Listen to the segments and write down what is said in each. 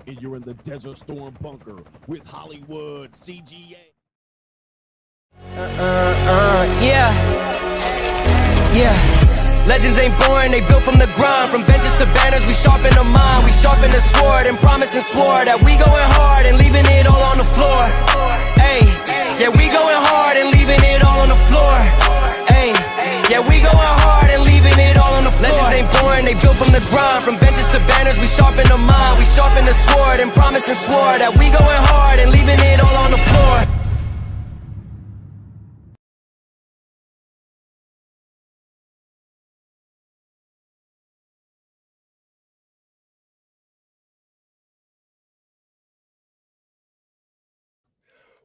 and you're in the Desert Storm bunker with Hollywood CGA. Legends ain't boring, they built from the grind. From benches to banners, we sharpen the mind. We sharpen the sword and promise and swore that we going hard and leaving it all on the floor. Ayy, yeah, we going hard and leaving it all on the floor. Ayy, yeah, we going hard and leaving it all on the floor. Legends ain't boring, they built from the grind. From benches to banners, we sharpen the mind. We sharpen the sword and promise and swore that we going hard and leaving it all on the floor.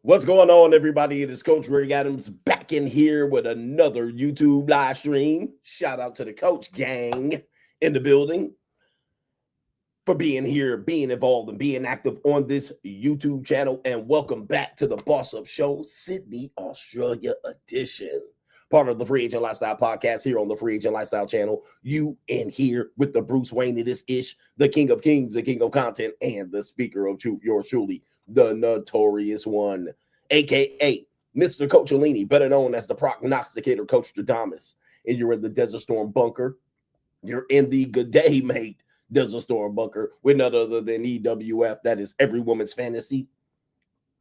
What's going on, everybody? It is Coach Greg Adams back in here with another YouTube live stream. Shout out to the Coach gang in the building for being here, being involved, and being active on this YouTube channel. And welcome back to the Boss Up Show, Sydney, Australia edition. Part of the Free Agent Lifestyle podcast here on the Free Agent Lifestyle channel. You in here with the Bruce Wayne of this ish, the King of Kings, the King of Content, and the Speaker of Truth, yours truly, the Notorious One, aka Mr. Coach Hallie, better known as the prognosticator Coach Straggle. And you're in the Desert Storm bunker. You're in the Good Day Mate Desert Storm bunker with none other than EWF. That is every woman's fantasy.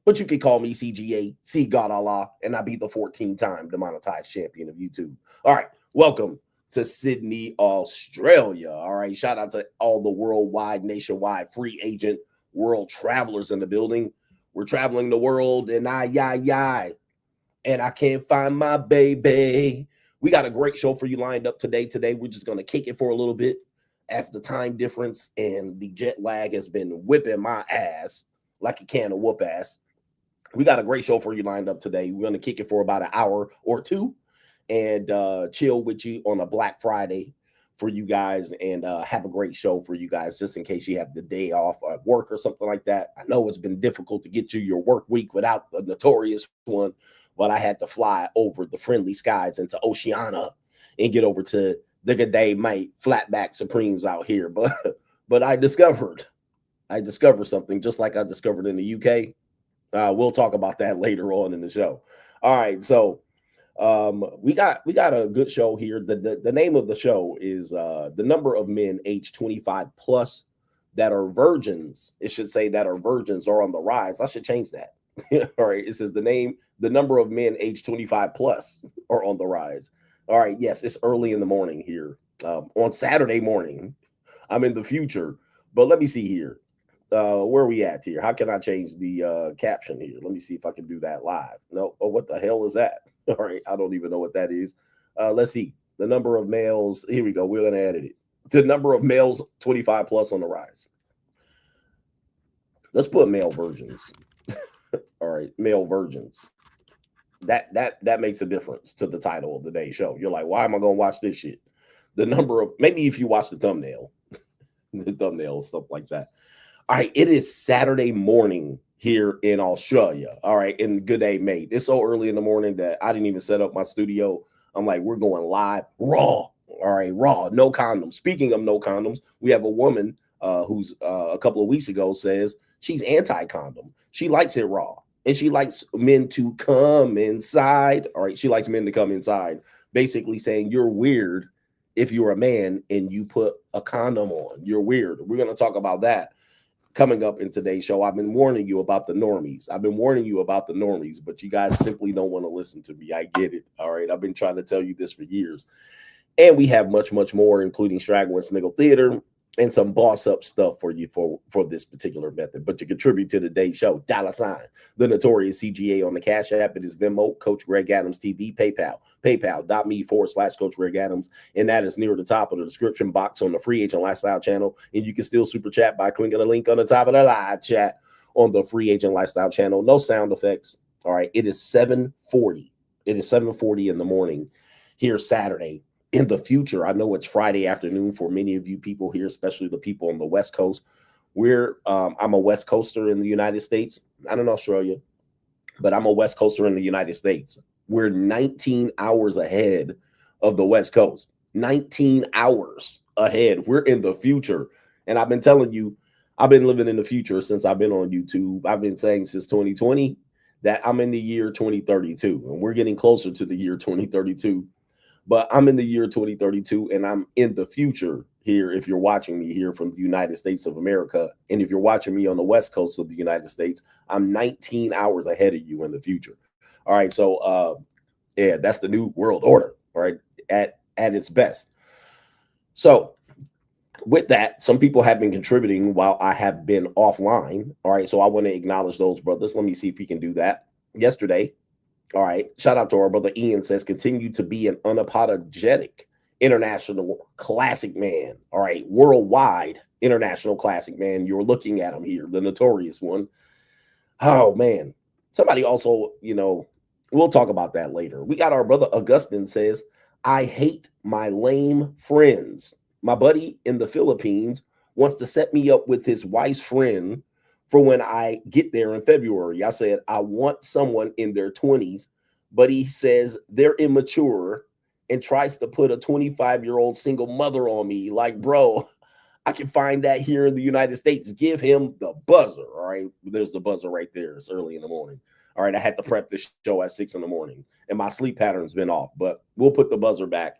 But you can call me CGA, see God Allah, and I be the 14-time demonetized champion of YouTube. All right, welcome to Sydney, Australia. All right, shout out to all the worldwide, nationwide, free agent world travelers in the building. We're traveling the world, and and I can't find my baby. We got a great show for you lined up today. Today, we're just going to kick it for a little bit as the time difference and the jet lag has been whipping my ass like a can of whoop ass. We got a great show for you lined up today. We're going to kick it for about an hour or two and chill with you on a Black Friday for you guys and have a great show for you guys just in case you have the day off at work or something like that. I know it's been difficult to get you your work week without the Notorious One, but I had to fly over the friendly skies into Oceania and get over to the Good Day Mate Flatback Supremes out here. But I discovered something just like I discovered in the UK. We'll talk about that later on in the show. All right, so we got a good show here. The name of the show is the number of men age 25 plus that are virgins. It should say that are virgins are on the rise. I should change that. All right, it says the number of men age 25 plus are on the rise. All right, yes, it's early in the morning here on Saturday morning. I'm in the future, but let me see here. Where are we at here? How can I change the caption here? Let me see if I can do that live. No, oh, what the hell is that? All right, I don't even know what that is. Let's see. The number of males. Here we go. We're going to edit it. The number of males 25 plus on the rise. Let's put male virgins. All right, male virgins. That makes a difference to the title of the day show. You're like, why am I going to watch this shit? The number of, maybe if you watch the thumbnail, stuff like that. All right, it is Saturday morning here in Australia. All right, in Good Day Mate. It's so early in the morning that I didn't even set up my studio. I'm like, we're going live raw. All right, raw, no condoms. Speaking of no condoms, we have a woman who's a couple of weeks ago says she's anti-condom. She likes it raw, and she likes men to come inside. All right, she likes men to come inside, basically saying you're weird if you're a man and you put a condom on. You're weird. We're going to talk about that coming up in today's show. I've been warning you about the normies. But you guys simply don't want to listen to me. I get it. All right. I've been trying to tell you this for years. And we have much, much more, including Straggle and Sniggle Theater and some boss up stuff for you for this particular method. But to contribute to today's show, $, the Notorious CGA on the Cash App. It is Venmo, Coach Greg Adams TV, PayPal, paypal.me/Coach Greg Adams. And that is near the top of the description box on the Free Agent Lifestyle channel. And you can still super chat by clicking the link on the top of the live chat on the Free Agent Lifestyle channel. No sound effects. All right. It is 7:40. It is 7:40 in the morning here Saturday. In the future, I know it's Friday afternoon for many of you people here, especially the people on the West Coast. I'm a West Coaster in the United States, not in Australia, but I'm a West Coaster in the United States. We're 19 hours ahead of the West Coast. 19 hours ahead. We're in the future. And I've been telling you, I've been living in the future since I've been on YouTube. I've been saying since 2020 that I'm in the year 2032, and we're getting closer to the year 2032. But I'm in the year 2032, and I'm in the future here. If you're watching me here from the United States of America, and if you're watching me on the West Coast of the United States, I'm 19 hours ahead of you in the future. All right, so yeah, that's the new world order, all right, at its best. So with that, some people have been contributing while I have been offline. All right, so I want to acknowledge those brothers. Let me see if we can do that. Yesterday, all right, shout out to our brother Ian, says continue to be an unapologetic international classic man. All right, worldwide international classic man. You're looking at him here, the notorious one. Oh man, somebody also, you know, we'll talk about that later. We got our brother Augustine says, I hate my lame friends. My buddy in the Philippines wants to set me up with his wife's friend for when I get there in February. I said, I want someone in their 20s, but he says they're immature and tries to put a 25-year-old single mother on me. Like, bro, I can find that here in the United States. Give him the buzzer. All right. There's the buzzer right there. It's early in the morning. All right. I had to prep the show at 6 in the morning and my sleep pattern's been off, but we'll put the buzzer back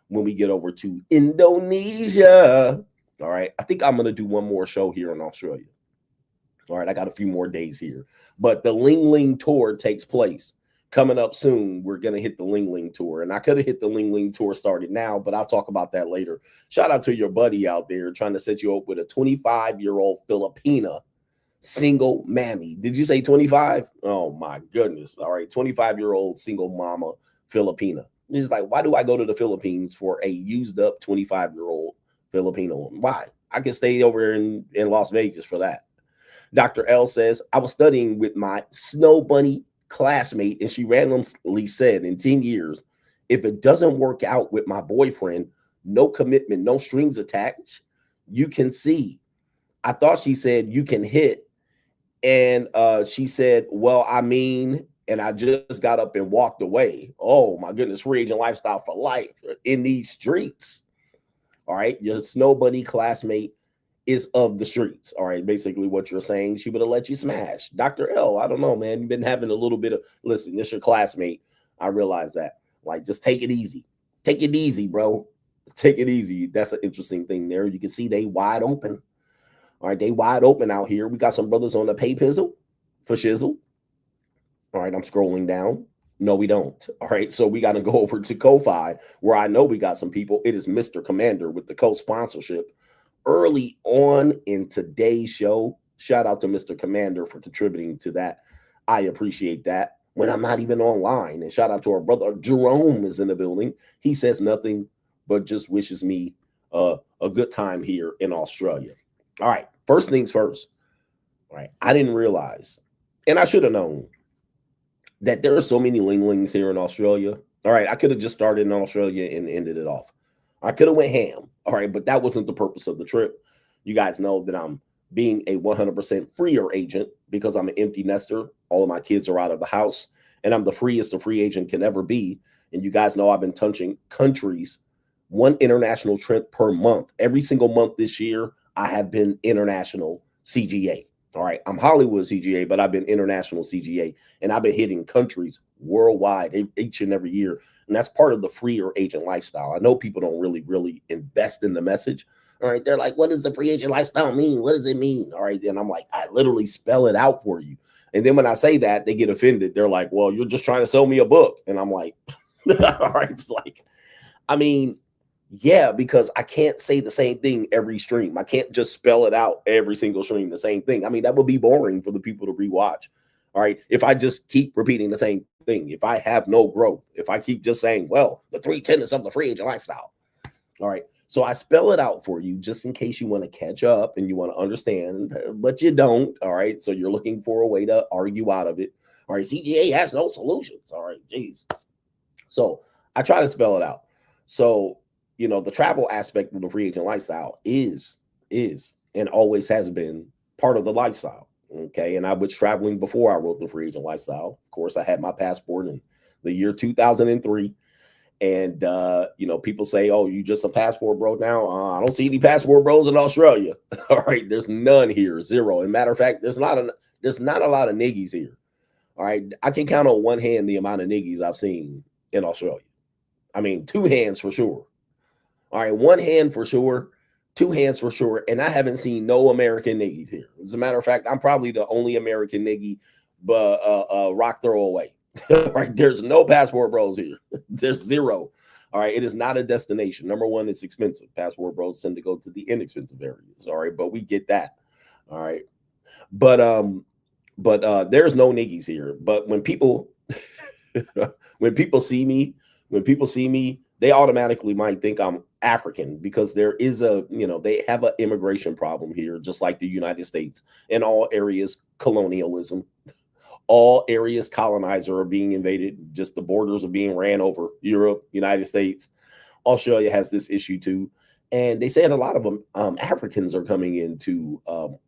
when we get over to Indonesia. All right. I think I'm going to do one more show here in Australia. All right. I got a few more days here, but the Ling tour takes place coming up soon. We're going to hit the Ling tour, and I could have hit the Ling tour started now, but I'll talk about that later. Shout out to your buddy out there trying to set you up with a 25-year-old Filipina single mammy. Did you say 25? Oh my goodness. All right. 25-year-old single mama Filipina. It's like, why do I go to the Philippines for a used up 25-year-old Filipino? Why? I can stay over in Las Vegas for that. Dr. L says, I was studying with my snow bunny classmate, and she randomly said, in 10 years, if it doesn't work out with my boyfriend, no commitment, no strings attached, you can see. I thought she said you can hit. And she said, well, I mean, and I just got up and walked away. Oh my goodness, free agent lifestyle for life in these streets. All right, your snow bunny classmate is of the streets. All right, basically what you're saying, she would have let you smash. Dr. L, I don't know, man. You've been having a little bit of, listen, this your classmate. I realize that. Like, just take it easy. Take it easy, bro. Take it easy. That's an interesting thing there. You can see they wide open. All right, they wide open out here. We got some brothers on the pay pizzle for shizzle. All right, I'm scrolling down. No, we don't. All right, so we got to go over to Ko-Fi, where I know we got some people. It is Mr. Commander with the co-sponsorship early on in today's show. Shout out to Mr. Commander for contributing to that. I appreciate that when I'm not even online. And shout out to our brother Jerome is in the building. He says nothing but just wishes me a good time here in Australia. All right, first things first. All right, I didn't realize, and I should have known, that there are so many Lings here in Australia. All right, I could have just started in Australia and ended it off. I could have went ham. All right, but that wasn't the purpose of the trip. You guys know that I'm being a 100% freer agent because I'm an empty nester. All of my kids are out of the house, and I'm the freest a free agent can ever be. And you guys know I've been touching countries, one international trip per month. Every single month this year, I have been international CGA. All right, I'm Hollywood CGA, but I've been international CGA, and I've been hitting countries worldwide each and every year. And that's part of the freer agent lifestyle. I know people don't really invest in the message. All right, they're like, what does the free agent lifestyle mean? What does it mean? All right, and I'm like, I literally spell it out for you. And then when I say that, they get offended. They're like, well, you're just trying to sell me a book. And I'm like, all right, it's like, I mean, yeah, because I can't say the same thing every stream. I can't just spell it out every single stream, the same thing. I mean, that would be boring for the people to rewatch. All right, if I just keep repeating the same thing, if I have no growth, if I keep just saying, well, the 3 tenets of the free agent lifestyle. All right, so I spell it out for you just in case you want to catch up and you want to understand, but you don't. All right, so you're looking for a way to argue out of it. All right, CGA has no solutions. All right, geez. So I try to spell it out. So, you know, the travel aspect of the free agent lifestyle is and always has been part of the lifestyle. Okay. And I was traveling before I wrote the free agent lifestyle. Of course, I had my passport in the year 2003. And you know, people say, "Oh, you just a passport bro now?" I don't see any passport bros in Australia. All right, there's none here, zero. And matter of fact, there's not a lot of niggies here. All right, I can count on one hand the amount of niggies I've seen in Australia. I mean, two hands for sure. All right, one hand for sure, two hands for sure, and I haven't seen no American niggies here. As a matter of fact, I'm probably the only American niggie, but rock throwaway. Right, there's no passport bros here. There's zero. All right, it is not a destination. Number one, it's expensive. Passport bros tend to go to the inexpensive areas. All right, but we get that. All right, but there's no niggies here. But when people when people see me, they automatically might think I'm African, because there is a, you know, they have an immigration problem here, just like the United States. In all areas, colonialism. All areas, colonizer are being invaded. Just the borders are being ran over. Europe, United States, Australia has this issue too. And they said a lot of them, Africans are coming into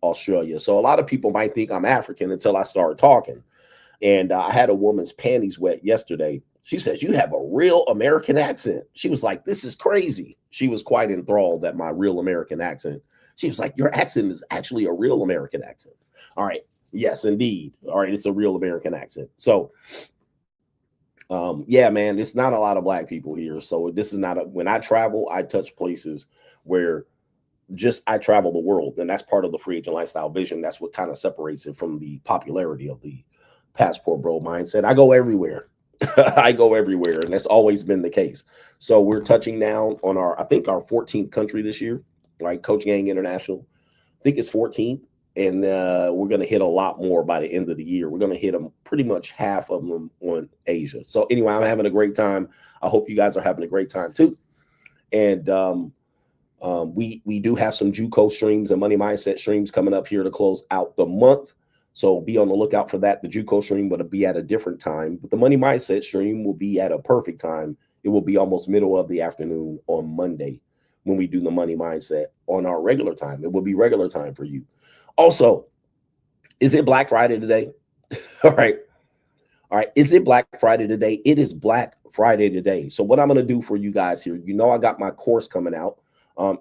Australia. So a lot of people might think I'm African until I start talking. And I had a woman's panties wet yesterday. She says, "You have a real American accent." She was like, "This is crazy." She was quite enthralled at my real American accent. She was like, "Your accent is actually a real American accent." All right. Yes, indeed. All right, it's a real American accent. So, yeah, man, it's not a lot of black people here. So this is not a, when I travel, I touch places where just I travel the world, and that's part of the free agent lifestyle vision. That's what kind of separates it from the popularity of the passport bro mindset. I go everywhere. I go everywhere, and that's always been the case. So we're touching now on our, I think our 14th country this year, right? Coach Gang International. I think it's 14th. And we're going to hit a lot more by the end of the year. We're going to hit them pretty much half of them on Asia. So anyway, I'm having a great time. I hope you guys are having a great time too. And we do have some JUCO streams and money mindset streams coming up here to close out the month. So be on the lookout for that. The JUCO stream will be at a different time, but the money mindset stream will be at a perfect time. It will be almost middle of the afternoon on Monday when we do the money mindset on our regular time. It will be regular time for you. Also, is it Black Friday today? All right. All right. Is it Black Friday today? It is Black Friday today. So what I'm going to do for you guys here, you know, I got my course coming out.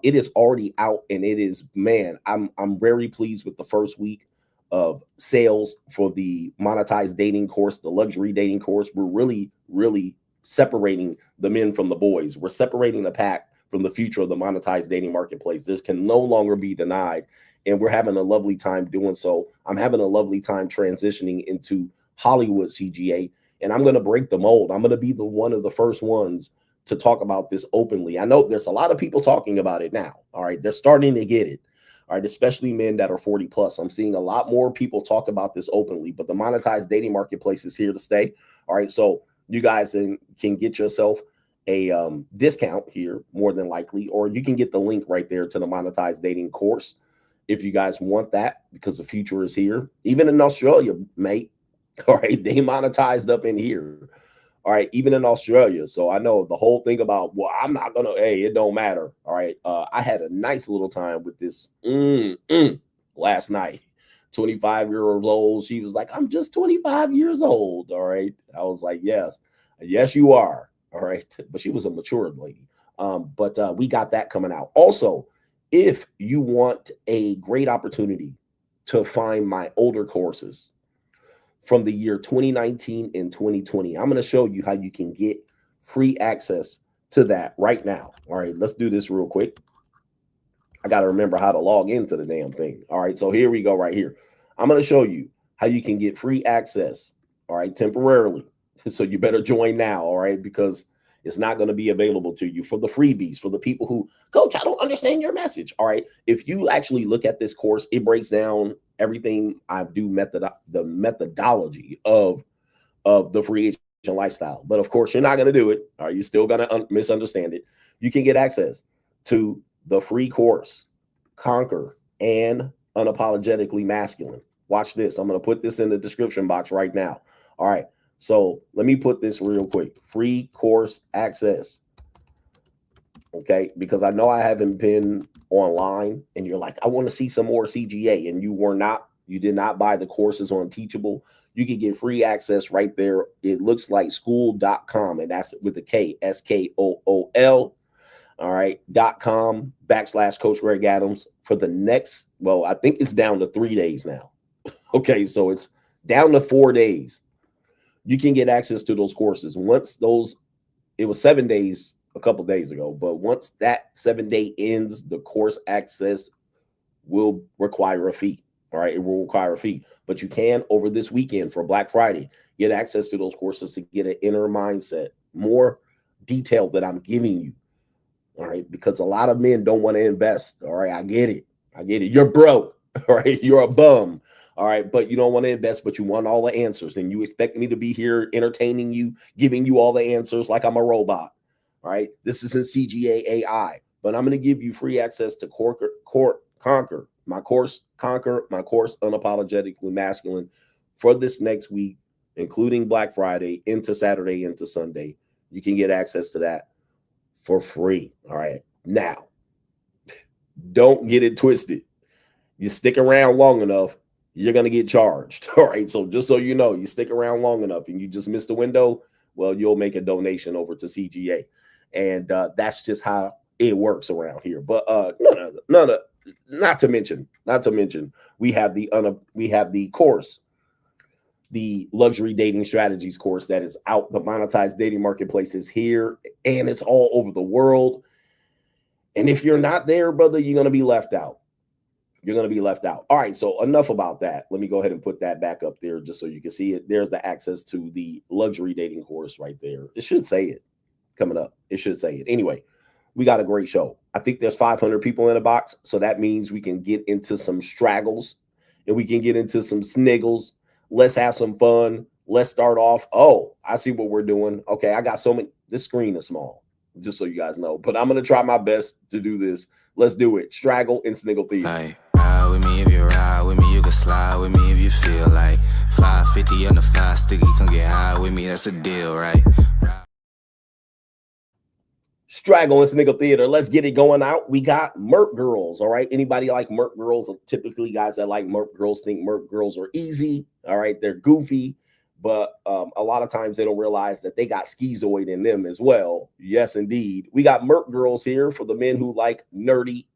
It is already out, and it is, man, I'm very pleased with the first week of sales for the monetized dating course, the luxury dating course. We're really, really separating the men from the boys. We're separating the pack from the future of the monetized dating marketplace. This can no longer be denied. And we're having a lovely time doing so. I'm having a lovely time transitioning into Hollywood CGA, and I'm going to break the mold. I'm going to be one of the first ones to talk about this openly. I know there's a lot of people talking about it now. All right. They're starting to get it. All right. Especially men that are 40 plus. I'm seeing a lot more people talk about this openly, but the monetized dating marketplace is here to stay. All right. So you guys can get yourself a discount here, more than likely, or you can get the link right there to the monetized dating course if you guys want that, because the future is here. Even in Australia, mate. All right, they monetized up in here. All right, even in Australia. So I know the whole thing about, well, I'm not gonna, hey, it don't matter. All right, I had a nice little time with this last night. 25-year-old old. She was like, "I'm just 25 years old." All right, I was like, yes, you are. All right, but she was a matured lady. But we got that coming out. Also, if you want a great opportunity to find my older courses from the year 2019 and 2020, I'm going to show you how you can get free access to that right now. All right, let's do this real quick. I got to remember how to log into the damn thing. All right, so here we go right here. I'm going to show you how you can get free access, all right, temporarily. So you better join now, all right, because it's not going to be available to you for the freebies, for the people who, "Coach, I don't understand your message." All right. If you actually look at this course, it breaks down everything I do, the methodology of the free agent lifestyle. But of course, you're not going to do it. All right. You're still going to misunderstand it. You can get access to the free course, Conquer and Unapologetically Masculine. Watch this. I'm going to put this in the description box right now. All right. So let me put this real quick. Free course access. Okay, because I know I haven't been online and you're like, "I want to see some more CGA," and you You did not buy the courses on Teachable. You can get free access right there. It looks like school.com, and that's with a K, SKOOL. All right, .com / Coach Greg Adams for the next, well, I think it's down to 3 days now. Okay, so it's down to 4 days. You can get access to those courses. Once those, it was 7 days a couple days ago, but once that 7 day ends, the course access will require a fee. All right, it will require a fee, but you can over this weekend for Black Friday get access to those courses to get an inner mindset, more detail that I'm giving you. All right, because a lot of men don't want to invest. All right, I get it. You're broke. All right, you're a bum. All right, but you don't want to invest, but you want all the answers, and you expect me to be here entertaining you, giving you all the answers like I'm a robot. All right, this isn't CGA AI, but I'm going to give you free access to Conquer my course, Unapologetically Masculine, for this next week, including Black Friday into Saturday into Sunday. You can get access to that for free. All right, now don't get it twisted. You stick around long enough, you're going to get charged. All right, so just so you know, you stick around long enough and you just missed the window, well, you'll make a donation over to CGA, and that's just how it works around here. But not to mention, we have the course, the luxury dating strategies course that is out. The monetized dating marketplace is here, and it's all over the world. And if you're not there, brother, you're going to be left out. You're going to be left out. All right, so enough about that. Let me go ahead and put that back up there just so you can see it. There's the access to the luxury dating course right there. It should say it coming up. It should say it. Anyway, we got a great show. I think there's 500 people in the box, so that means we can get into some straggles and we can get into some sniggles. Let's have some fun. Let's start off. Oh, I see what we're doing. Okay, I got so many. This screen is small, just so you guys know, but I'm going to try my best to do this. Let's do it. Straggle and Sniggle Theater. Like, ride with me if you ride with me, you can slide with me if you feel like 550 on the 5 sticky, come get high with me, that's a deal, right? Straggle and Sniggle Theater. Let's get it going out. We got Merp girls. All right. Anybody like Merp girls? Typically, guys that like Merp girls think Merp girls are easy. All right. They're goofy, but a lot of times they don't realize that they got schizoid in them as well. Yes, indeed. We got Merp girls here for the men who like nerdy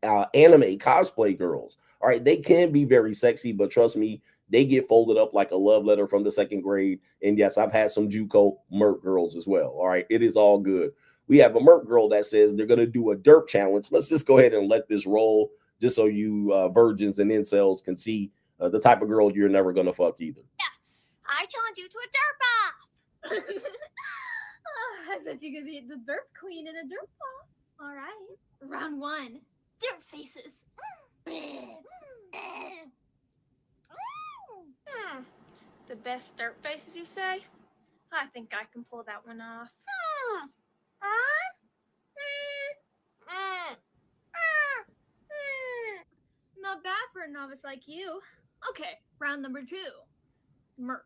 anime cosplay girls. All right. They can be very sexy, but trust me, they get folded up like a love letter from the 2nd grade. And yes, I've had some JUCO Merp girls as well. All right. It is all good. We have a Merp girl that says they're going to do a derp challenge. Let's just go ahead and let this roll just so you virgins and incels can see the type of girl you're never going to fuck either. Yeah, I challenge you to a derp off. As if you could be the derp queen in a derp off. All right. Round 1. Derp faces. The best derp faces, you say? I think I can pull that one off. Not bad for a novice like you. Okay, round number 2. Merp.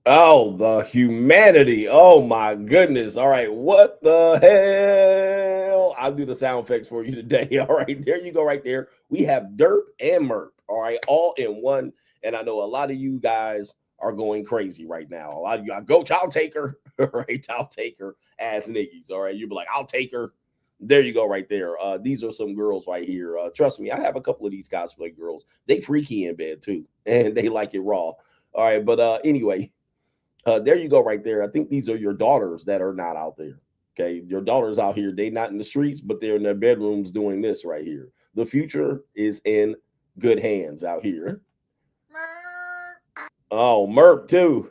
Oh, the humanity. Oh, my goodness. All right. What the hell? I'll do the sound effects for you today. All right. There you go right there. We have derp and merp. All right. All in one. And I know a lot of you guys are going crazy right now. A lot of you, Coach, I'll take her. Right. I'll take her as niggies. All right. You'll be like, I'll take her. There you go right there. These are some girls right here. Trust me, I have a couple of these cosplay girls. They freaky in bed too. And they like it raw. All right. But anyway, there you go right there. I think these are your daughters that are not out there. Okay. Your daughters out here, they not in the streets, but they're in their bedrooms doing this right here. The future is in good hands out here. Oh, Merp too.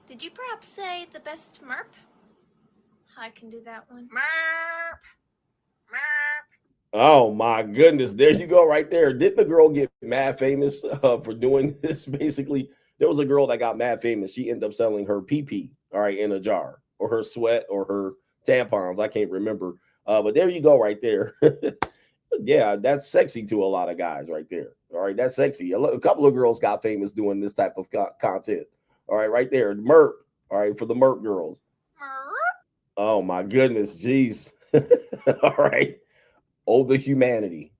Did you perhaps say the best Merp? I can do that one. Oh my goodness. There you go right there. Didn't the girl get mad famous for doing this? Basically, there was a girl that got mad famous. She ended up selling her pee-pee, all right, in a jar, or her sweat, or her tampons. I can't remember. But there you go right there. Yeah, that's sexy to a lot of guys right there. All right, that's sexy. A couple of girls got famous doing this type of content. All right, there. Merp. All right, for the Merp girls. Oh my goodness, jeez. All right. Oh, the humanity.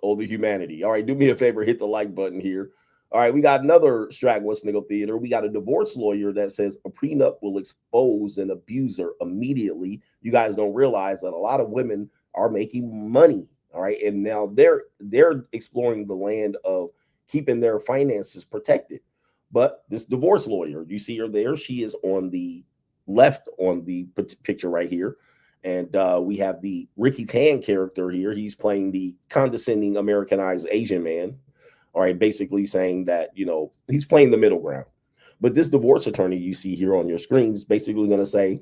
Oh, the humanity. All right, do me a favor, hit the like button here. All right, we got another Straggle Sniggle Theater. We got a divorce lawyer that says a prenup will expose an abuser immediately. You guys don't realize that a lot of women are making money. All right, and now they're exploring the land of keeping their finances protected. But this divorce lawyer, you see her there. She is on the left on the picture right here. And we have the Ricky Tan character here. He's playing the condescending Americanized Asian man. All right, basically saying that, you know, he's playing the middle ground. But this divorce attorney you see here on your screen is basically going to say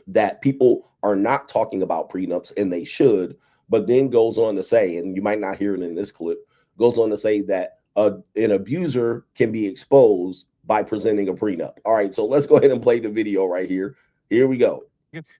that people are not talking about prenups, and they should, but then goes on to say, and you might not hear it in this clip, goes on to say that an abuser can be exposed by presenting a prenup. All right, so let's go ahead and play the video right here. Here we go.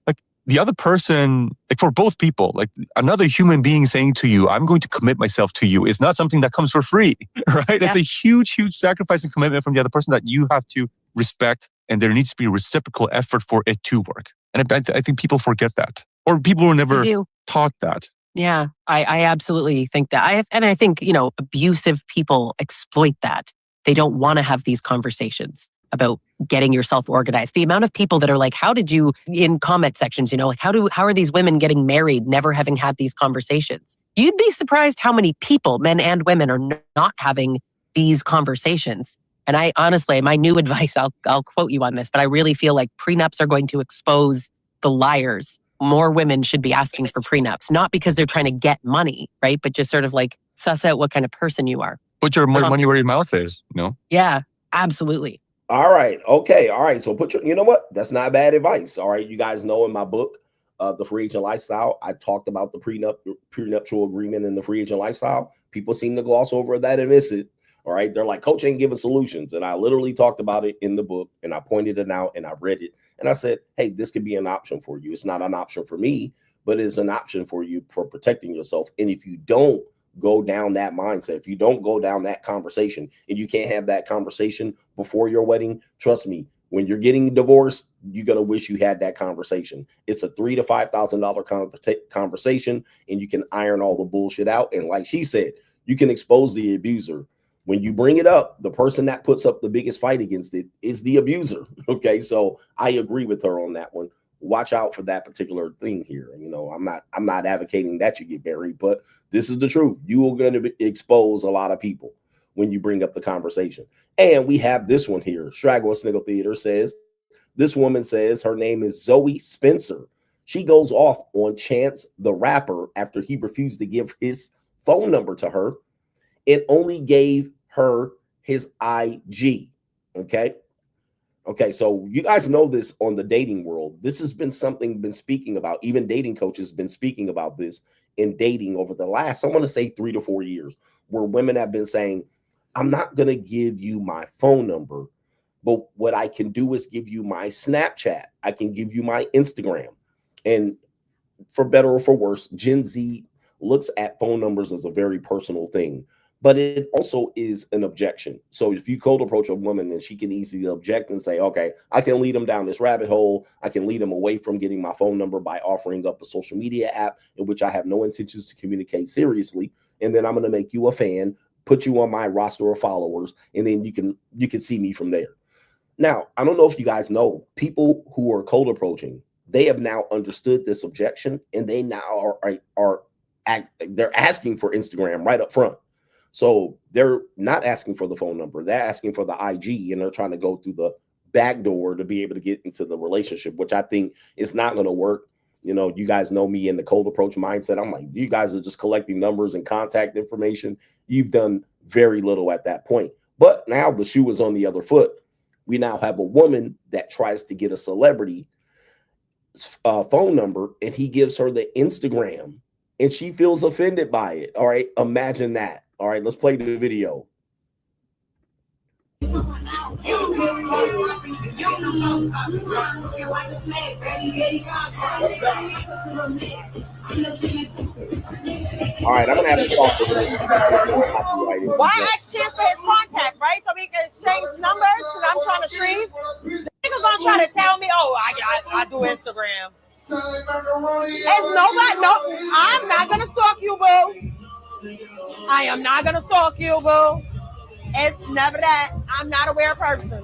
Like the other person, like for both people, like another human being saying to you, I'm going to commit myself to you, is not something that comes for free, right? Yeah. It's a huge, huge sacrifice and commitment from the other person that you have to respect, and there needs to be reciprocal effort for it to work. And I think people forget that, or people were never taught that. Yeah, I absolutely think that. I think, you know, abusive people exploit that. They don't want to have these conversations about getting yourself organized. The amount of people that are like, how did you, in comment sections, you know, like how are these women getting married, never having had these conversations? You'd be surprised how many people, men and women, are not having these conversations. And I honestly, my new advice, I'll quote you on this, but I really feel like prenups are going to expose the liars. More women should be asking for prenups, not because they're trying to get money, right? But just sort of like suss out what kind of person you are. Put your money where your mouth is, you know? Yeah, absolutely. All right. Okay. All right. So you know what? That's not bad advice. All right. You guys know in my book, The Free Agent Lifestyle, I talked about the prenuptial agreement and the free agent lifestyle. People seem to gloss over that and miss it. All right. They're like, Coach ain't giving solutions. And I literally talked about it in the book, and I pointed it out, and I read it. And I said, hey, this could be an option for you. It's not an option for me, but it's an option for you for protecting yourself. And if you don't go down that mindset, if you don't go down that conversation, and you can't have that conversation before your wedding, trust me, when you're getting divorced, you're going to wish you had that conversation. It's a $3,000 to $5,000 conversation, and you can iron all the bullshit out. And like she said, you can expose the abuser. When you bring it up, the person that puts up the biggest fight against it is the abuser. Okay, so I agree with her on that one. Watch out for that particular thing here. You know, I'm not advocating that you get married, but this is the truth. You are going to expose a lot of people when you bring up the conversation. And we have this one here. Straggle Sniggle Theater says, this woman says her name is Zoe Spencer. She goes off on Chance the Rapper after he refused to give his phone number to her. It only gave her his IG. Okay, so you guys know this on the dating world. This has been something been speaking about. Even dating coaches been speaking about this in dating over the last, I want to say 3 to 4 years, where women have been saying, I'm not going to give you my phone number, but what I can do is give you my Snapchat. I can give you my Instagram. And for better or for worse, Gen Z looks at phone numbers as a very personal thing. But it also is an objection. So if you cold approach a woman, and she can easily object and say, okay, I can lead them down this rabbit hole. I can lead them away from getting my phone number by offering up a social media app in which I have no intentions to communicate seriously. And then I'm going to make you a fan, put you on my roster of followers, and then you can see me from there. Now, I don't know if you guys know, people who are cold approaching, they have now understood this objection, and they now they're asking for Instagram right up front. So they're not asking for the phone number. They're asking for the IG, and they're trying to go through the back door to be able to get into the relationship, which I think is not going to work. You know, you guys know me in the cold approach mindset. I'm like, you guys are just collecting numbers and contact information. You've done very little at that point. But now the shoe is on the other foot. We now have a woman that tries to get a celebrity phone number, and he gives her the Instagram, and she feels offended by it. All right, imagine that. All right, let's play the video. All right, I'm gonna have to talk to this. Why ask Chance for his contact, right? So we can exchange numbers because I'm trying to stream. Niggas gonna try to tell me, oh, I do Instagram. It's nobody. No, I'm not gonna stalk you, boo. I am not gonna stalk you, boo. It's never that. I'm not a weird person.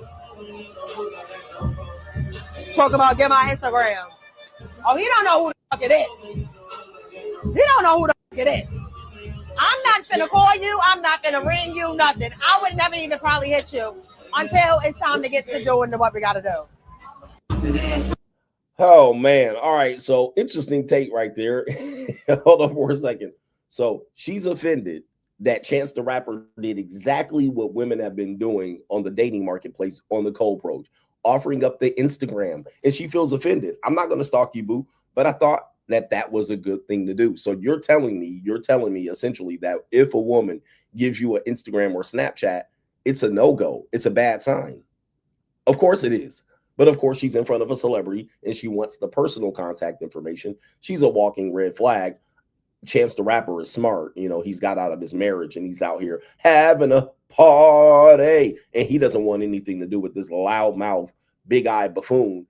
Talk about get my Instagram. Oh, he don't know who the fuck it is. He don't know who the fuck it is. I'm not finna call you. I'm not finna ring you. Nothing. I would never even probably hit you until it's time to get to doing what we gotta do. Oh man. All right. So interesting take right there. Hold on for a second. So she's offended that Chance the Rapper did exactly what women have been doing on the dating marketplace on the Cold Approach, offering up the Instagram, and she feels offended. I'm not going to stalk you, boo, but I thought that was a good thing to do. So you're telling me essentially that if a woman gives you an Instagram or Snapchat, it's a no-go. It's a bad sign. Of course it is. But of course she's in front of a celebrity and she wants the personal contact information. She's a walking red flag. Chance the Rapper is smart. You know, he's got out of his marriage and he's out here having a party. And he doesn't want anything to do with this loudmouth, big-eyed buffoon.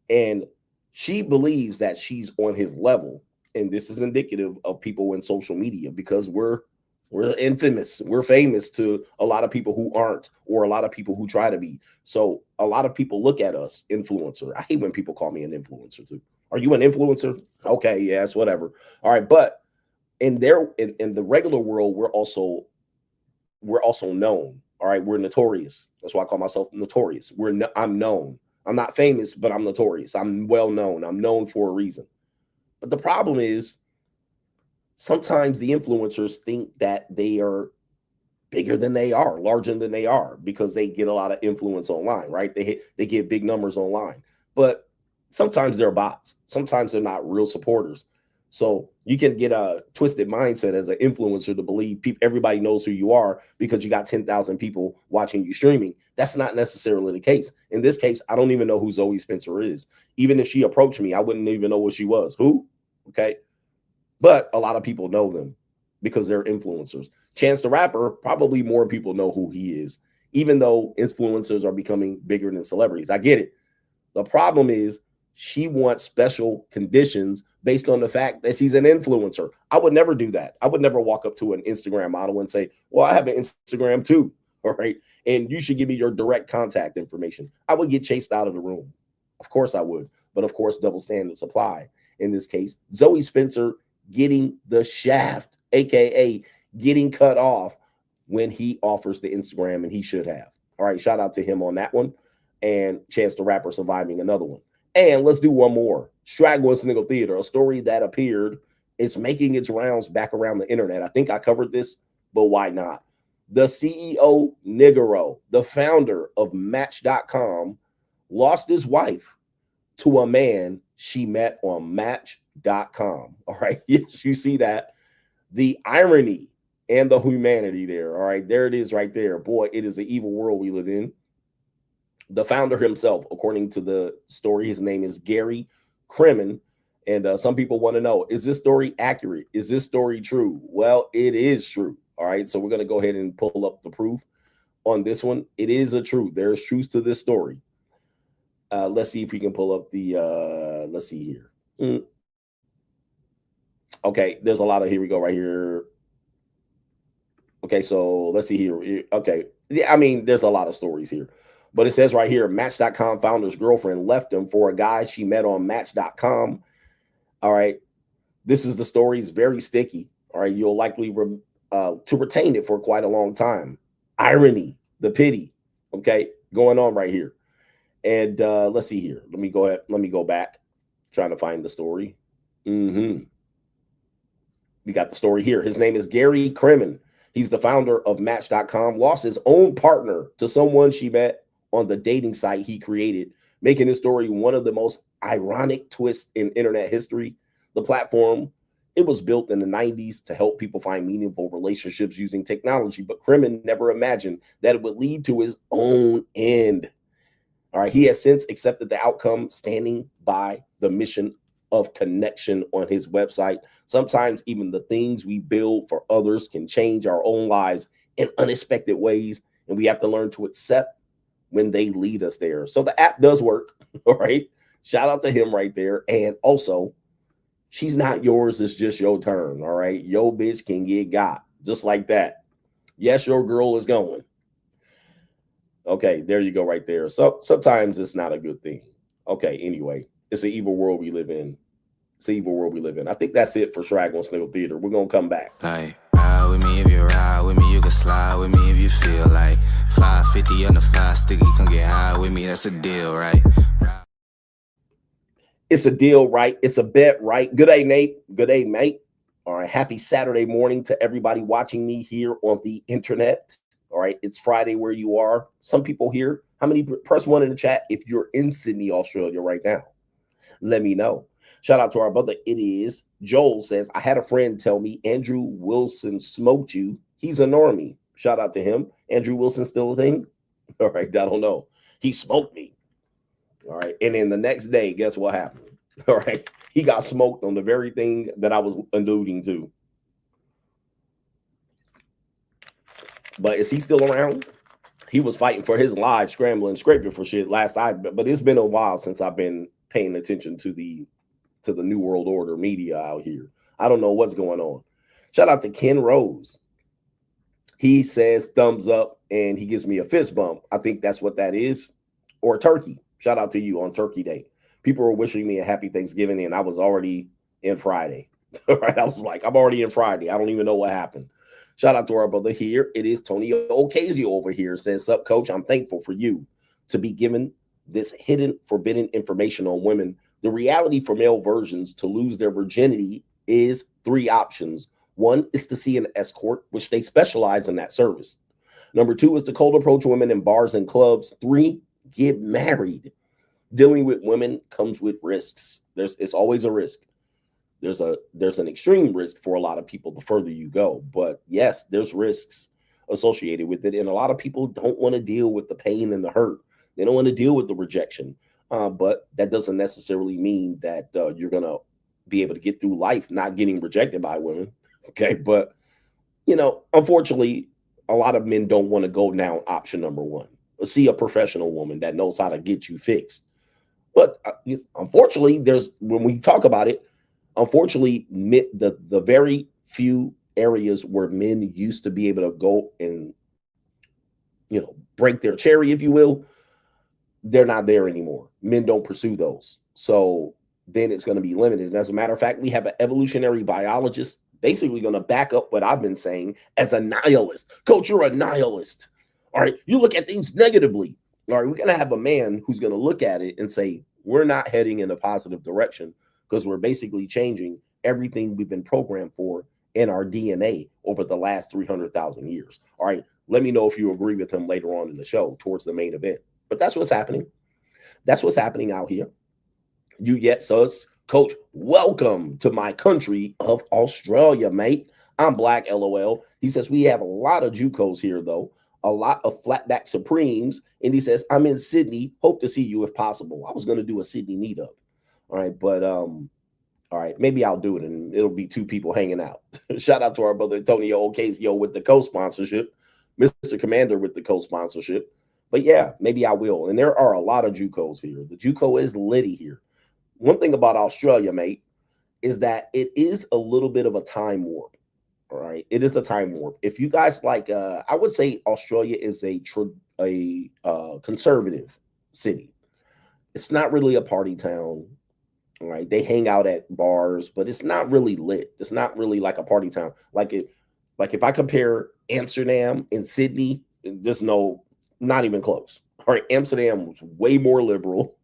And she believes that she's on his level. And this is indicative of people in social media because we're infamous. We're famous to a lot of people who aren't, or a lot of people who try to be. So a lot of people look at us influencer. I hate when people call me an influencer too. Are you an influencer? Okay, yes, whatever. All right, but in the regular world, we're also known. All right, we're notorious. That's why I call myself notorious. I'm known. I'm not famous, but I'm notorious. I'm well known. I'm known for a reason. But the problem is sometimes the influencers think that they are bigger than they are, larger than they are, because they get a lot of influence online, right? They get big numbers online. But sometimes they're bots. Sometimes they're not real supporters. So you can get a twisted mindset as an influencer to believe everybody knows who you are because you got 10,000 people watching you streaming. That's not necessarily the case. In this case, I don't even know who Zoe Spencer is. Even if she approached me, I wouldn't even know what she was. Who? Okay. But a lot of people know them because they're influencers. Chance the Rapper, probably more people know who he is, even though influencers are becoming bigger than celebrities. I get it. The problem is she wants special conditions based on the fact that she's an influencer. I would never do that. I would never walk up to an Instagram model and say, well, I have an Instagram too. All right. And you should give me your direct contact information. I would get chased out of the room. Of course I would. But of course, double standards apply in this case. Zoe Spencer getting the shaft, aka getting cut off when he offers the Instagram, and he should have. All right, shout out to him on that one. And Chance the Rapper surviving another one. And let's do one more. Straggle and Sniggle Theater, a story that appeared, is making its rounds back around the internet. I think I covered this, but why not? The CEO Nigero, the founder of Match.com, lost his wife to a man she met on Match.com. All right, yes, you see that. The irony and the humanity there. All right, there it is right there. Boy, it is an evil world we live in. The founder himself, according to the story, his name is Gary Kremen. And some people want to know, is this story accurate? Is this story true? Well, it is true. All right, so we're going to go ahead and pull up the proof on this one. It is a truth. There's truth to this story. Let's see if we can pull up the, let's see here. Okay, there's a lot of, here we go right here. Okay, so let's see here. Okay, yeah, I mean, there's a lot of stories here. But it says right here, Match.com founder's girlfriend left him for a guy she met on Match.com. All right. This is the story. It's very sticky. All right. You'll likely to retain it for quite a long time. Irony, the pity. Okay. Going on right here. And let's see here. Let me go ahead. Let me go back. Trying to find the story. We got the story here. His name is Gary Kremen. He's the founder of Match.com. Lost his own partner to someone she met on the dating site he created, making this story one of the most ironic twists in internet history. The platform, it was built in the 90s to help people find meaningful relationships using technology, but Kremen never imagined that it would lead to his own end. All right, he has since accepted the outcome, standing by the mission of connection on his website. Sometimes even the things we build for others can change our own lives in unexpected ways, and we have to learn to accept when they lead us there. So the app does work. All right, shout out to him right there. And also She's not yours. It's just your turn. All right. Your bitch can get got just like that. Yes, your girl is going. Okay, there you go right there. So sometimes it's not a good thing. Okay, anyway, it's an evil world we live in. It's an evil world we live in. I think that's it for Straggle and Sniggle Theater. We're going to come back. Like, ride with me if you ride with me, you can slide with me if you feel like 550 on the 5 sticky, come get high with me, that's a deal, right? It's a deal, right? It's a bet, right? Good day, Nate. Good day, mate. All right, happy Saturday morning to everybody watching me here on the internet. All right, it's Friday where you are. Some people here, how many? Press 1 in the chat if you're in Sydney, Australia right now. Let me know. Shout out to our brother. It is Joel says, I had a friend tell me Andrew Wilson smoked you. He's a normie. Shout out to him. Andrew Wilson still a thing? All right, I don't know. He smoked me. All right, and then the next day, guess what happened? All right, he got smoked on the very thing that I was alluding to. But is he still around? He was fighting for his life, scrambling, scraping for shit last time. But it's been a while since I've been paying attention to the New World Order media out here. I don't know what's going on. Shout out to Ken Rose. He says thumbs up and he gives me a fist bump. I think that's what that is. Or turkey. Shout out to you on Turkey Day. People were wishing me a happy Thanksgiving and I was already in Friday. All right. I was like, I'm already in Friday. I don't even know what happened. Shout out to our brother here. It is Tony Ocasio over here. Says, sup, coach, I'm thankful for you to be given this hidden, forbidden information on women. The reality for male versions to lose their virginity is 3 options. 1 is to see an escort, which they specialize in that service. Number 2 is to cold approach women in bars and clubs. 3, get married. Dealing with women comes with risks. It's always a risk. There's an extreme risk for a lot of people the further you go. But yes, there's risks associated with it. And a lot of people don't want to deal with the pain and the hurt. They don't want to deal with the rejection. But that doesn't necessarily mean that you're going to be able to get through life not getting rejected by women. Okay. But, you know, unfortunately, a lot of men don't want to go down option number 1. See a professional woman that knows how to get you fixed. But unfortunately, when we talk about it, unfortunately, the very few areas where men used to be able to go and, you know, break their cherry, if you will, they're not there anymore. Men don't pursue those. So then it's going to be limited. And as a matter of fact, we have an evolutionary biologist basically going to back up what I've been saying as a nihilist. Coach, you're a nihilist. All right. You look at things negatively. All right. We're going to have a man who's going to look at it and say, we're not heading in a positive direction because we're basically changing everything we've been programmed for in our DNA over the last 300,000 years. All right. Let me know if you agree with him later on in the show towards the main event. But that's what's happening. That's what's happening out here. You yet, sus. Coach, welcome to my country of Australia, mate. I'm Black, LOL. He says, we have a lot of JUCOs here, though. A lot of Flatback Supremes. And he says, I'm in Sydney. Hope to see you if possible. I was going to do a Sydney meetup. All right. But, all right, maybe I'll do it and it'll be 2 people hanging out. Shout out to our brother Antonio Ocasio with the co-sponsorship. Mr. Commander with the co-sponsorship. But yeah, maybe I will. And there are a lot of JUCOs here. The JUCO is litty here. One thing about Australia, mate, is that it is a little bit of a time warp. All right. It is a time warp. If you guys like, I would say Australia is a conservative city. It's not really a party town. All right. They hang out at bars, but it's not really lit. It's not really like a party town. Like if I compare Amsterdam and Sydney, there's not even close. All right. Amsterdam was way more liberal.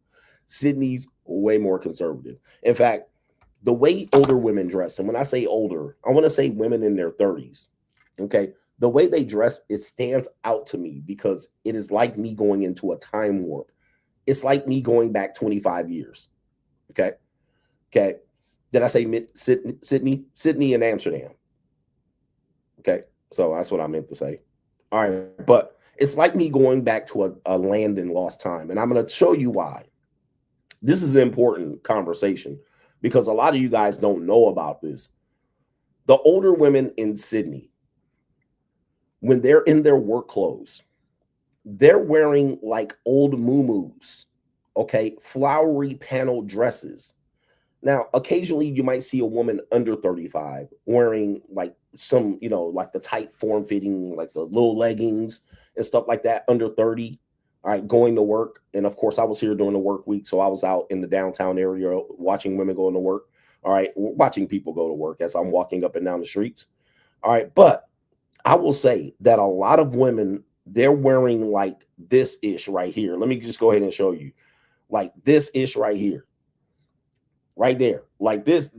Sydney's way more conservative. In fact, the way older women dress, and when I say older, I want to say women in their 30s. Okay. The way they dress, it stands out to me because it is like me going into a time warp. It's like me going back 25 years. Okay. Okay. Did I say Sydney and Amsterdam? Okay. So that's what I meant to say. All right. But it's like me going back to a land in lost time. And I'm going to show you why. This is an important conversation because a lot of you guys don't know about this. The older women in Sydney, when they're in their work clothes, they're wearing like old muumuus, okay, flowery panel dresses. Now, occasionally you might see a woman under 35 wearing like some, you know, like the tight form fitting, like the little leggings and stuff like that under 30. All right, going to work. And of course, I was here during the work week. So I was out in the downtown area watching women going to work. All right, watching people go to work as I'm walking up and down the streets. All right, but I will say that a lot of women, they're wearing like this ish right here. Let me just go ahead and show you like this ish right here. Right there, like this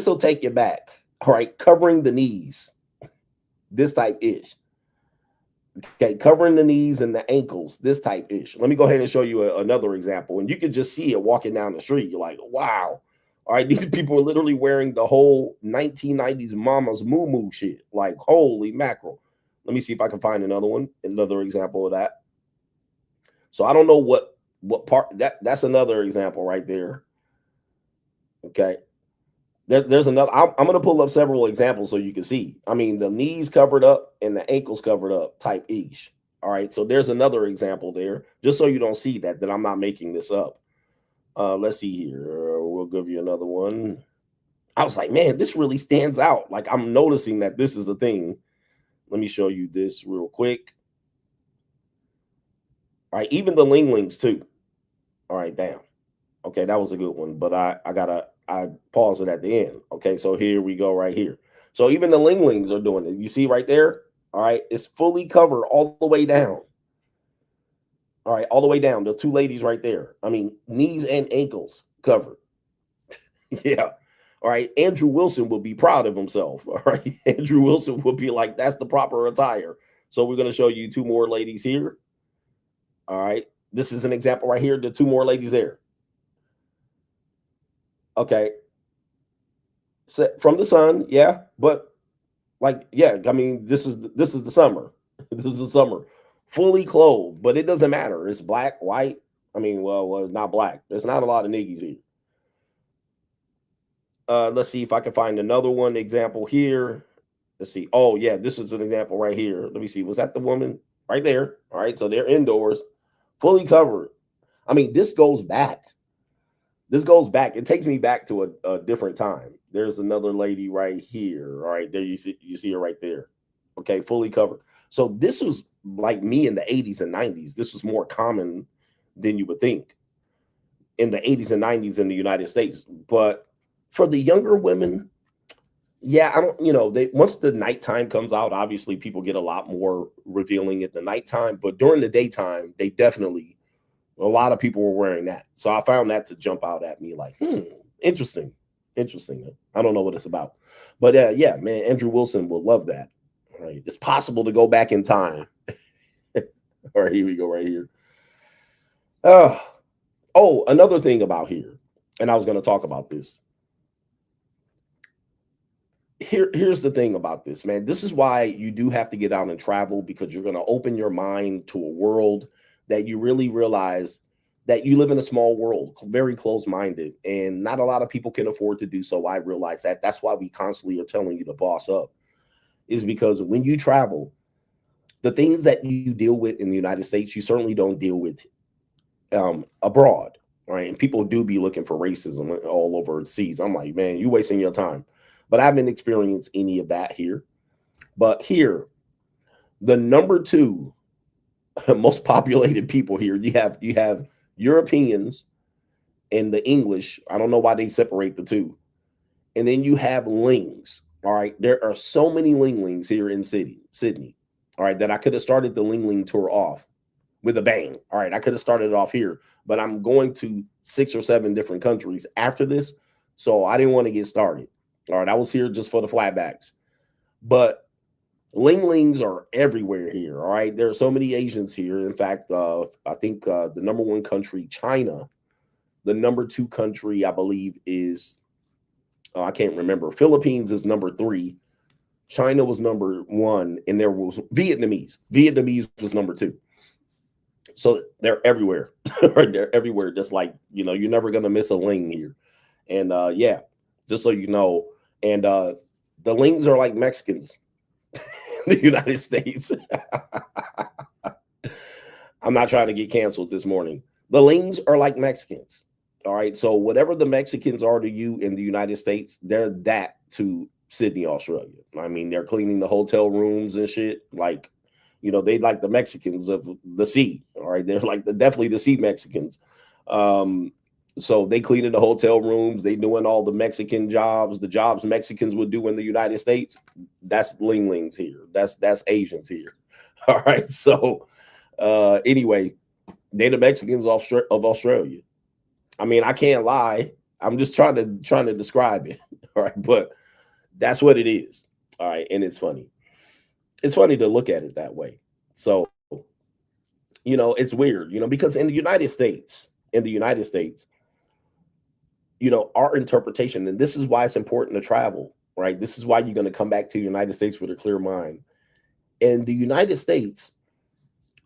will take you back. All right, covering the knees, this type ish. Okay, covering the knees and the ankles, this type ish. Let me go ahead and show you another example, and you can just see it walking down the street. You're like, wow. All right, these people are literally wearing the whole 1990s mama's moo shit. Like, holy mackerel. Let me see if I can find another one, another example of that. So I don't know what part that's another example right there. Okay, there's another. I'm going to pull up several examples so you can see. I mean, the knees covered up and the ankles covered up type ish. All right, so there's another example there, just so you don't see that I'm not making this up. Let's see here. We'll give you another one. I was like, man, this really stands out. Like, I'm noticing that this is a thing. Let me show you this real quick. All right, even the Lings too. All right, damn. Okay, that was a good one, but I pause it at the end. Okay, so here we go right here. So even the Lings are doing it. You see right there? All right, it's fully covered all the way down. All right, all the way down. The two ladies right there. I mean, knees and ankles covered. Yeah. All right, Andrew Wilson will be proud of himself. All right, Andrew Wilson will be like, that's the proper attire. So we're going to show you two more ladies here. All right, this is an example right here. The two more ladies there. Okay. So from the sun, yeah, but like, yeah, I mean, this is the summer. This is the summer. Fully clothed, but it doesn't matter. It's black, white. I mean, well, it's not black. There's not a lot of niggas here. Let's see if I can find another one example here. Let's see. Oh, yeah, this is an example right here. Let me see. Was that the woman right there? All right, so they're indoors, fully covered. I mean, this goes back. This goes back. It takes me back to a different time. There's another lady right here. All right, there you see her right there. Okay, fully covered. So this was like me in the 80s and 90s. This was more common than you would think in the 80s and 90s in the United States. But for the younger women, yeah, I don't, you know, once the nighttime comes out, obviously people get a lot more revealing at the nighttime. But during the daytime, they definitely, a lot of people were wearing that. So I found that to jump out at me like, interesting. I don't know what it's about. But yeah, man, Andrew Wilson will love that. All right. It's possible to go back in time. All right, here we go right here. Oh, another thing about here, and I was going to talk about this. Here's the thing about this, man. This is why you do have to get out and travel, because you're going to open your mind to a world that you really realize that you live in a small world, very close-minded, and not a lot of people can afford to do so. I realize that. That's why we constantly are telling you to boss up, is because when you travel, the things that you deal with in the United States, you certainly don't deal with abroad, right? And people do be looking for racism all over the seas. I'm like, man, you wasting your time. But I haven't experienced any of that here. But here, the number 2 most populated people here, you have Europeans and the English. I don't know why they separate the two. And then you have Lings. All right, there are so many Lings here in Sydney. All right, that I could have started the Ling tour off with a bang. All right, I could have started it off here, but I'm going to 6 or 7 different countries after this, so I didn't want to get started. All right, I was here just for the flatbacks, but Lings are everywhere here. All right, there are so many Asians here. In fact, I think the number 1 country, China. The number 2 country, I believe, is I can't remember. Philippines is number 3. China was number 1, and there was Vietnamese. Vietnamese was number 2. So they're everywhere. They're everywhere. Just like, you know, you're never gonna miss a Ling here. And yeah, just so you know. And the Lings are like Mexicans in the United States. I'm not trying to get canceled this morning. The Lings are like Mexicans. All right. So whatever the Mexicans are to you in the United States, they're that to Sydney, Australia. I mean, they're cleaning the hotel rooms and shit. Like, you know, they like the Mexicans of the sea. All right. They're like definitely the sea Mexicans. So they cleaning the hotel rooms. They doing all the Mexican jobs, the jobs Mexicans would do in the United States. That's Lings here. That's Asians here. All right. So anyway, they're the Mexicans of Australia. I mean, I can't lie. I'm just trying to describe it. All right. But that's what it is. All right. And it's funny. It's funny to look at it that way. So, you know, it's weird, you know, because in the United States, you know, our interpretation, and this is why it's important to travel, right? This is why you're going to come back to the United States with a clear mind. In the United States,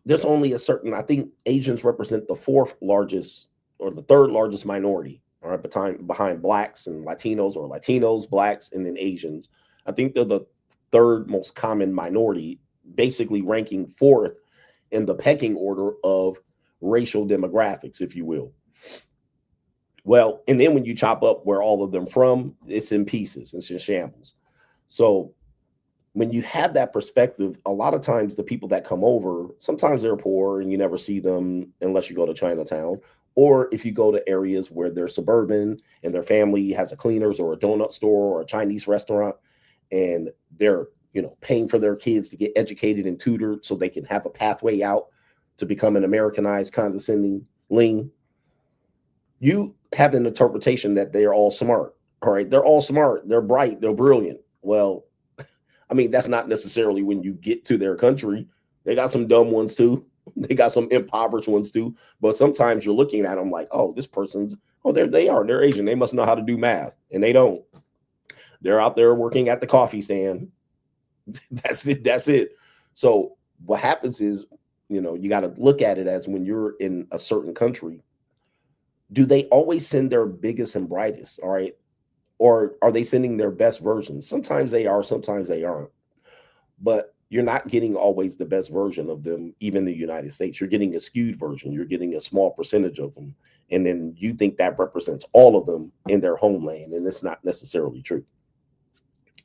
there's only a certain, I think Asians represent the fourth largest or the third largest minority, all right, behind blacks and Latinos, or Latinos, blacks, and then Asians. I think they're the third most common minority, basically ranking fourth in the pecking order of racial demographics, if you will. Well, and then when you chop up where all of them from, it's in pieces. It's in shambles. So when you have that perspective, a lot of times the people that come over, sometimes they're poor and you never see them unless you go to Chinatown, or if you go to areas where they're suburban and their family has a cleaners or a donut store or a Chinese restaurant, and they're, you know, paying for their kids to get educated and tutored so they can have a pathway out to become an Americanized, condescending Ling. You have an interpretation that they're all smart. All right. They're all smart. They're bright. They're brilliant. Well, I mean, that's not necessarily when you get to their country. They got some dumb ones too. They got some impoverished ones too. But sometimes you're looking at them like, oh, this person's, oh, they're Asian. They must know how to do math. And they don't. They're out there working at the coffee stand. That's it. So what happens is, you know, you got to look at it as when you're in a certain country, do they always send their biggest and brightest? All right. Or are they sending their best versions? Sometimes they are, sometimes they aren't. But you're not getting always the best version of them, even in the United States. You're getting a skewed version. You're getting a small percentage of them. And then you think that represents all of them in their homeland. And it's not necessarily true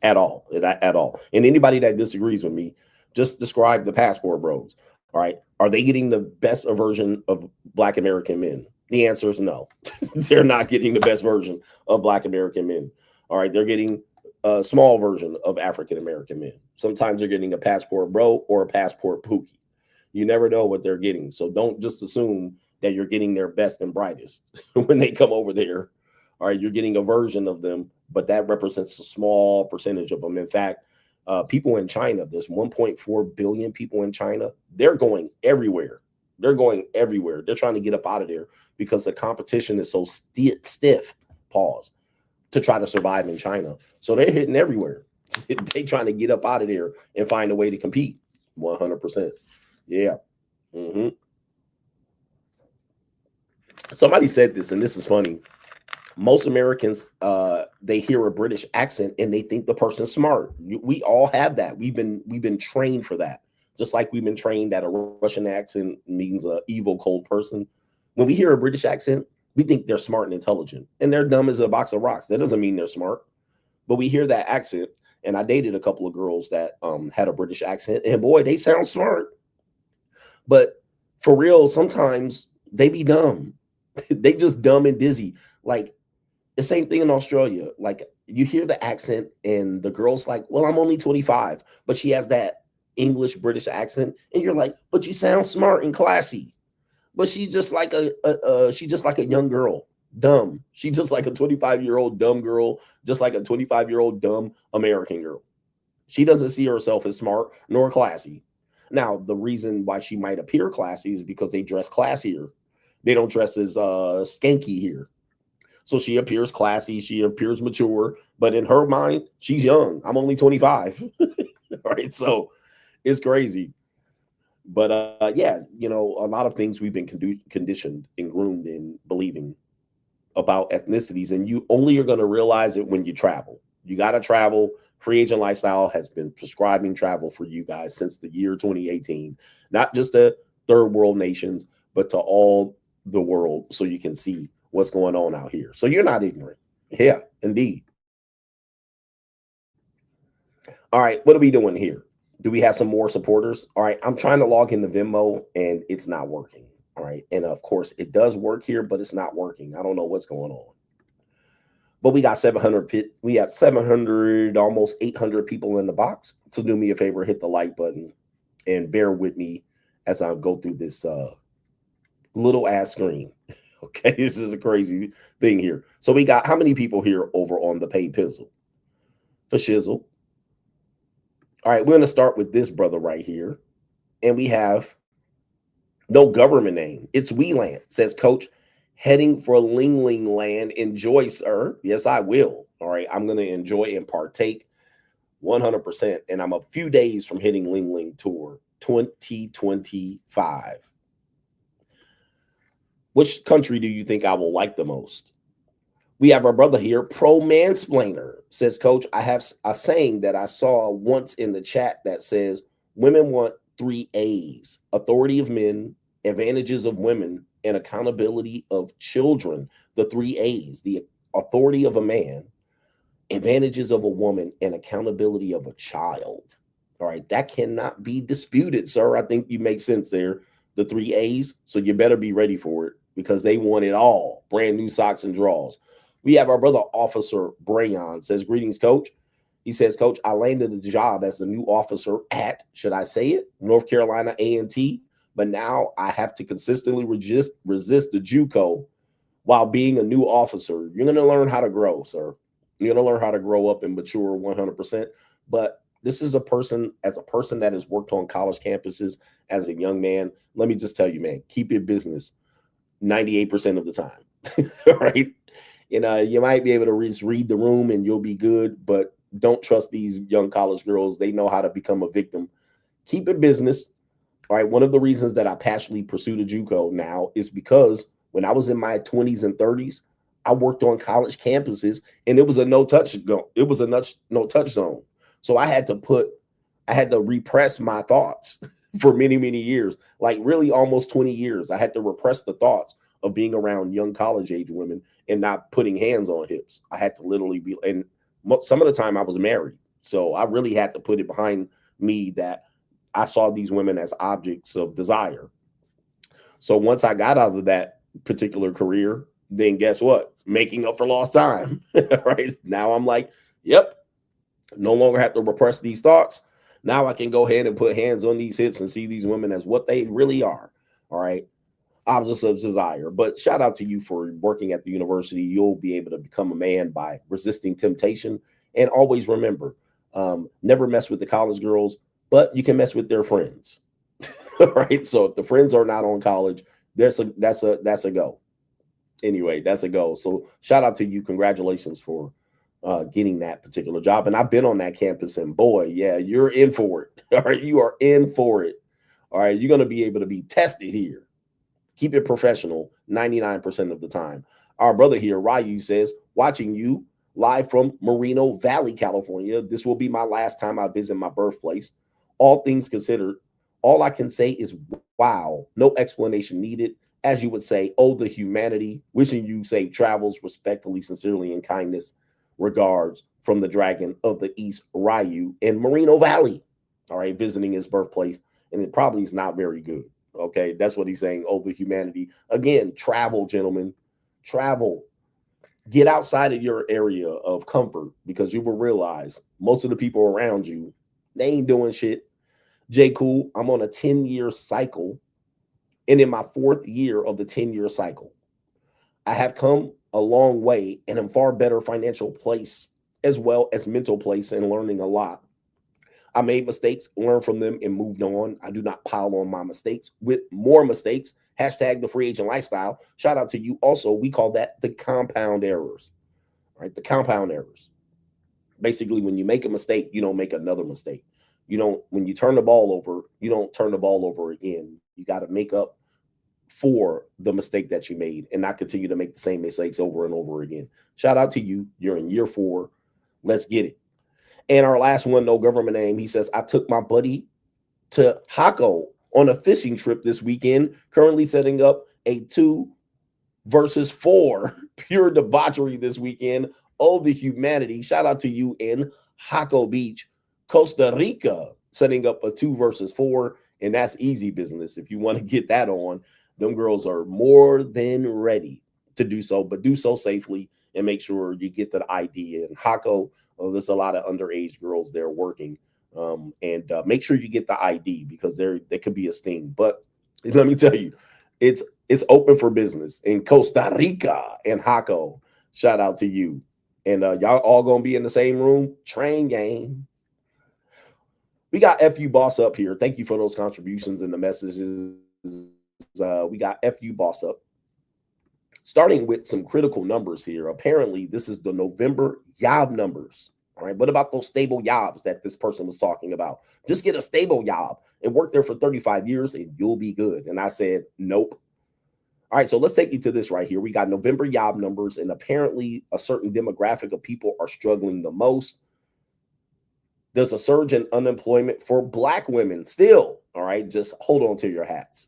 at all. And anybody that disagrees with me, just describe the passport bros. All right. Are they getting the best version of Black American men? The answer is no. They're not getting the best version of Black American men. All right. They're getting a small version of African American men. Sometimes they're getting a passport bro or a passport pookie. You never know what they're getting. So don't just assume that you're getting their best and brightest when they come over there. All right. You're getting a version of them, but that represents a small percentage of them. In fact, people in China, there's 1.4 billion people in China. They're going everywhere. They're trying to get up out of there because the competition is so stiff, to try to survive in China. So they're hitting everywhere. They trying to get up out of there and find a way to compete. 100%. Yeah. Somebody said this, and this is funny. Most Americans, they hear a British accent and they think the person's smart. We all have that. We've been trained for that. Just like we've been trained that a Russian accent means an evil, cold person. When we hear a British accent, we think they're smart and intelligent, and they're dumb as a box of rocks. That doesn't mean they're smart, but we hear that accent. And I dated a couple of girls that had a British accent, and boy, they sound smart. But for real, sometimes they be dumb. They just dumb and dizzy. Like the same thing in Australia. Like you hear the accent, and the girl's like, "Well, I'm only 25," but she has that English British accent, and you're like, "But you sound smart and classy." But she's just like a young girl, dumb. She's just like a 25-year-old dumb girl, just like a 25-year-old dumb American girl. She doesn't see herself as smart nor classy. Now, the reason why she might appear classy is because they dress classier. They don't dress as skanky here. So she appears classy, she appears mature, but in her mind, she's young. I'm only 25. Right? So it's crazy. But yeah, you know, a lot of things we've been conditioned and groomed in believing about ethnicities, and you only are going to realize it when you travel. You got to travel. Free Agent Lifestyle has been prescribing travel for you guys since the year 2018, not just to third world nations, but to all the world, so you can see what's going on out here. So you're not ignorant. Yeah, indeed. All right, what are we doing here? Do we have some more supporters? All right, I'm trying to log into Venmo and it's not working. All right, and of course it does work here, but it's not working. I don't know what's going on. But we got 700. We have 700, almost 800 people in the box. So do me a favor, hit the like button, and bear with me as I go through this little ass screen. Okay, this is a crazy thing here. So we got how many people here over on the paid pizzle for shizzle? All right, we're going to start with this brother right here. And we have no government name. It's Weeland. Says, Coach, heading for Ling land. Enjoy, sir. Yes, I will. All right, I'm going to enjoy and partake 100%. And I'm a few days from hitting Ling Tour 2025. Which country do you think I will like the most? We have our brother here, Pro Mansplainer, says, Coach, I have a saying that I saw once in the chat that says, women want 3 A's, authority of men, advantages of women, and accountability of children. The 3 A's, the authority of a man, advantages of a woman, and accountability of a child. All right, that cannot be disputed, sir. I think you make sense there. The 3 A's, so you better be ready for it because they want it all. Brand new socks and draws. We have our brother, Officer Brayon, says, greetings, Coach. He says, Coach, I landed a job as a new officer at, should I say it, North Carolina A&T, but now I have to consistently resist the JUCO while being a new officer. You're going to learn how to grow, sir. You're going to learn how to grow up and mature 100%. But this is a person that has worked on college campuses as a young man. Let me just tell you, man, keep your business 98% of the time. All right. You know, you might be able to read the room and you'll be good, but don't trust these young college girls. They know how to become a victim. Keep it business. All right. One of the reasons that I passionately pursue a JUCO now is because when I was in my 20s and 30s, I worked on college campuses and it was a no touch zone. So I had to repress my thoughts for many, many years, like really almost 20 years. I had to repress the thoughts of being around young college age women and not putting hands on hips. I had to literally be, and some of the time I was married. So I really had to put it behind me that I saw these women as objects of desire. So once I got out of that particular career, then guess what? Making up for lost time, right? Now I'm like, yep, no longer have to repress these thoughts. Now I can go ahead and put hands on these hips and see these women as what they really are. All right. Objects of desire. But shout out to you for working at the university. You'll be able to become a man by resisting temptation. And always remember, never mess with the college girls, but you can mess with their friends. All right. So if the friends are not on college, that's a go. Anyway, that's a go. So shout out to you. Congratulations for getting that particular job. And I've been on that campus, and boy, yeah, you're in for it. All right. You are in for it. All right. You're going to be able to be tested here. Keep it professional 99% of the time. Our brother here, Ryu, says, watching you live from Moreno Valley, California. This will be my last time I visit my birthplace. All things considered, all I can say is, wow, no explanation needed. As you would say, oh, the humanity. Wishing you safe travels, respectfully, sincerely, and kindness. Regards from the Dragon of the East, Ryu, in Moreno Valley. All right, visiting his birthplace. And it probably is not very good. Okay, that's what he's saying. Oh, the humanity. Again, travel, gentlemen. Travel. Get outside of your area of comfort because you will realize most of the people around you, they ain't doing shit. J. Cool, I'm on a 10-year cycle. And in my 4th year of the 10-year cycle, I have come a long way and I'm far better financial place as well as mental place and learning a lot. I made mistakes, learned from them, and moved on. I do not pile on my mistakes with more mistakes. Hashtag the free agent lifestyle. Shout out to you. Also, we call that the compound errors, right? The compound errors. Basically, when you make a mistake, you don't make another mistake. When you turn the ball over, you don't turn the ball over again. You got to make up for the mistake that you made and not continue to make the same mistakes over and over again. Shout out to you. You're in year 4. Let's get it. And our last one, no government name. He says, I took my buddy to Hako on a fishing trip this weekend, currently setting up a 2 versus 4. Pure debauchery this weekend. Oh, the humanity. Shout out to you in Jaco Beach, Costa Rica, setting up a 2 versus 4. And that's easy business. If you want to get that on, them girls are more than ready to do so, but do so safely and make sure you get the ID. And Jaco, there's a lot of underage girls there working. And make sure you get the ID because there could be a sting. But let me tell you, it's open for business in Costa Rica and Jaco. Shout out to you. And y'all all gonna be in the same room. Train game. We got FU Boss Up here. Thank you for those contributions and the messages. We got FU Boss Up. Starting with some critical numbers here. Apparently, this is the November yob numbers. All right. What about those stable yobs that this person was talking about? Just get a stable yob and work there for 35 years and you'll be good. And I said, nope. All right. So let's take you to this right here. We got November yob numbers, and apparently a certain demographic of people are struggling the most. There's a surge in unemployment for Black women still. All right. Just hold on to your hats.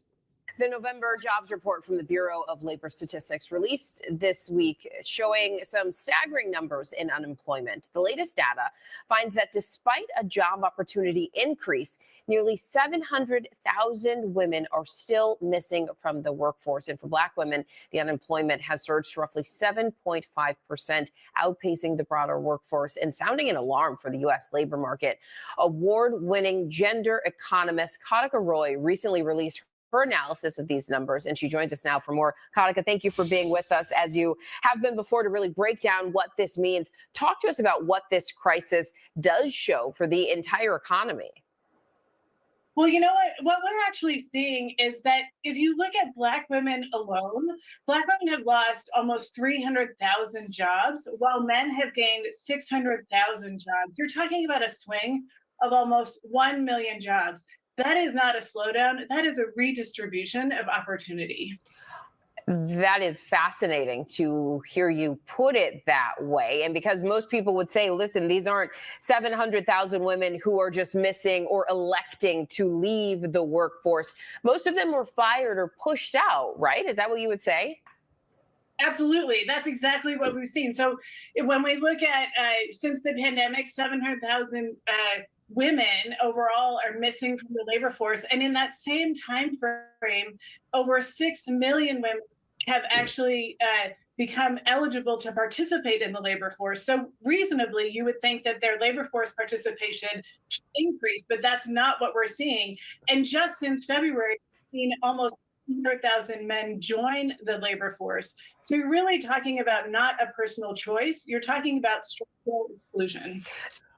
The November jobs report from the Bureau of Labor Statistics released this week showing some staggering numbers in unemployment. The latest data finds that despite a job opportunity increase, nearly 700,000 women are still missing from the workforce. And for Black women, the unemployment has surged to roughly 7.5%, outpacing the broader workforce and sounding an alarm for the U.S. labor market. Award-winning gender economist Katika Roy recently released her analysis of these numbers, and she joins us now for more. Katika, thank you for being with us, as you have been before, to really break down what this means. Talk to us about what this crisis does show for the entire economy. Well, you know what we're actually seeing is that if you look at Black women alone, Black women have lost almost 300,000 jobs, while men have gained 600,000 jobs. You're talking about a swing of almost 1 million jobs. That is not a slowdown. That is a redistribution of opportunity. That is fascinating to hear you put it that way. And because most people would say, listen, these aren't 700,000 women who are just missing or electing to leave the workforce. Most of them were fired or pushed out, right? Is that what you would say? Absolutely. That's exactly what we've seen. So when we look at since the pandemic, 700,000 women overall are missing from the labor force. And in that same time frame, over 6 million women have actually become eligible to participate in the labor force. So reasonably, you would think that their labor force participation should increase, but that's not what we're seeing. And just since February, we've seen almost 100,000 men join the labor force. So you're really talking about not a personal choice. You're talking about structural exclusion.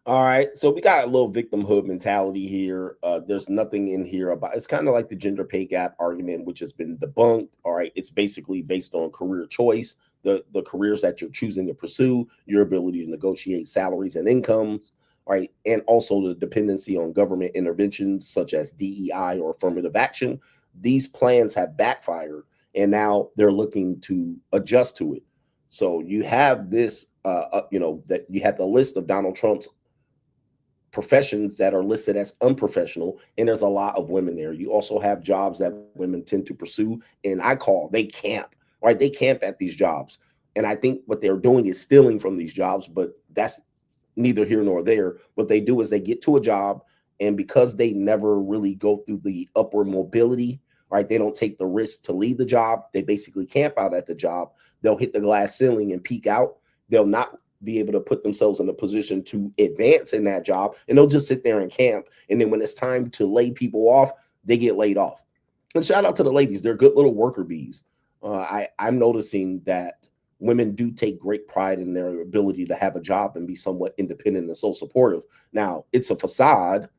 All right, so we got a little victimhood mentality here. There's nothing in here about, it's kind of like the gender pay gap argument, which has been debunked. All right, it's basically based on career choice, the careers that you're choosing to pursue, your ability to negotiate salaries and incomes, right, and also the dependency on government interventions such as DEI or affirmative action. These plans have backfired, and now they're looking to adjust to it. So you have this, that you have the list of Donald Trump's professions that are listed as unprofessional, and there's a lot of women there. You also have jobs that women tend to pursue, and they camp, right? They camp at these jobs. And I think what they're doing is stealing from these jobs, but that's neither here nor there. What they do is they get to a job, and because they never really go through the upward mobility, right? They don't take the risk to leave the job. They basically camp out at the job. They'll hit the glass ceiling and peak out. They'll not be able to put themselves in a position to advance in that job, and they'll just sit there and camp. And then when it's time to lay people off, they get laid off. And shout out to the ladies. They're good little worker bees. I'm noticing that women do take great pride in their ability to have a job and be somewhat independent and so supportive. Now, it's a facade.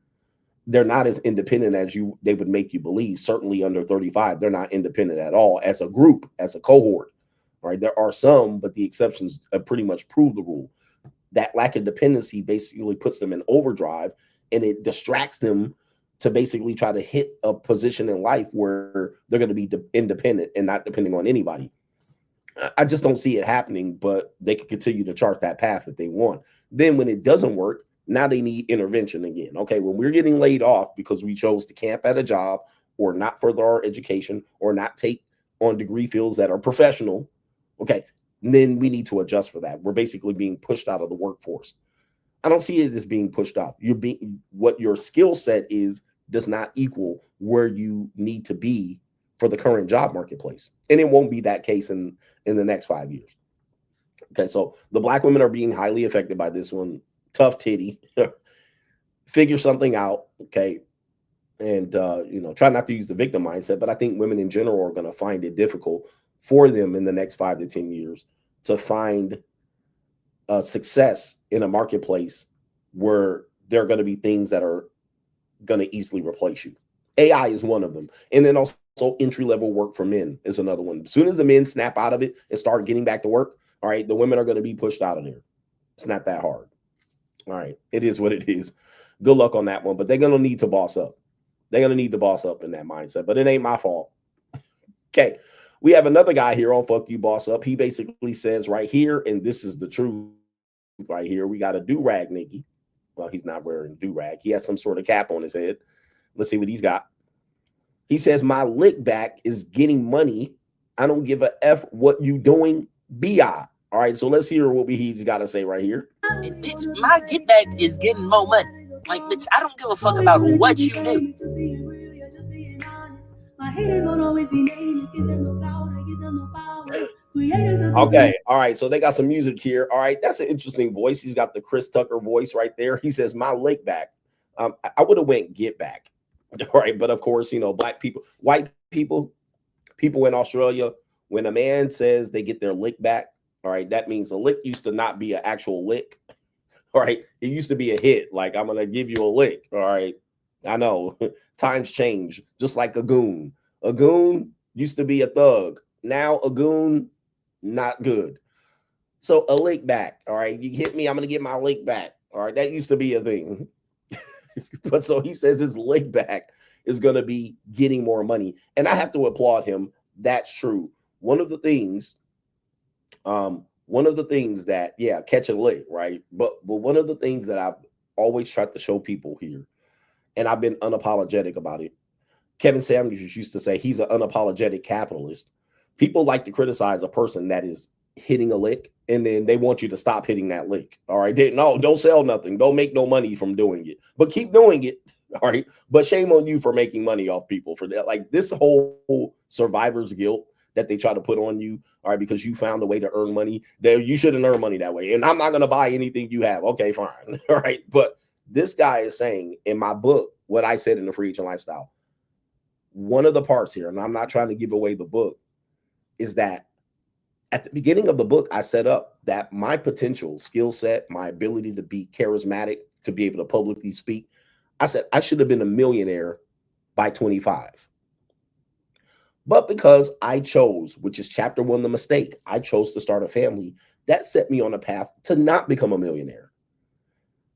They're not as independent as they would make you believe. Certainly under 35, they're not independent at all as a group, as a cohort. Right, there are some, but the exceptions pretty much prove the rule. That lack of dependency basically puts them in overdrive, and it distracts them to basically try to hit a position in life where they're going to be independent and not depending on anybody. I just don't see it happening, but they can continue to chart that path if they want. Then when it doesn't work, now they need intervention again. Okay, when we're getting laid off because we chose to camp at a job or not further our education or not take on degree fields that are professional, okay, then we need to adjust for that. We're basically being pushed out of the workforce. I don't see it as being pushed out. What your skill set is does not equal where you need to be for the current job marketplace. And it won't be that case in the next 5 years. Okay, so the Black women are being highly affected by this one. Tough titty. Figure something out, okay? And, try not to use the victim mindset, but I think women in general are going to find it difficult for them in the next 5 to 10 years to find success in a marketplace where there are going to be things that are going to easily replace you. AI is one of them. And then also entry-level work for men is another one. As soon as the men snap out of it and start getting back to work, all right, the women are going to be pushed out of there. It's not that hard. All right, it is what it is. Good luck on that one, but they're going to need to boss up. They're going to need to boss up in that mindset, but it ain't my fault. Okay, we have another guy here on Fuck You Boss Up. He basically says right here, and this is the truth right here, we got a do-rag nigga. Well, he's not wearing do-rag. He has some sort of cap on his head. Let's see what he's got. He says, my lick back is getting money. I don't give a F what you doing, B.I. All right, so let's hear what he's got to say right here. And bitch, my get back is getting more money. Like, bitch, I don't give a fuck about what you do. Okay, all right, so they got some music here. All right, that's an interesting voice. He's got the Chris Tucker voice right there. He says, my lick back. I would have went get back. All right, but of course, Black people, white people, people in Australia, when a man says they get their lick back, all right, that means the lick used to not be an actual lick. All right, it used to be a hit. Like, I'm going to give you a lick. All right, I know times change, just like a goon. A goon used to be a thug. Now a goon, not good. So a lick back. All right, you hit me, I'm going to get my lick back. All right, that used to be a thing. But so he says his lick back is going to be getting more money. And I have to applaud him. That's true. One of the things that, catch a lick, right? But one of the things that I've always tried to show people here, and I've been unapologetic about it. Kevin Samuels used to say he's an unapologetic capitalist. People like to criticize a person that is hitting a lick, and then they want you to stop hitting that lick. All right. Don't sell nothing. Don't make no money from doing it, but keep doing it. All right. But shame on you for making money off people for that. Like this whole survivor's guilt that they try to put on you, all right, because you found a way to earn money there. You shouldn't earn money that way. And I'm not going to buy anything you have. Okay, fine. All right. But this guy is saying in my book, what I said in the Free Agent Lifestyle, one of the parts here, and I'm not trying to give away the book, is that at the beginning of the book, I set up that my potential skill set, my ability to be charismatic, to be able to publicly speak, I said I should have been a millionaire by 25. But because I chose, which is chapter 1, the mistake, I chose to start a family, that set me on a path to not become a millionaire.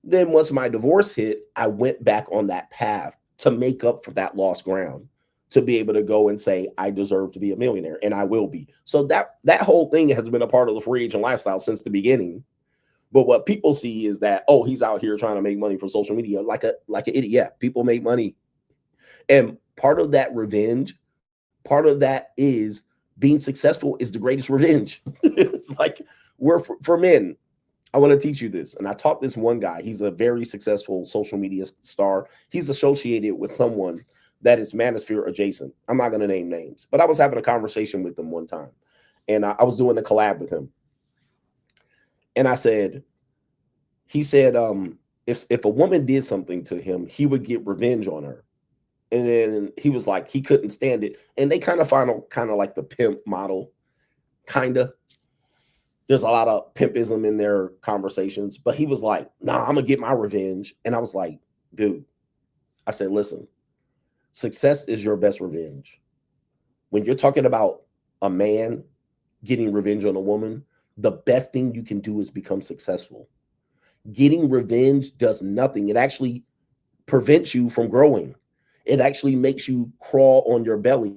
Then once my divorce hit, I went back on that path to make up for that lost ground, to be able to go and say, I deserve to be a millionaire, and I will be. So that whole thing has been a part of the Free Agent Lifestyle since the beginning. But what people see is that, oh, he's out here trying to make money from social media like an idiot. Yeah, people make money. And part of that revenge, part of that is being successful is the greatest revenge. It's like for men, I want to teach you this. And I taught this one guy. He's a very successful social media star. He's associated with someone that is manosphere adjacent. I'm not going to name names, but I was having a conversation with him one time, and I was doing a collab with him. And he said, if a woman did something to him, he would get revenge on her. And then he was like, he couldn't stand it. And they kind of like the pimp model, kind of. There's a lot of pimpism in their conversations, but he was like, nah, I'm gonna get my revenge. And I was like, dude, I said, listen, success is your best revenge. When you're talking about a man getting revenge on a woman, the best thing you can do is become successful. Getting revenge does nothing. It actually prevents you from growing. It actually makes you crawl on your belly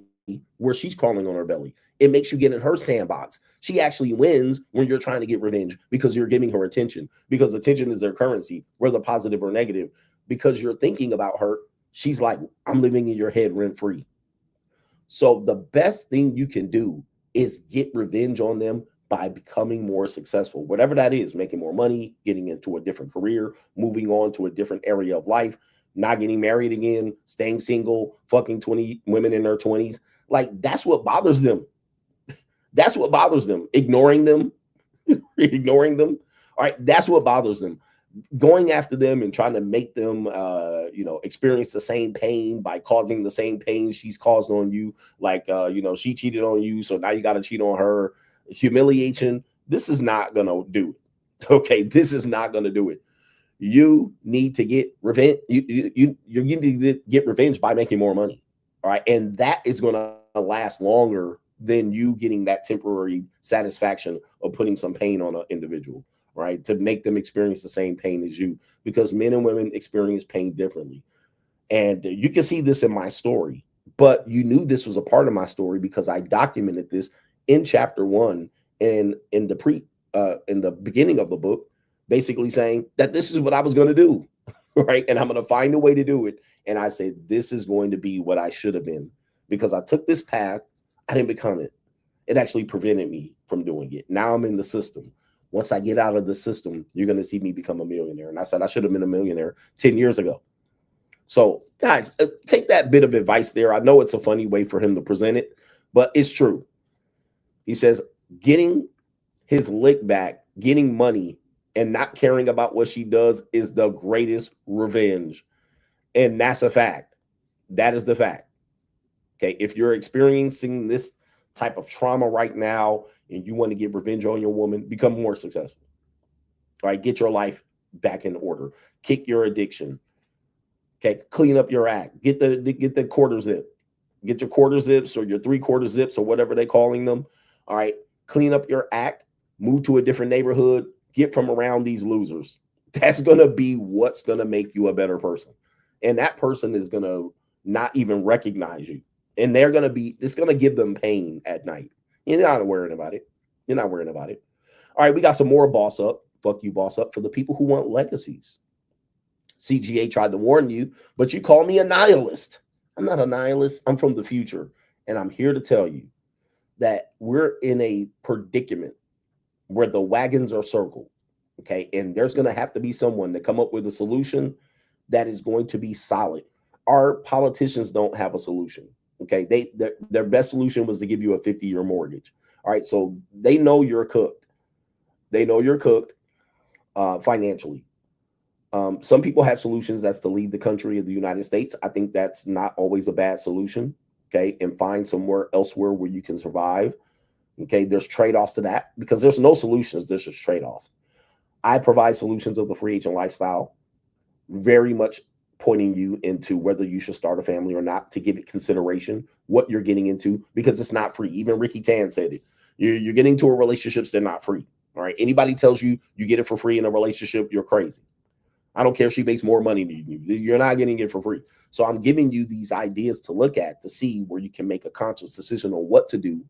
where she's crawling on her belly. It makes you get in her sandbox. She actually wins when you're trying to get revenge because you're giving her attention, because attention is their currency, whether positive or negative. Because you're thinking about her, she's like, I'm living in your head rent free. So the best thing you can do is get revenge on them by becoming more successful, whatever that is, making more money, getting into a different career, moving on to a different area of life, not getting married again, staying single, fucking 20 women in their 20s. Like, that's what bothers them. That's what bothers them. Ignoring them, ignoring them. All right, that's what bothers them. Going after them and trying to make them, experience the same pain by causing the same pain she's caused on you. Like, she cheated on you, so now you got to cheat on her. Humiliation. This is not going to do it. Okay, this is not going to do it. You need to get revenge. You need to get revenge by making more money. All right, and that is going to last longer than you getting that temporary satisfaction of putting some pain on an individual, right? To make them experience the same pain as you, because men and women experience pain differently. And you can see this in my story, but you knew this was a part of my story because I documented this in chapter 1 and in the beginning of the book, basically saying that this is what I was going to do, right? And I'm going to find a way to do it. And I said, this is going to be what I should have been, because I took this path. I didn't become it. It actually prevented me from doing it. Now I'm in the system. Once I get out of the system, you're going to see me become a millionaire. And I said I should have been a millionaire 10 years ago. So guys, take that bit of advice there. I know it's a funny way for him to present it, but it's true. He says getting his lick back, getting money, and not caring about what she does is the greatest revenge. And that's a fact. That is the fact. Okay, if you're experiencing this type of trauma right now and you want to get revenge on your woman, become more successful. All right, get your life back in order. Kick your addiction. Okay, clean up your act. Get the quarter zip. Get your quarter zips or your 3/4 zips or whatever they're calling them. All right, clean up your act. Move to a different neighborhood. Get from around these losers. That's going to be what's going to make you a better person. And that person is going to not even recognize you. And it's going to give them pain at night. You're not worrying about it. You're not worrying about it. All right, we got some more boss up. Fuck you, boss up, for the people who want legacies. CGA tried to warn you, but you call me a nihilist. I'm not a nihilist. I'm from the future. And I'm here to tell you that we're in a predicament where the wagons are circled. Okay. And there's going to have to be someone to come up with a solution that is going to be solid. Our politicians don't have a solution. Okay. Their best solution was to give you a 50-year mortgage. All right. So they know you're cooked. They know you're cooked financially. Some people have solutions that's to leave the country of the United States. I think that's not always a bad solution. Okay. And find somewhere elsewhere where you can survive. Okay. There's trade-offs to that because there's no solutions. There's just trade-offs. I provide solutions of the free agent lifestyle, very much pointing you into whether you should start a family or not, to give it consideration, what you're getting into, because it's not free. Even Ricky Tan said it. You're getting into a relationships, they're not free. All right. Anybody tells you you get it for free in a relationship, you're crazy. I don't care if she makes more money than you. You're not getting it for free. So I'm giving you these ideas to look at to see where you can make a conscious decision on what to do,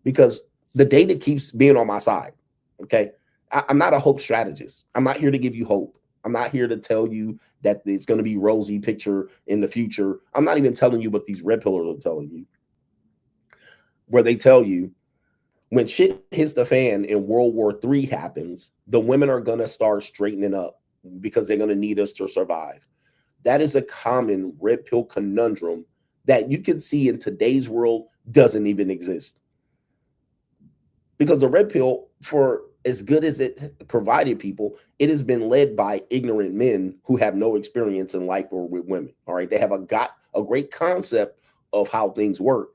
because the data keeps being on my side. Okay. I'm not a hope strategist. I'm not here to give you hope. I'm not here to tell you that it's going to be rosy picture in the future. I'm not even telling you what these red pillars are telling you, where they tell you when shit hits the fan and World War III happens, the women are going to start straightening up because they're going to need us to survive. That is a common red pill conundrum that you can see in today's world doesn't even exist. Because the red pill, for as good as it provided people, it has been led by ignorant men who have no experience in life or with women. All right. They have got a great concept of how things work.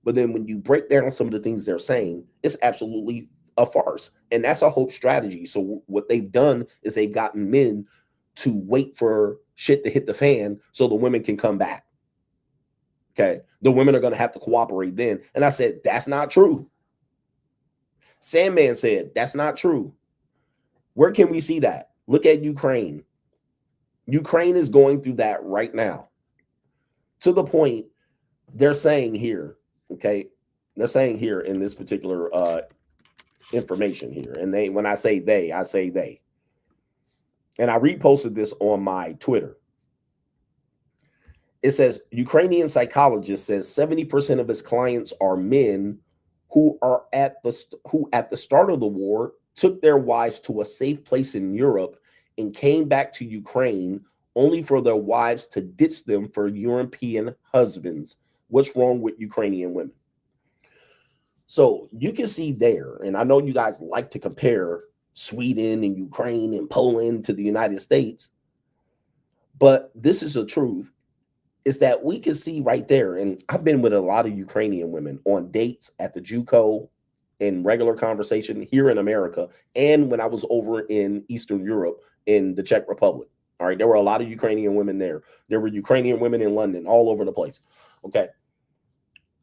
But then when you break down some of the things they're saying, it's absolutely a farce. And that's a hope strategy. So what they've done is they've gotten men to wait for shit to hit the fan so the women can come back. Okay. The women are going to have to cooperate then. And I said, that's not true. Sandman said, that's not true. Where can we see that? Look at Ukraine. Ukraine is going through that right now. To the point, they're saying here, okay, they're saying here in this particular information here, and they, when I say they, I say they. And I reposted this on my Twitter. It says Ukrainian psychologist says 70% of his clients are men who at the start of the war took their wives to a safe place in Europe and came back to Ukraine only for their wives to ditch them for European husbands. What's wrong with Ukrainian women? So you can see there, and I know you guys like to compare Sweden and Ukraine and Poland to the United States, but this is the truth, is that we can see right there, and I've been with a lot of Ukrainian women on dates at the JUCO, in regular conversation here in America, and when I was over in Eastern Europe in the Czech Republic. All right, there were a lot of Ukrainian women there. There were Ukrainian women in London, all over the place. Okay.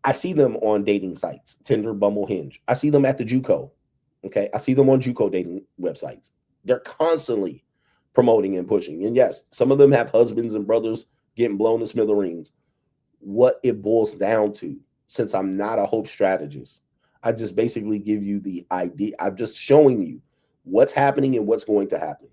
I see them on dating sites, Tinder, Bumble, Hinge. I see them at the JUCO. Okay. I see them on JUCO dating websites. They're constantly promoting and pushing. And yes, some of them have husbands and brothers getting blown to smithereens. What it boils down to, since I'm not a hope strategist, I just basically give you the idea. I'm just showing you what's happening and what's going to happen.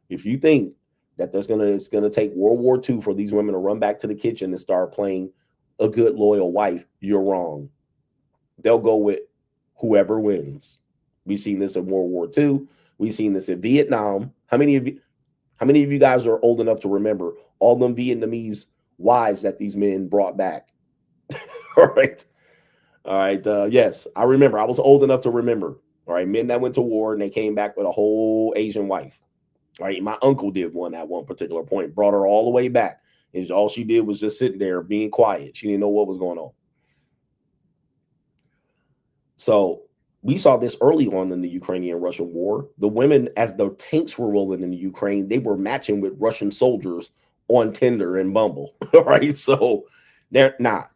If you think that it's gonna take World War II for these women to run back to the kitchen and start playing a good loyal wife, you're wrong. They'll go with whoever wins. We've seen this in World War II. We've seen this in Vietnam. How many of you guys are old enough to remember all them Vietnamese wives that these men brought back? All right. All right. Yes, I remember. I was old enough to remember. All right. Men that went to war and they came back with a whole Asian wife. All right. My uncle did one at one particular point, brought her all the way back. And all she did was just sit there being quiet. She didn't know what was going on. So we saw this early on in the Ukrainian-Russian war. The women, as the tanks were rolling into Ukraine, they were matching with Russian soldiers on Tinder and Bumble. All right. So they're not.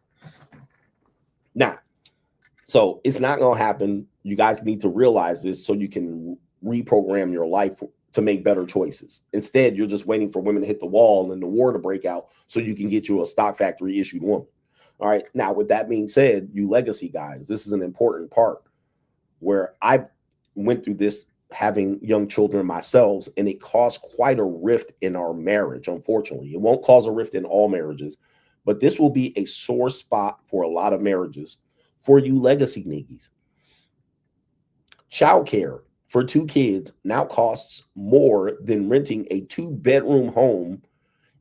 So it's not going to happen. You guys need to realize this so you can reprogram your life to make better choices. Instead, you're just waiting for women to hit the wall and the war to break out so you can get you a stock factory issued woman. All right. Now, with that being said, you legacy guys, this is an important part where I went through this having young children myself, and it caused quite a rift in our marriage. Unfortunately, it won't cause a rift in all marriages, but this will be a sore spot for a lot of marriages for you legacy niggies. Childcare for 2 kids now costs more than renting a 2-bedroom home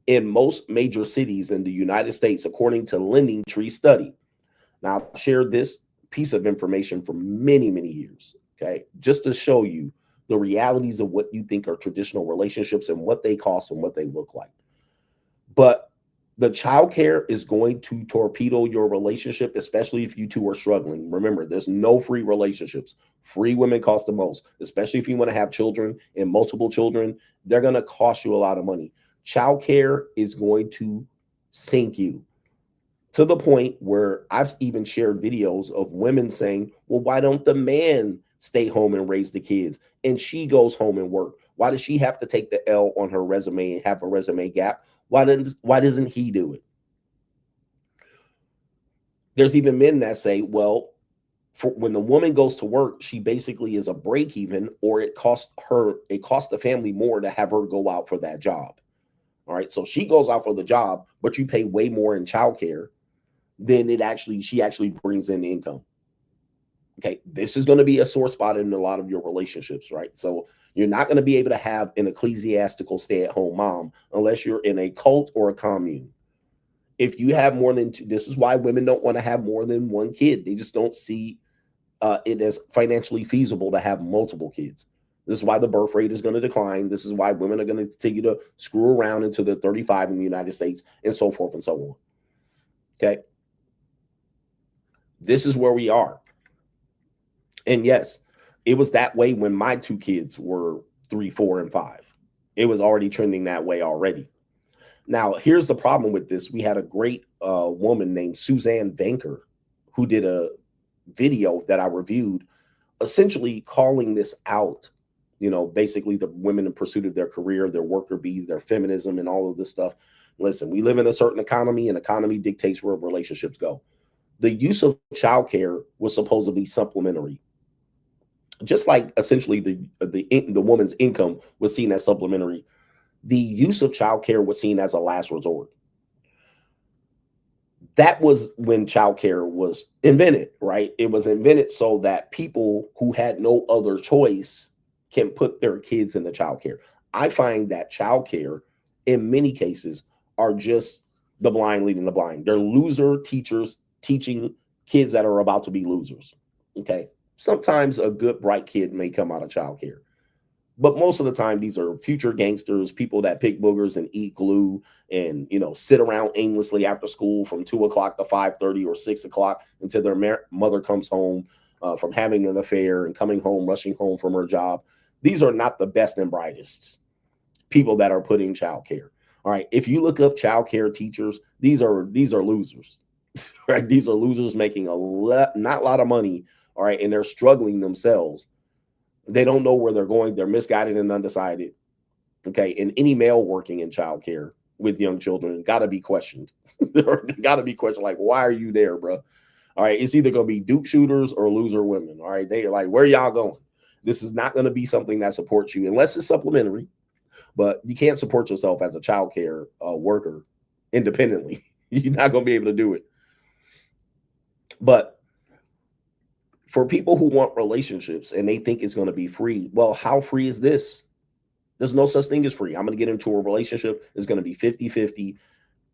in most major cities in the United States, according to Lending Tree study. Now, I've shared this piece of information for many, many years, okay, just to show you the realities of what you think are traditional relationships and what they cost and what they look like. But the childcare is going to torpedo your relationship, especially if you two are struggling. Remember, there's no free relationships. Free women cost the most, especially if you want to have children and multiple children. They're going to cost you a lot of money. Childcare is going to sink you to the point where I've even shared videos of women saying, well, why don't the man stay home and raise the kids? And she goes home and work. Why does she have to take the L on her resume and have a resume gap? Why doesn't he do it? There's even men that say, well, when the woman goes to work, she basically is a break even, or it costs the family more to have her go out for that job. All right. So she goes out for the job, but you pay way more in childcare than she actually brings in income. Okay. This is going to be a sore spot in a lot of your relationships, right? So you're not going to be able to have an ecclesiastical stay-at-home mom unless you're in a cult or a commune. If you have more than 2, this is why women don't want to have more than 1 kid. They just don't see it as financially feasible to have multiple kids. This is why the birth rate is going to decline. This is why women are going to continue to screw around until they're 35 in the United States, and so forth and so on. Okay. This is where we are. And yes, it was that way when my 2 kids were 3, 4, and 5. It was already trending that way already. Now, here's the problem with this. We had a great woman named Suzanne Vanker who did a video that I reviewed, essentially calling this out, you know, basically the women in pursuit of their career, their worker bees, their feminism, and all of this stuff. Listen, we live in a certain economy, and economy dictates where relationships go. The use of childcare was supposed to be supplementary. Just like essentially the woman's income was seen as supplementary, the use of childcare was seen as a last resort. that was when childcare was invented, right? It was invented so that people who had no other choice can put their kids into childcare. I find that childcare, in many cases, are just the blind leading the blind. They're loser teachers teaching kids that are about to be losers. Okay. Sometimes a good, bright kid may come out of childcare, but most of the time, these are future gangsters, people that pick boogers and eat glue and, you know, sit around aimlessly after school from 2 o'clock to 5:30 or 6 o'clock until their mother comes home from having an affair and coming home, rushing home from her job. These are not the best and brightest people that are put in childcare. All right. If you look up childcare teachers, these are losers, right? These are losers making not a lot of money. All right. And they're struggling themselves. They don't know where they're going. They're misguided and undecided. Okay. And any male working in childcare with young children got to be questioned. Got to be questioned. Like, why are you there, bro? All right. It's either going to be dupe shooters or loser women. All right. They're like, where y'all going? This is not going to be something that supports you unless it's supplementary. But you can't support yourself as a childcare worker independently. You're not going to be able to do it. But for people who want relationships and they think it's going to be free, well, how free is this? There's no such thing as free. I'm going to get into a relationship. It's going to be 50-50.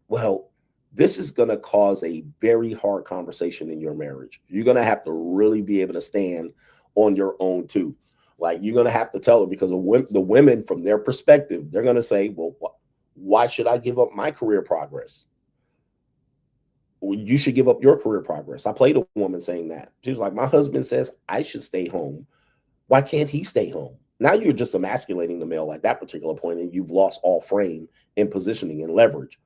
Well, this is going to cause a very hard conversation in your marriage. You're going to have to really be able to stand on your own too. Like, you're going to have to tell her, because the women, from their perspective, they're going to say, well, why should I give up my career progress? Well, you should give up your career progress. I played a woman saying that. She was like, my husband says I should stay home. Why can't he stay home? Now you're just emasculating the male at that particular point, and you've lost all frame and positioning and leverage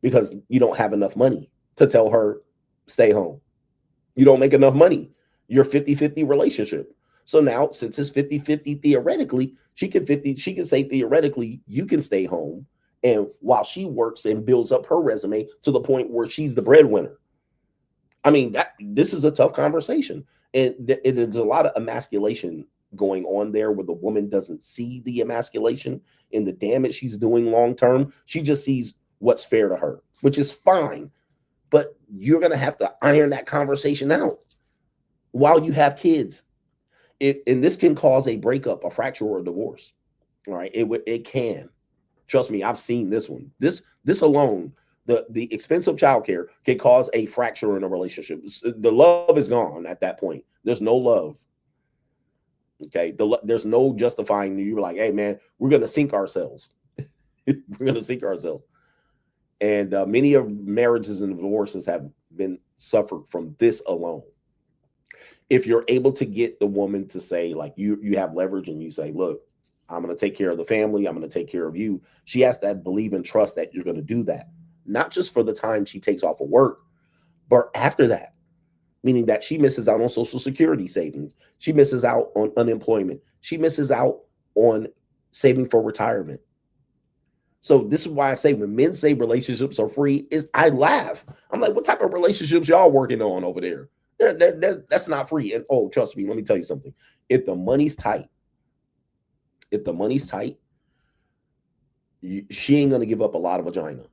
because you don't have enough money to tell her stay home. You don't make enough money. You're 50-50 relationship. So now, since it's 50-50 theoretically, she can say theoretically, you can stay home. And while she works and builds up her resume to the point where she's the breadwinner. I mean, this is a tough conversation. And there's a lot of emasculation going on there where the woman doesn't see the emasculation and the damage she's doing long term. She just sees what's fair to her, which is fine. But you're going to have to iron that conversation out while you have kids. And this can cause a breakup, a fracture, or a divorce. All right. It can. Trust me, I've seen this one. This alone, the expensive childcare can cause a fracture in a relationship. The love is gone at that point. There's no love. Okay. There's no justifying. You're like, hey, man, we're going to sink ourselves. We're going to sink ourselves. And many of marriages and divorces have been suffered from this alone. If you're able to get the woman to say, like, you have leverage and you say, look, I'm going to take care of the family. I'm going to take care of you. She has to believe and trust that you're going to do that. Not just for the time she takes off of work, but after that, meaning that she misses out on Social Security savings. She misses out on unemployment. She misses out on saving for retirement. So this is why I say when men say relationships are free, I laugh. I'm like, what type of relationships y'all working on over there? That's not free. And oh, trust me, let me tell you something. If the money's tight, she ain't going to give up a lot of vagina.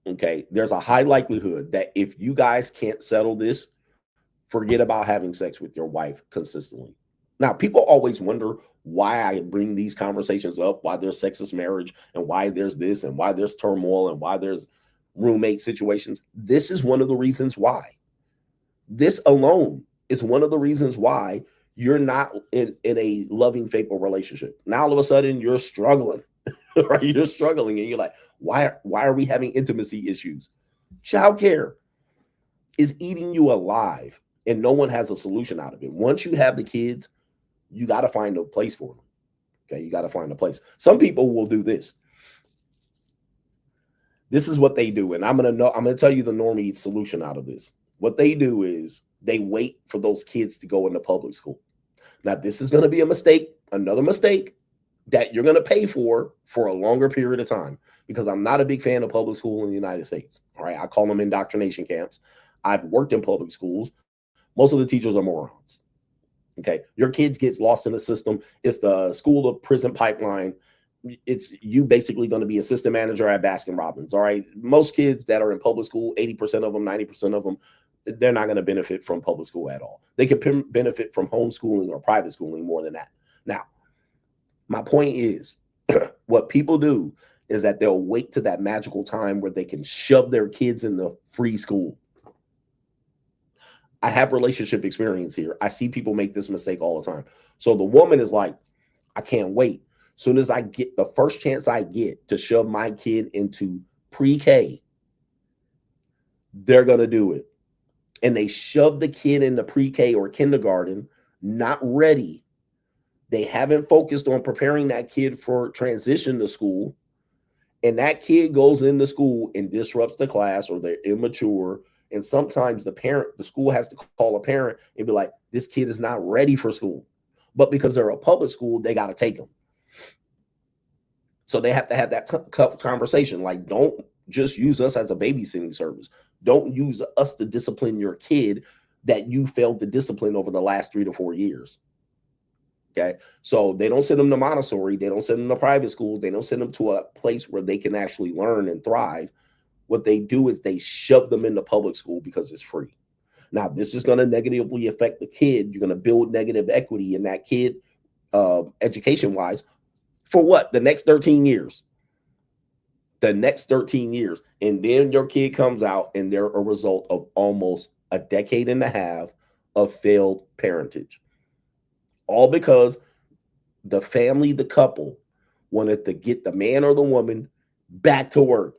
Okay. There's a high likelihood that if you guys can't settle this, forget about having sex with your wife consistently. Now, people always wonder why I bring these conversations up, why there's sexist marriage and why there's this and why there's turmoil and why there's roommate situations. This is one of the reasons why. This alone is one of the reasons why you're not in a loving, faithful relationship. Now, all of a sudden, you're struggling, right? You're struggling, and you're like, why are we having intimacy issues? Childcare is eating you alive, and no one has a solution out of it. Once you have the kids, you got to find a place for them. Okay, you got to find a place. Some people will do this. This is what they do, and I'm gonna tell you the normie solution out of this. What they do is they wait for those kids to go into public school. Now, this is going to be a mistake, another mistake that you're going to pay for a longer period of time, because I'm not a big fan of public school in the United States. All right. I call them indoctrination camps. I've worked in public schools. Most of the teachers are morons. Okay. Your kids gets lost in the system. It's the school to prison pipeline. it's you basically going to be assistant manager at Baskin Robbins. All right. Most kids that are in public school, 80% of them, 90% of them, they're not going to benefit from public school at all. They could benefit from homeschooling or private schooling more than that. Now, my point is, what people do is that they'll wait to that magical time where they can shove their kids in the free school. I have relationship experience here. I see people make this mistake all the time. So the woman is like, I can't wait. Soon as I get the first chance I get to shove my kid into pre-K, they're going to do it. And they shove the kid into pre-K or kindergarten, not ready. They haven't focused on preparing that kid for transition to school. And that kid goes into school and disrupts the class, or they're immature. And sometimes the school has to call a parent and be like, this kid is not ready for school. But because they're a public school, they got to take them. So they have to have that tough conversation. Like, don't just use us as a babysitting service. Don't use us to discipline your kid that you failed to discipline over the last 3 to 4 years. Okay. So they don't send them to Montessori. They don't send them to private school. They don't send them to a place where they can actually learn and thrive. What they do is they shove them into public school because it's free. Now, this is going to negatively affect the kid. You're going to build negative equity in that kid, education-wise, for what? The next 13 years. The next 13 years. And then your kid comes out and they're a result of almost a decade and a half of failed parentage. All because the family, the couple, wanted to get the man or the woman back to work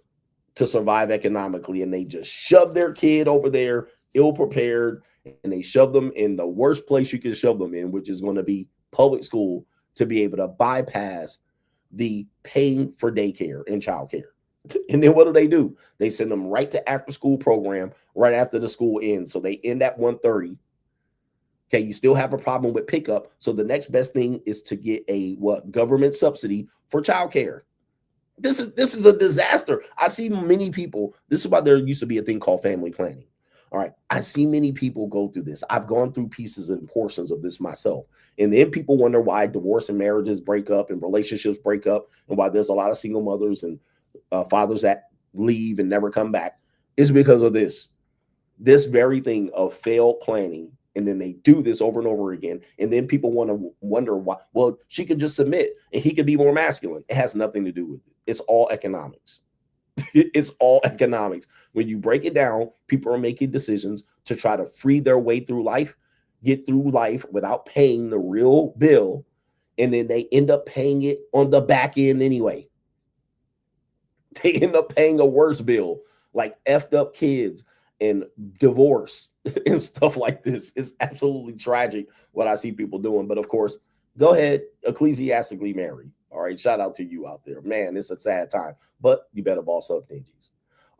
to survive economically. And they just shoved their kid over there, ill-prepared, and they shoved them in the worst place you can shove them in, which is going to be public school, to be able to bypass the paying for daycare and childcare. And then what do? They send them right to after-school program right after the school ends. So they end at 1:30. Okay, you still have a problem with pickup. So the next best thing is to get a government subsidy for childcare. This is a disaster. I see many people. This is why there used to be a thing called family planning. All right, I see many people go through this. I've gone through pieces and portions of this myself. And then people wonder why divorce and marriages break up and relationships break up, and why there's a lot of single mothers and fathers that leave and never come back. Is because of this very thing of failed planning. And then they do this over and over again. And then people want to wonder why. Well, she could just submit and he could be more masculine. It has nothing to do with it. It's all economics. It's all economics. When you break it down, people are making decisions to try to free their way through life, get through life without paying the real bill. And then they end up paying it on the back end anyway. They end up paying a worse bill, like effed up kids and divorce and stuff like this. It's absolutely tragic what I see people doing. But of course, go ahead, ecclesiastically marry. All right, shout out to you out there. Man, it's a sad time, but you better boss up, ninjas.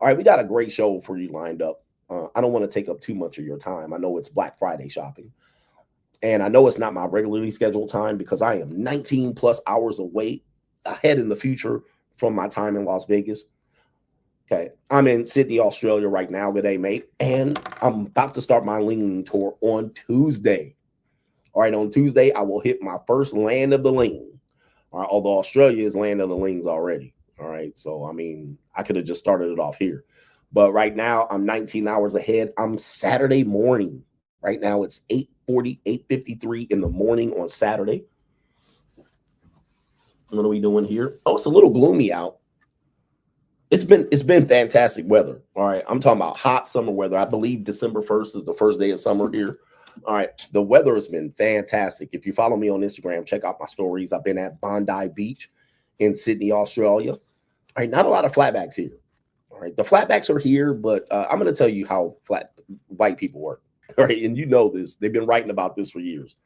All right, we got a great show for you lined up. I don't want to take up too much of your time. I know it's Black Friday shopping, and I know it's not my regularly scheduled time because I am 19 plus hours away ahead in the future from my time in Las Vegas. Okay, I'm in Sydney, Australia right now today, mate, and I'm about to start my Ling tour on Tuesday. All right, on Tuesday, I will hit my first land of the Ling. All right, although Australia is land of the Lings already. All right, so I mean, I could have just started it off here. But right now, I'm 19 hours ahead. I'm Saturday morning. Right now, it's 8:40, 8:53 in the morning on Saturday. What are we doing here? Oh, it's a little gloomy out. It's been fantastic weather. All right, I'm talking about hot summer weather. I believe December 1st is the first day of summer here. All right, the weather has been fantastic. If you follow me on Instagram, check out my stories. I've been at Bondi Beach in Sydney, Australia. All right, not a lot of flatbacks here. All right, the flatbacks are here, but I'm going to tell you how white people work. All right, and you know this. They've been writing about this for years.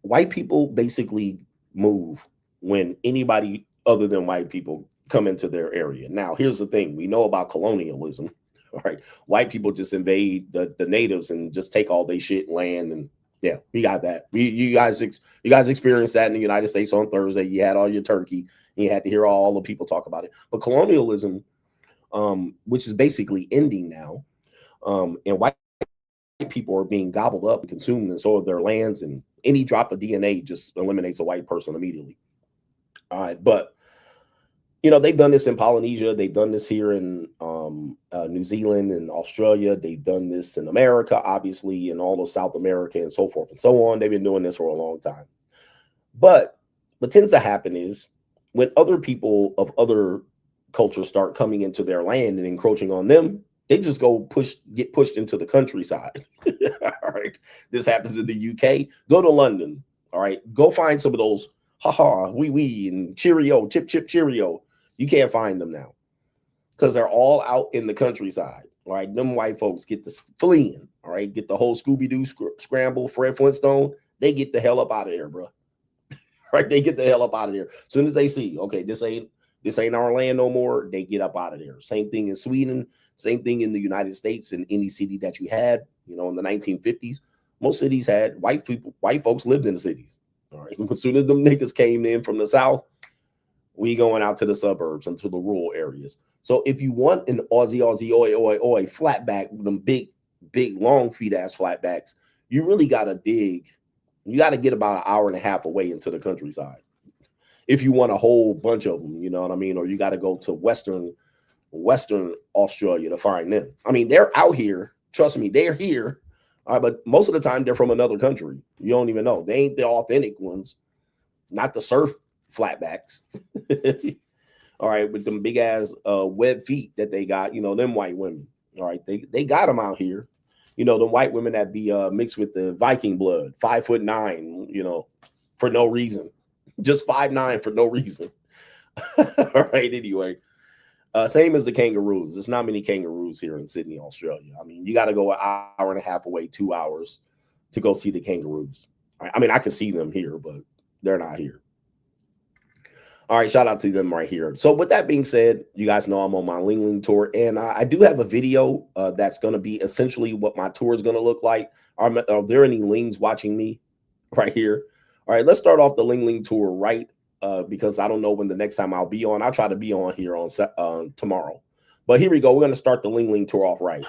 White people basically move when anybody other than white people come into their area. Now, here's the thing. We know about colonialism. All right, white people just invade the natives and just take all their shit and land, and yeah, we got that. You guys experienced that in the United States on Thursday. You had all your turkey, and you had to hear all the people talk about it. But colonialism, which is basically ending now, and white people are being gobbled up and consumed and sold their lands, and any drop of DNA just eliminates a white person immediately. All right, but you know, they've done this in Polynesia, they've done this here in New Zealand and Australia, they've done this in America, obviously, in all of South America and so forth and so on. They've been doing this for a long time. But what tends to happen is when other people of other cultures start coming into their land and encroaching on them, they just get pushed into the countryside. All right. This happens in the UK. Go to London. All right. Go find some of those haha, wee, and cheerio, chip, cheerio. You can't find them now because they're all out in the countryside. All right. Them white folks get the fleeing. All right. Get the whole Scooby-Doo scramble, Fred Flintstone. They get the hell up out of there, bro. Right. They get the hell up out of there. As soon as they see, okay, this ain't our land no more, they get up out of there. Same thing in Sweden, same thing in the United States. In any city that you had, you know, in the 1950s, most cities had white folks lived in the cities. All right. As soon as them niggas came in from the South, we going out to the suburbs and to the rural areas. So if you want an Aussie, oi, flatback, them big, long feet ass flatbacks, you really got to dig. You got to get about an hour and a half away into the countryside if you want a whole bunch of them, you know what I mean? Or you got to go to Western Australia to find them. I mean, they're out here. Trust me, they're here. But most of the time, they're from another country. You don't even know. They ain't the authentic ones, not the surf flatbacks. All right, with them big ass web feet that they got, you know, them white women. All right, they got them out here. You know, the white women that be mixed with the Viking blood, 5'9", you know, for no reason. Just 5'9" for no reason. All right, anyway. Same as the kangaroos. There's not many kangaroos here in Sydney, Australia. I mean, you got to go an hour and a half away, 2 hours to go see the kangaroos. All right? I mean, I can see them here, but they're not here. All right, shout out to them right here. So with that being said, you guys know I'm on my Ling tour, and I do have a video that's going to be essentially what my tour is going to look like. Are there any Lings watching me right here? All right, let's start off the Ling tour right because I don't know when the next time I'll be on. I'll try to be on here on tomorrow. But here we go. We're going to start the Ling tour off right.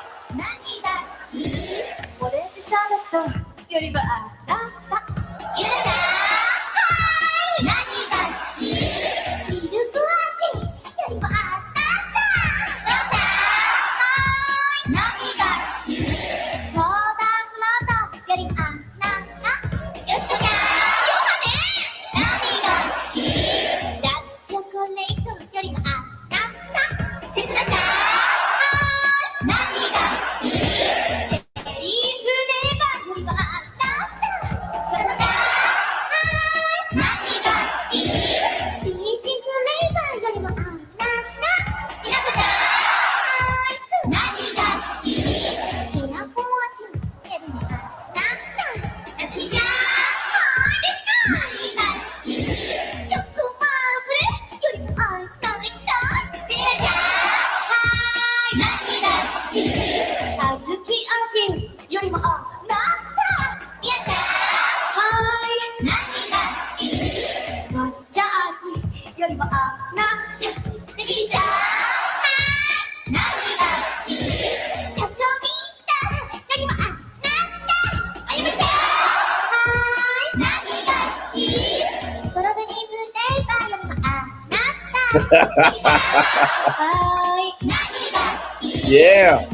Yeah.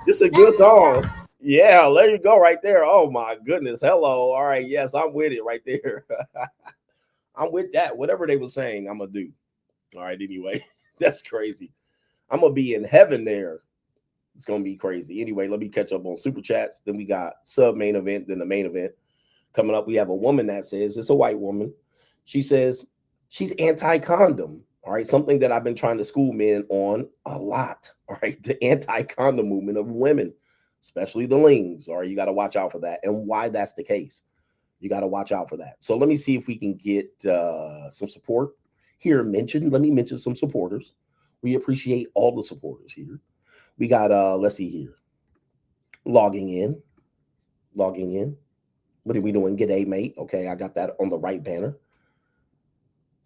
This is a good song. Yeah, there you go right there. Oh my goodness. Hello. All right. Yes, I'm with it right there. I'm with that. Whatever they were saying, I'm going to do. All right. Anyway, that's crazy. I'm going to be in heaven there. It's going to be crazy. Anyway, let me catch up on Super Chats. Then we got sub main event, then the main event. Coming up, we have a woman that says, it's a white woman. She says she's anti-condom. All right. Something that I've been trying to school men on a lot. All right. The anti-condom movement of women, especially the Lings. All right. You got to watch out for that and why that's the case. You got to watch out for that. So let me see if we can get some support here mentioned. Let me mention some supporters. We appreciate all the supporters here. We got, let's see here. Logging in. What are we doing? G'day, mate. Okay. I got that on the right banner.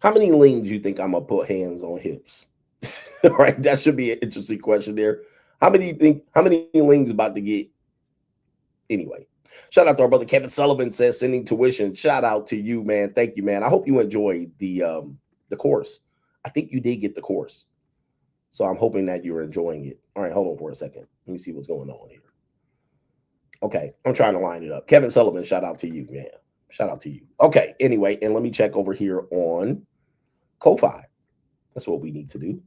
How many Lings you think I'm going to put hands on hips? All right. That should be an interesting question there. How many Lings about to get? Anyway, Shout out to our brother Kevin Sullivan says sending tuition. Shout out to you, man. Thank you, man. I hope you enjoyed the course. I think you did get the course. So I'm hoping that you're enjoying it. All right, hold on for a second. Let me see what's going on here. Okay, I'm trying to line it up. Kevin Sullivan, shout out to you, man. Shout out to you. Okay, anyway, and let me check over here on Ko-Fi. That's what we need to do.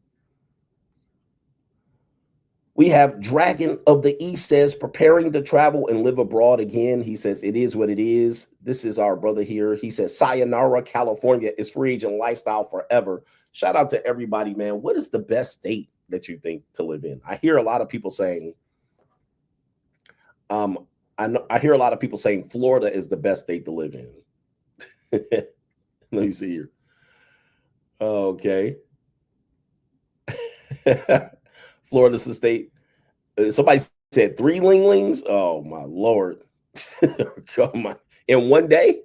We have Dragon of the East says, preparing to travel and live abroad again. He says, it is what it is. This is our brother here. He says, sayonara, California is free agent lifestyle forever. Shout out to everybody, man. What is the best state that you think to live in? I hear a lot of people saying, I hear a lot of people saying Florida is the best state to live in. Let me see here. Okay. Florida's the state. Somebody said 3 Lings. Oh my Lord. Come on. In one day.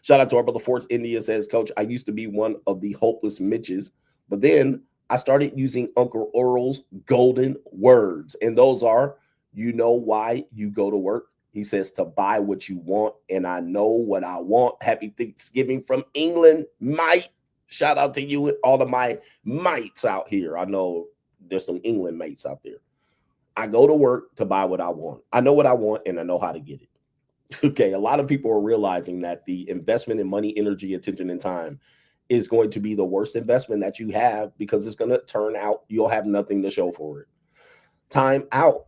Shout out to our brother Forts India says, Coach, I used to be one of the hopeless Mitches, but then I started using Uncle Earl's golden words. And those are, you know why you go to work? He says to buy what you want. And I know what I want. Happy Thanksgiving from England, mate. Shout out to you and all of my mates out here. I know there's some England mates out there. I go to work to buy what I want. I know what I want and I know how to get it. Okay, a lot of people are realizing that the investment in money, energy, attention, and time is going to be the worst investment that you have because it's going to turn out you'll have nothing to show for it. Time out.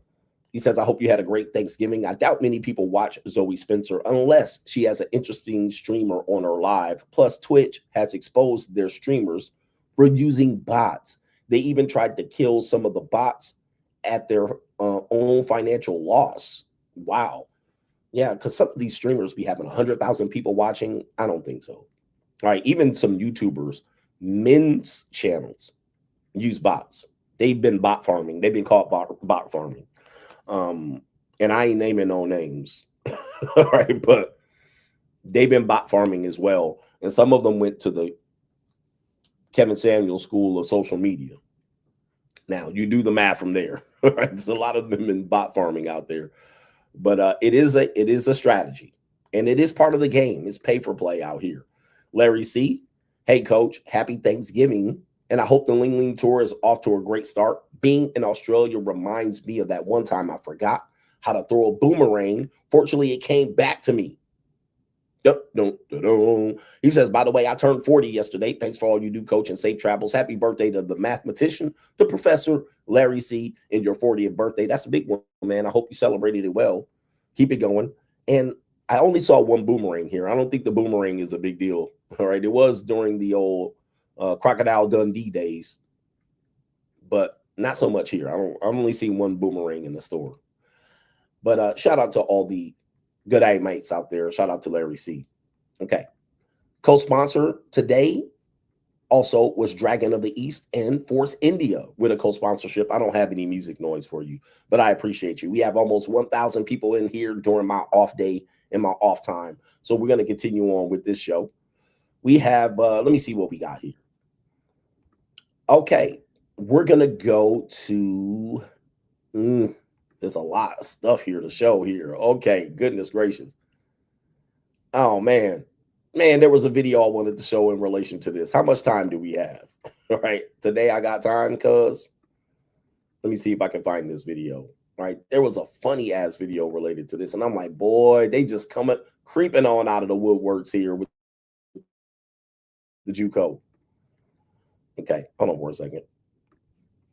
He says, I hope you had a great Thanksgiving. I doubt many people watch Zoe Spencer unless she has an interesting streamer on her live. Plus, Twitch has exposed their streamers for using bots. They even tried to kill some of the bots at their own financial loss. Wow. Yeah, because some of these streamers be having 100,000 people watching. I don't think so. All right, even some YouTubers, men's channels use bots. They've been bot farming. They've been caught bot farming. And I ain't naming no names. All right, but they've been bot farming as well. And some of them went to the Kevin Samuel School of Social Media. Now, you do the math from there. Right? There's a lot of them in bot farming out there. But it is a strategy, and it is part of the game. It's pay for play out here. Larry C, hey coach, happy Thanksgiving, and I hope the Ling tour is off to a great start. Being in Australia reminds me of that one time I forgot how to throw a boomerang. Fortunately, it came back to me. He says, by the way, I turned 40 yesterday. Thanks for all you do, coach, and safe travels. Happy birthday to the mathematician, the professor, Larry C, and your 40th birthday. That's a big one, man. I hope you celebrated it well. Keep it going. And I only saw one boomerang here. I don't think the boomerang is a big deal. All right. It was during the old Crocodile Dundee days, but not so much here. I've only seen one boomerang in the store. But shout out to all the good eye mates out there. Shout out to Larry C. Okay. Co-sponsor today also was Dragon of the East and Force India with a co-sponsorship. I don't have any music noise for you, but I appreciate you. We have almost 1,000 people in here during my off day and my off time. So we're going to continue on with this show. We have, let me see what we got here. Okay. We're going to go to, there's a lot of stuff here to show here. Okay. Goodness gracious. Oh, man. Man, there was a video I wanted to show in relation to this. How much time do we have? All right. Today I got time, cuz. Let me see if I can find this video. All right. There was a funny ass video related to this. And I'm like, boy, they just creeping on out of the woodworks here with the JUCO. Okay. Hold on for a second.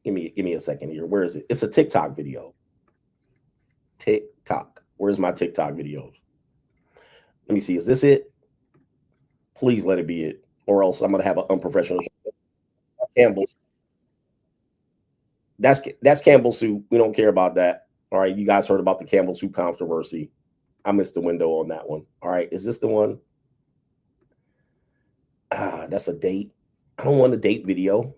Give me a second here. Where is it? It's a TikTok video. TikTok. Where's my TikTok videos? Let me see. Is this it? Please let it be it, or else I'm gonna have an unprofessional show. Campbell's. That's Campbell soup. We don't care about that. All right, you guys heard about the Campbell soup controversy. I missed the window on that one. All right, is this the one? That's a date. I don't want a date video.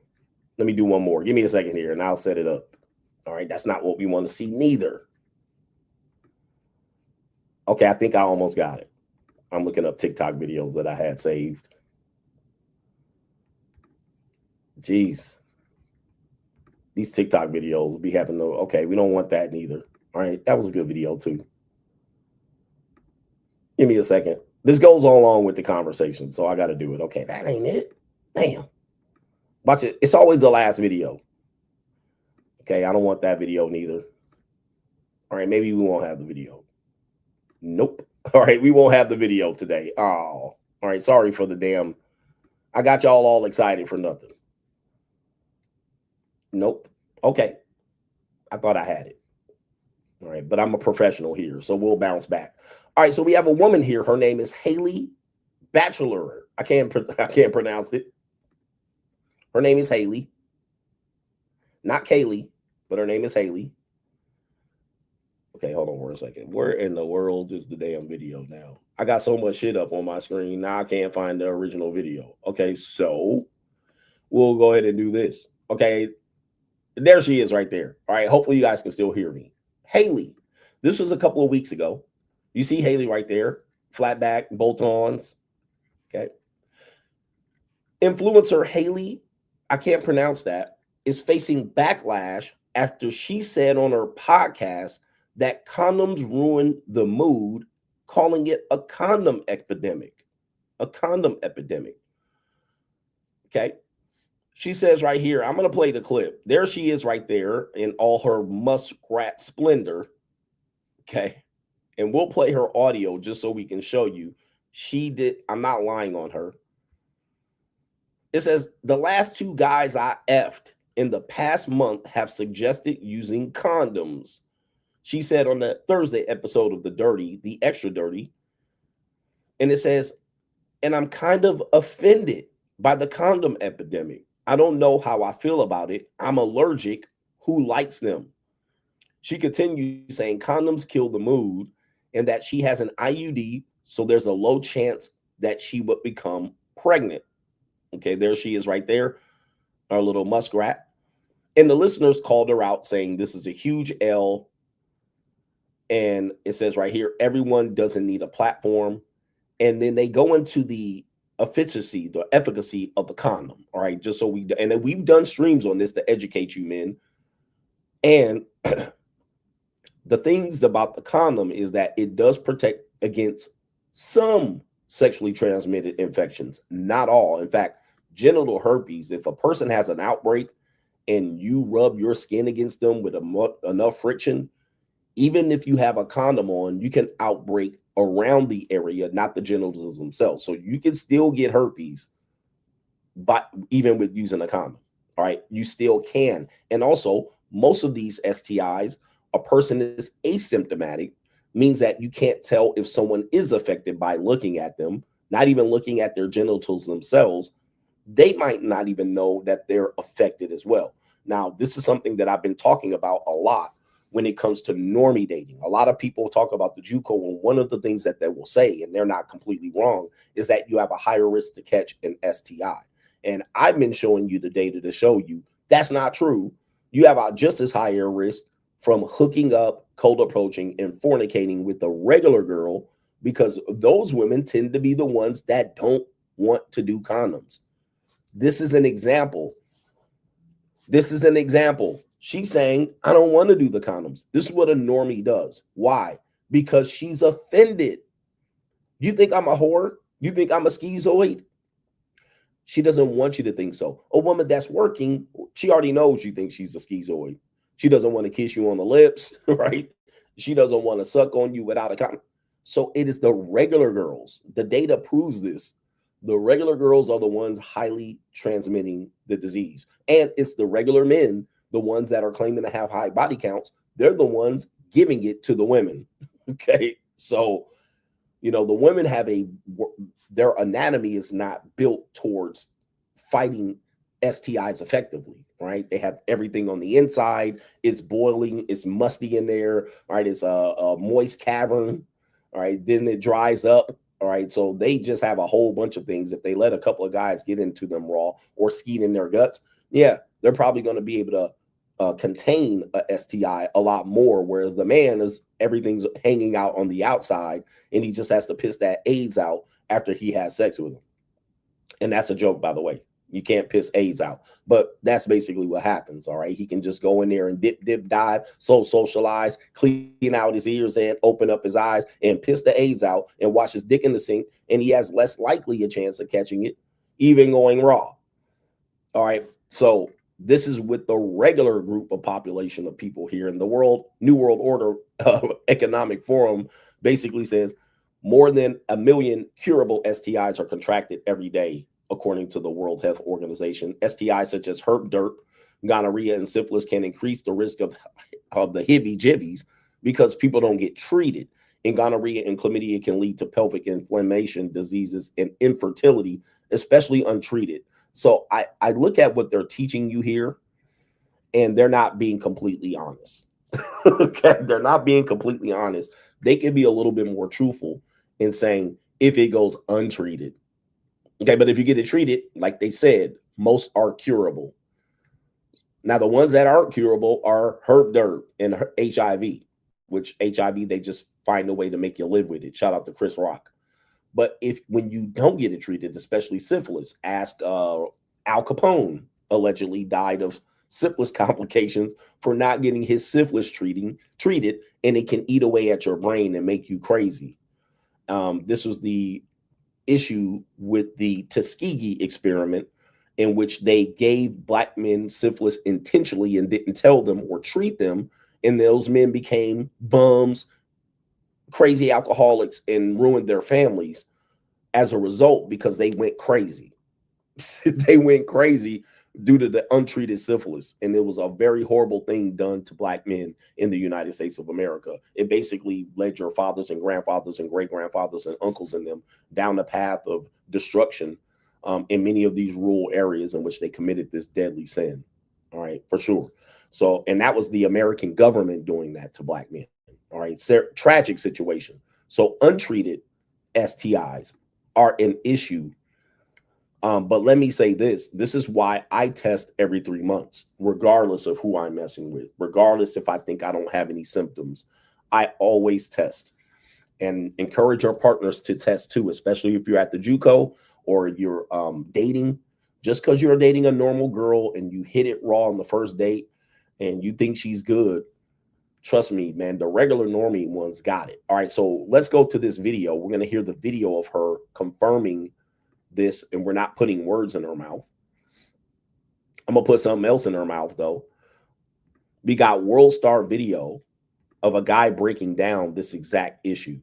Let me do one more. Give me a second here, and I'll set it up. All right, that's not what we want to see neither. Okay, I think I almost got it. I'm looking up TikTok videos that I had saved. Jeez. These TikTok videos will be having no, okay, we don't want that neither. All right, that was a good video too. Give me a second. This goes along with the conversation, so I got to do it. Okay, that ain't it. Damn. Watch it. It's always the last video. Okay, I don't want that video neither. All right, maybe we won't have the video. Nope. All right, we won't have the video today. Oh, all right. Sorry for the damn. I got y'all all excited for nothing. Nope. Okay. I thought I had it. All right, but I'm a professional here, so we'll bounce back. All right, so we have a woman here. Her name is Hallie Batchelder. I can't pronounce it. Her name is Hallie. Not Kaylee, but her name is Hallie. Okay, hold on for a second. Where in the world is the damn video now? I got so much shit up on my screen. Now I can't find the original video. Okay, so we'll go ahead and do this. Okay, there she is right there. All right, hopefully you guys can still hear me. Hallie, this was a couple of weeks ago. You see Hallie right there, flatback, bolt-ons. Okay. Influencer Hallie, I can't pronounce that, is facing backlash after she said on her podcast that condoms ruin the mood, calling it a condom epidemic. A condom epidemic. Okay. She says right here, I'm going to play the clip. There she is right there in all her muskrat splendor. Okay. And we'll play her audio just so we can show you. She did. I'm not lying on her. It says, the last two guys I effed in the past month have suggested using condoms. She said on the Thursday episode of The Extra Dirty. And it says, and I'm kind of offended by the condom epidemic. I don't know how I feel about it. I'm allergic. Who likes them? She continues saying condoms kill the mood and that she has an IUD, so there's a low chance that she would become pregnant. Okay, there she is right there, our little muskrat. And the listeners called her out saying this is a huge L. And it says right here, everyone doesn't need a platform. And then they go into the efficacy of the condom. All right, just so we've done streams on this to educate you men. And the things about the condom is that it does protect against some sexually transmitted infections, not all. In fact, genital herpes, if a person has an outbreak and you rub your skin against them with enough friction, even if you have a condom on, you can outbreak around the area, not the genitals themselves. So you can still get herpes, but even with using a condom. All right, you still can. And also, most of these STIs, a person is asymptomatic, means that you can't tell if someone is affected by looking at them, not even looking at their genitals themselves. They might not even know that they're affected as well. Now, this is something that I've been talking about a lot when it comes to normie dating. A lot of people talk about the JUCO, and one of the things that they will say, and they're not completely wrong, is that you have a higher risk to catch an STI. And I've been showing you the data to show you that's not true. You have a just as higher risk from hooking up, cold approaching, and fornicating with a regular girl, because those women tend to be the ones that don't want to do condoms. This is an example. This is an example. She's saying, I don't want to do the condoms. This is what a normie does. Why? Because she's offended. You think I'm a whore? You think I'm a schizoid? She doesn't want you to think so. A woman that's working, she already knows you think she's a schizoid. She doesn't want to kiss you on the lips, right? She doesn't want to suck on you without a condom. So it is the regular girls. The data proves this. The regular girls are the ones highly transmitting the disease. And it's the regular men, the ones that are claiming to have high body counts, they're the ones giving it to the women. Okay. So, you know, the women have their anatomy is not built towards fighting STIs effectively, right? They have everything on the inside. It's boiling. It's musty in there, right? It's a moist cavern, all right? Then it dries up, all right? So they just have a whole bunch of things. If they let a couple of guys get into them raw or skeet in their guts, yeah, they're probably going to be able to contain a STI a lot more, whereas the man is everything's hanging out on the outside, and he just has to piss that AIDS out after he has sex with him. And that's a joke, by the way. You can't piss AIDS out. But that's basically what happens, all right? He can just go in there and dip, dive, socialize, clean out his ears and open up his eyes and piss the AIDS out and wash his dick in the sink, and he has less likely a chance of catching it, even going raw. All right, so this is with the regular group of population of people here. And the New World Order Economic Forum basically says more than 1 million curable STIs are contracted every day, according to the World Health Organization. STIs such as herp, derp, gonorrhea, and syphilis can increase the risk of the hibby-jibbies because people don't get treated. And gonorrhea and chlamydia can lead to pelvic inflammation, diseases, and infertility, especially untreated. So I look at what they're teaching you here, and they're not being completely honest. Okay, they're not being completely honest. They can be a little bit more truthful in saying if it goes untreated. Okay, but if you get it treated, like they said, most are curable. Now, the ones that aren't curable are herp, derp, and HIV, which HIV, they just find a way to make you live with it. Shout out to Chris Rock. But when you don't get it treated, especially syphilis, ask Al Capone allegedly died of syphilis complications for not getting his syphilis treated, and it can eat away at your brain and make you crazy. This was the issue with the Tuskegee experiment, in which they gave black men syphilis intentionally and didn't tell them or treat them, and those men became bums, crazy alcoholics, and ruined their families as a result because they went crazy. They went crazy due to the untreated syphilis, and it was a very horrible thing done to black men in the United States of America. It basically led your fathers and grandfathers and great-grandfathers and uncles in them down the path of destruction in many of these rural areas in which they committed this deadly sin. All right, for sure. So, and that was the American government doing that to black men. All right, tragic situation. So untreated STIs are an issue. But let me say this. This is why I test every 3 months, regardless of who I'm messing with, regardless if I think I don't have any symptoms. I always test and encourage your partners to test too, especially if you're at the JUCO or you're dating. Just because you're dating a normal girl and you hit it raw on the first date and you think she's good, trust me, man, the regular normie ones got it. All right, so let's go to this video. We're going to hear the video of her confirming this, and we're not putting words in her mouth. I'm going to put something else in her mouth, though. We got world star video of a guy breaking down this exact issue,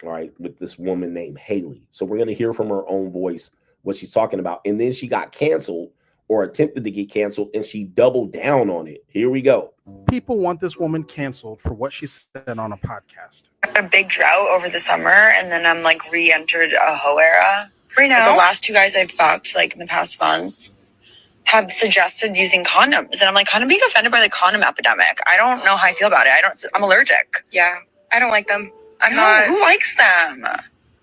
all right, with this woman named Hallie. So we're going to hear from her own voice what she's talking about. And then she got canceled or attempted to get canceled, and she doubled down on it. Here we go. People want this woman canceled for what she said on a podcast. A big drought over the summer, and then I'm like re-entered a hoe era right now. The last 2 guys I've fucked like in the past month have suggested using condoms, and I'm like kind of being offended by the condom epidemic. I don't know how I feel about it. I'm allergic. Yeah, I don't like them. Who likes them?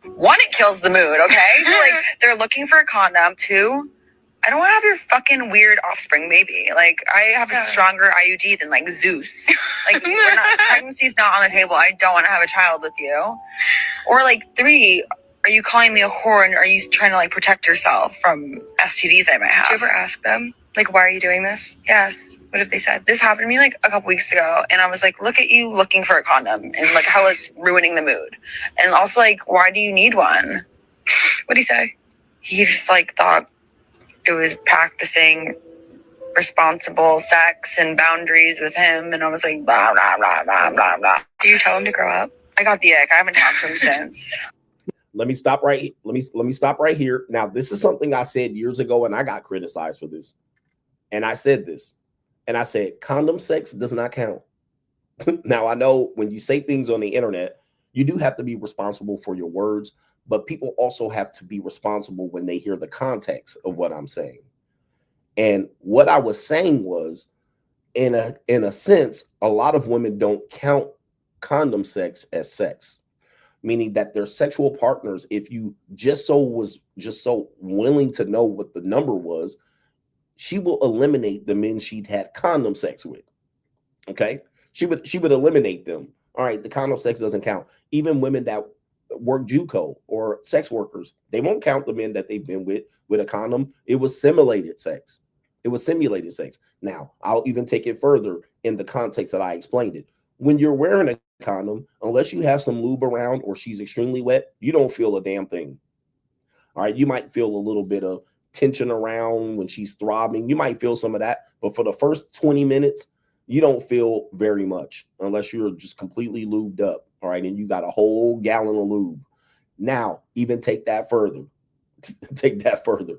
1, it kills the mood. Okay, so like they're looking for a condom. 2, I don't want to have your fucking weird offspring baby. Like, I have a stronger IUD than like Zeus. Like, pregnancy's not on the table. I don't want to have a child with you. Or like 3, are you calling me a whore and are you trying to like protect yourself from STDs I might have? Did you ever ask them, like, why are you doing this? Yes. What have they said? This happened to me like a couple weeks ago, and I was like, look at you looking for a condom and like how it's ruining the mood. And also like, why do you need one? What'd he say? He just like thought it was practicing responsible sex and boundaries with him, and I was like, blah, blah, blah, blah, blah, blah. Do you tell him to grow up? I got the ick. I haven't talked to him since. Let me stop right. Let me stop right here. Now, this is something I said years ago, and I got criticized for this. And I said this, and I said, condom sex does not count. Now, I know when you say things on the internet, you do have to be responsible for your words, but people also have to be responsible when they hear the context of what I'm saying. And what I was saying was, in a sense, a lot of women don't count condom sex as sex, meaning that their sexual partners, if you just so willing to know what the number was, she will eliminate the men she'd had condom sex with. Okay, she would eliminate them. All right, the condom sex doesn't count. Even women that work JUCO or sex workers, they won't count the men that they've been with a condom. It was simulated sex. It was simulated sex. Now, I'll even take it further in the context that I explained it. When you're wearing a condom, unless you have some lube around or she's extremely wet, you don't feel a damn thing. All right, you might feel a little bit of tension around when she's throbbing. You might feel some of that, but for the first 20 minutes, you don't feel very much unless you're just completely lubed up. All right, and you got a whole gallon of lube. Now, even take that further. Take that further.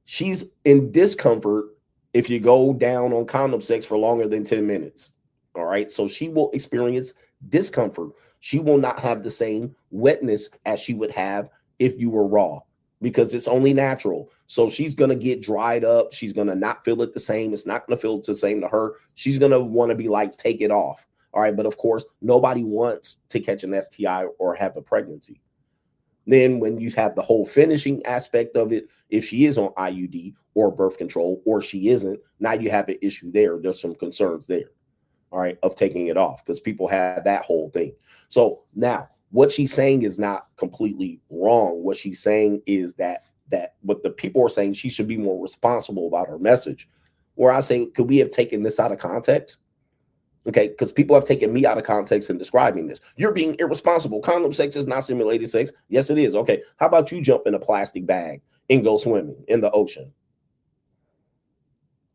She's in discomfort if you go down on condom sex for longer than 10 minutes. All right, so she will experience discomfort. She will not have the same wetness as she would have if you were raw, because it's only natural. So she's going to get dried up. She's going to not feel it the same. It's not going to feel the same to her. She's going to want to be like, take it off. All right. But of course, nobody wants to catch an STI or have a pregnancy. Then when you have the whole finishing aspect of it, if she is on IUD or birth control, or she isn't, now you have an issue there. There's some concerns there. All right. Of taking it off, because people have that whole thing. So now, what she's saying is not completely wrong. What she's saying is that what the people are saying, she should be more responsible about her message. Where I say, could we have taken this out of context? Okay, because people have taken me out of context in describing this. You're being irresponsible. Condom sex is not simulated sex. Yes, it is. Okay, how about you jump in a plastic bag and go swimming in the ocean?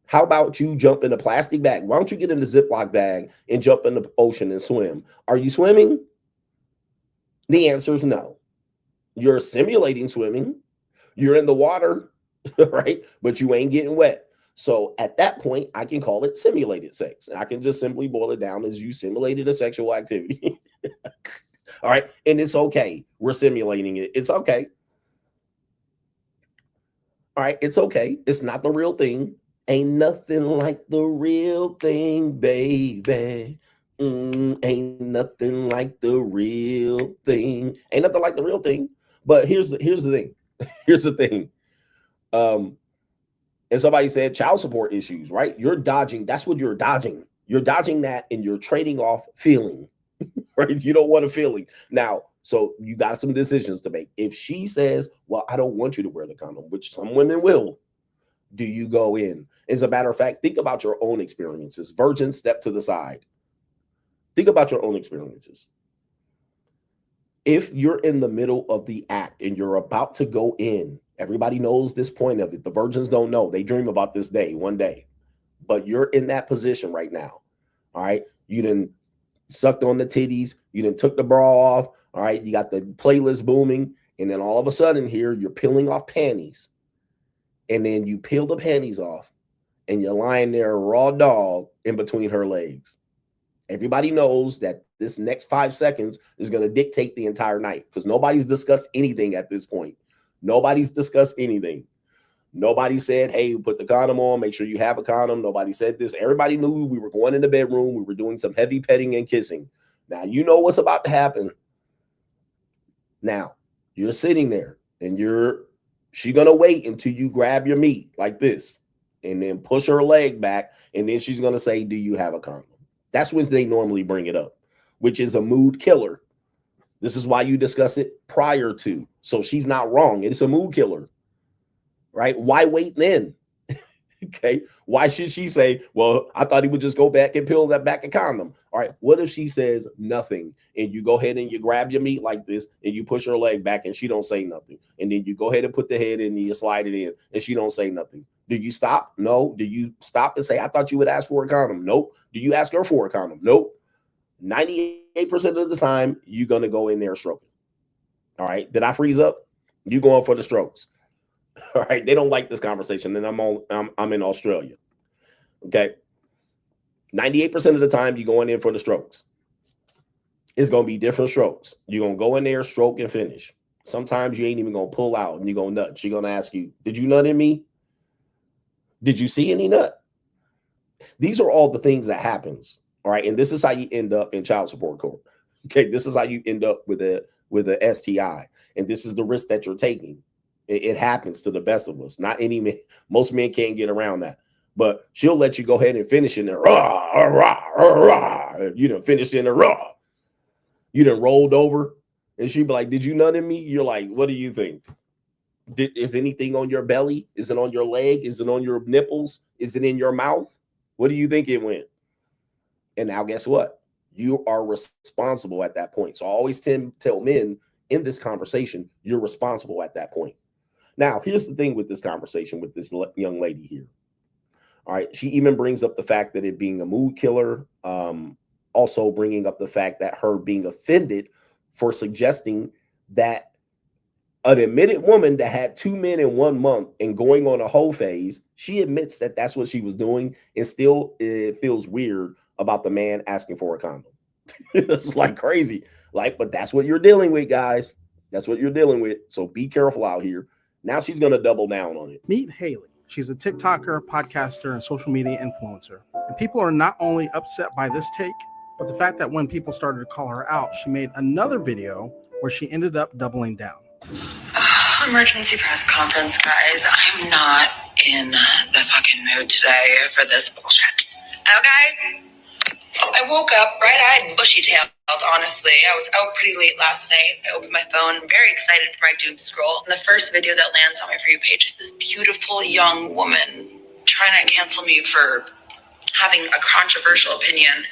How about you jump in a plastic bag? Why don't you get in the Ziploc bag and jump in the ocean and swim? Are you swimming? The answer is no. You're simulating swimming. You're in the water, right? But you ain't getting wet. So at that point, I can call it simulated sex. I can just simply boil it down as you simulated a sexual activity. All right. And it's okay. We're simulating it. It's okay. All right. It's okay. It's not the real thing. Ain't nothing like the real thing, baby. Ain't nothing like the real thing. Ain't nothing like the real thing. But here's the thing. Here's the thing. And somebody said child support issues, right? You're dodging. That's what you're dodging. You're dodging that, and you're trading off feeling, right? You don't want a feeling. Now, so you got some decisions to make. If she says, well, I don't want you to wear the condom, which some women will, do you go in? As a matter of fact, think about your own experiences. Virgins, step to the side. Think about your own experiences. If you're in the middle of the act and you're about to go in, everybody knows this point of it. The virgins don't know. They dream about this day, one day. But you're in that position right now. All right. You done sucked on the titties. You done took the bra off. All right. You got the playlist booming. And then all of a sudden here, you're peeling off panties. And then you peel the panties off and you're lying there raw dog in between her legs. Everybody knows that this next 5 seconds is going to dictate the entire night, because nobody's discussed anything at this point. Nobody's discussed anything. Nobody said, hey, put the condom on, make sure you have a condom. Nobody said this. Everybody knew we were going in the bedroom. We were doing some heavy petting and kissing. Now, you know what's about to happen. Now, you're sitting there and she's going to wait until you grab your meat like this and then push her leg back. And then she's going to say, do you have a condom? That's when they normally bring it up, which is a mood killer. This is why you discuss it prior to. So she's not wrong. It's a mood killer, right? Why wait then? Okay. Why should she say, well, I thought he would just go back and peel that back a condom? All right. What if she says nothing and you go ahead and you grab your meat like this and you push her leg back and she don't say nothing? And then you go ahead and put the head in and you slide it in and she don't say nothing. Do you stop? No. Do you stop and say, I thought you would ask for a condom? Nope. Do you ask her for a condom? Nope. 98% of the time, you're going to go in there stroking. All right. Did I freeze up? You going for the strokes. All right. They don't like this conversation. And I'm in Australia. Okay. 98% of the time, you're going in for the strokes. It's going to be different strokes. You're going to go in there, stroke, and finish. Sometimes you ain't even going to pull out and you're going to nut. She's going to ask you, did you nut in me? Did you see any nut? These are all the things that happens. All right. And this is how you end up in child support court. Okay. This is how you end up with a STI. And this is the risk that you're taking. It happens to the best of us. Not any man. Most men can't get around that. But she'll let you go ahead and finish in there. Rah, rah, rah, rah. You done finished in the raw. You done rolled over. And she'd be like, did you nut in me? You're like, what do you think? Is anything on your belly? Is it on your leg? Is it on your nipples? Is it in your mouth? What do you think it went? And now guess what? You are responsible at that point. So I always tell men in this conversation, you're responsible at that point. Now, here's the thing with this conversation with this young lady here. All right. She even brings up the fact that it being a mood killer. Also bringing up the fact that her being offended for suggesting that an admitted woman that had 2 men in 1 month and going on a whole phase, she admits that that's what she was doing, and still it feels weird about the man asking for a condom. It's like crazy. Like, but that's what you're dealing with, guys. That's what you're dealing with. So be careful out here. Now she's going to double down on it. Meet Hallie. She's a TikToker, podcaster, and social media influencer. And people are not only upset by this take, but the fact that when people started to call her out, she made another video where she ended up doubling down. Emergency press conference, guys. I'm not in the fucking mood today for this bullshit. Okay? I woke up bright-eyed and bushy-tailed, honestly. I was out pretty late last night. I opened my phone, very excited for my doom scroll. And the first video that lands on my For You page is this beautiful young woman trying to cancel me for having a controversial opinion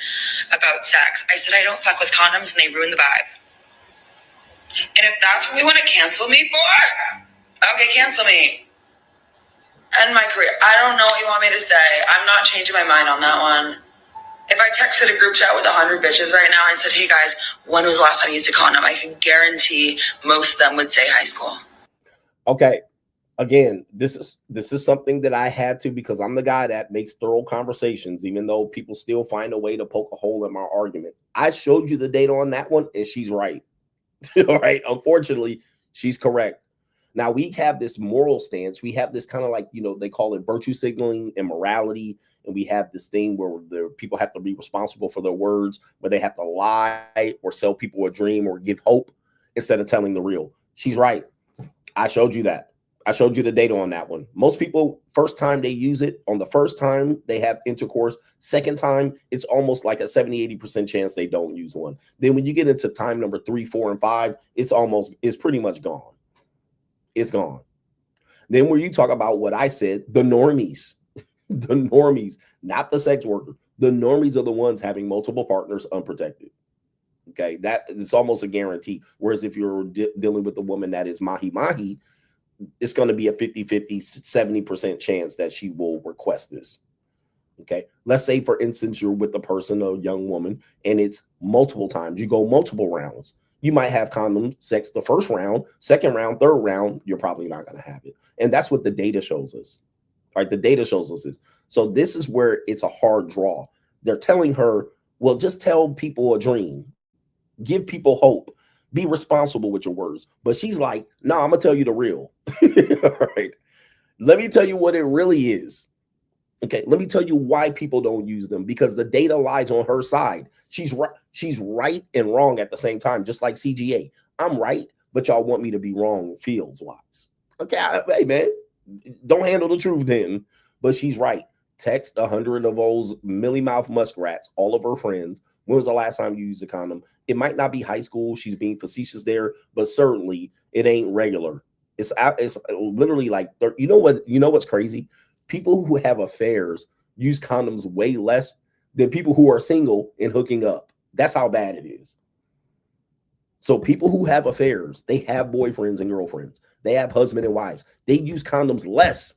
about sex. I said I don't fuck with condoms and they ruin the vibe. And if that's what we want to cancel me for, okay, cancel me. End my career. I don't know what you want me to say. I'm not changing my mind on that one. If I texted a group chat with 100 bitches right now and said, hey guys, when was the last time you used a condom? I can guarantee most of them would say high school. Okay. Again, this is something that I had to, because I'm the guy that makes thorough conversations, even though people still find a way to poke a hole in my argument. I showed you the data on that one, and she's right. All right. Unfortunately, she's correct. Now we have this moral stance. We have this kind of like, you know, they call it virtue signaling and morality. And we have this thing where the people have to be responsible for their words, where they have to lie or sell people a dream or give hope instead of telling the real. She's right. I showed you that. I showed you the data on that one. Most people, first time they use it, on the first time they have intercourse, second time, it's almost like a 70-80% chance they don't use one. Then when you get into time number 3, 4, and 5, it's pretty much gone. It's gone. Then when you talk about what I said, the normies, the normies, not the sex worker, the normies are the ones having multiple partners unprotected. Okay, that is almost a guarantee. Whereas if you're dealing with a woman that is mahi-mahi, it's going to be a 50-50, 70% chance that she will request this. Okay, let's say, for instance, you're with a person, a young woman, and it's multiple times. You go multiple rounds. You might have condom sex the first round, second round, third round. You're probably not going to have it. And that's what the data shows us. Right? The data shows us this. So this is where it's a hard draw. They're telling her, well, just tell people a dream. Give people hope. Be responsible with your words. But she's like, no, I'm going to tell you the real. All right. Let me tell you what it really is. Okay. Let me tell you why people don't use them, because the data lies on her side. She's right. She's right and wrong at the same time, just like CGA. I'm right, but y'all want me to be wrong fields wise. Okay. Hey, man, don't handle the truth then. But she's right. Text 100 of those Millie Mouth muskrats, all of her friends. When was the last time you used a condom? It might not be high school. She's being facetious there, but certainly it ain't regular. It's literally like, you know what's crazy? People who have affairs use condoms way less than people who are single and hooking up. That's how bad it is. So people who have affairs, they have boyfriends and girlfriends. They have husband and wives. They use condoms less.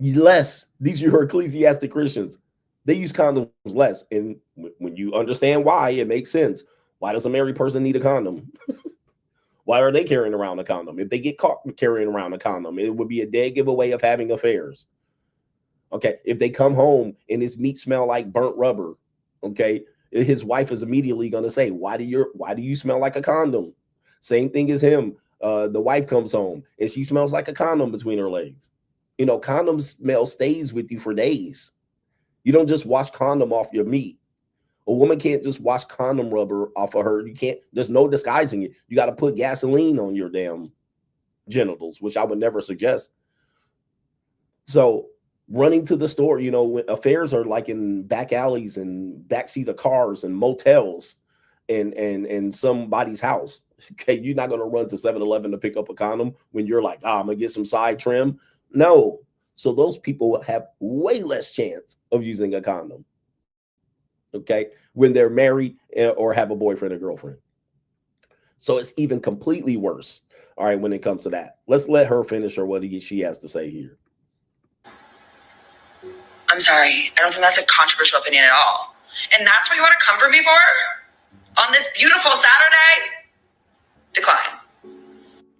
Less. These are your ecclesiastic Christians. They use condoms less. And when you understand why, it makes sense. Why does a married person need a condom? Why are they carrying around a condom? If they get caught carrying around a condom, it would be a dead giveaway of having affairs. Okay. If they come home and his meat smell like burnt rubber, okay, his wife is immediately going to say, why do you smell like a condom? Same thing as him. The wife comes home and she smells like a condom between her legs. You know, condom smell stays with you for days. You don't just wash condom off your meat. A woman can't just wash condom rubber off of her. You can't, there's no disguising it. You got to put gasoline on your damn genitals, which I would never suggest. So running to the store. You know, when affairs are like in back alleys and backseat of cars and motels and somebody's house. Okay, you're not going to run to 7-Eleven to pick up a condom when you're like, I'm going to get some side trim. No. So those people have way less chance of using a condom. Okay, when they're married or have a boyfriend or girlfriend. So it's even completely worse. All right, when it comes to that, let's let her finish or what she has to say here. I'm sorry. I don't think that's a controversial opinion at all. And that's what you want to come for me for? On this beautiful Saturday? Decline.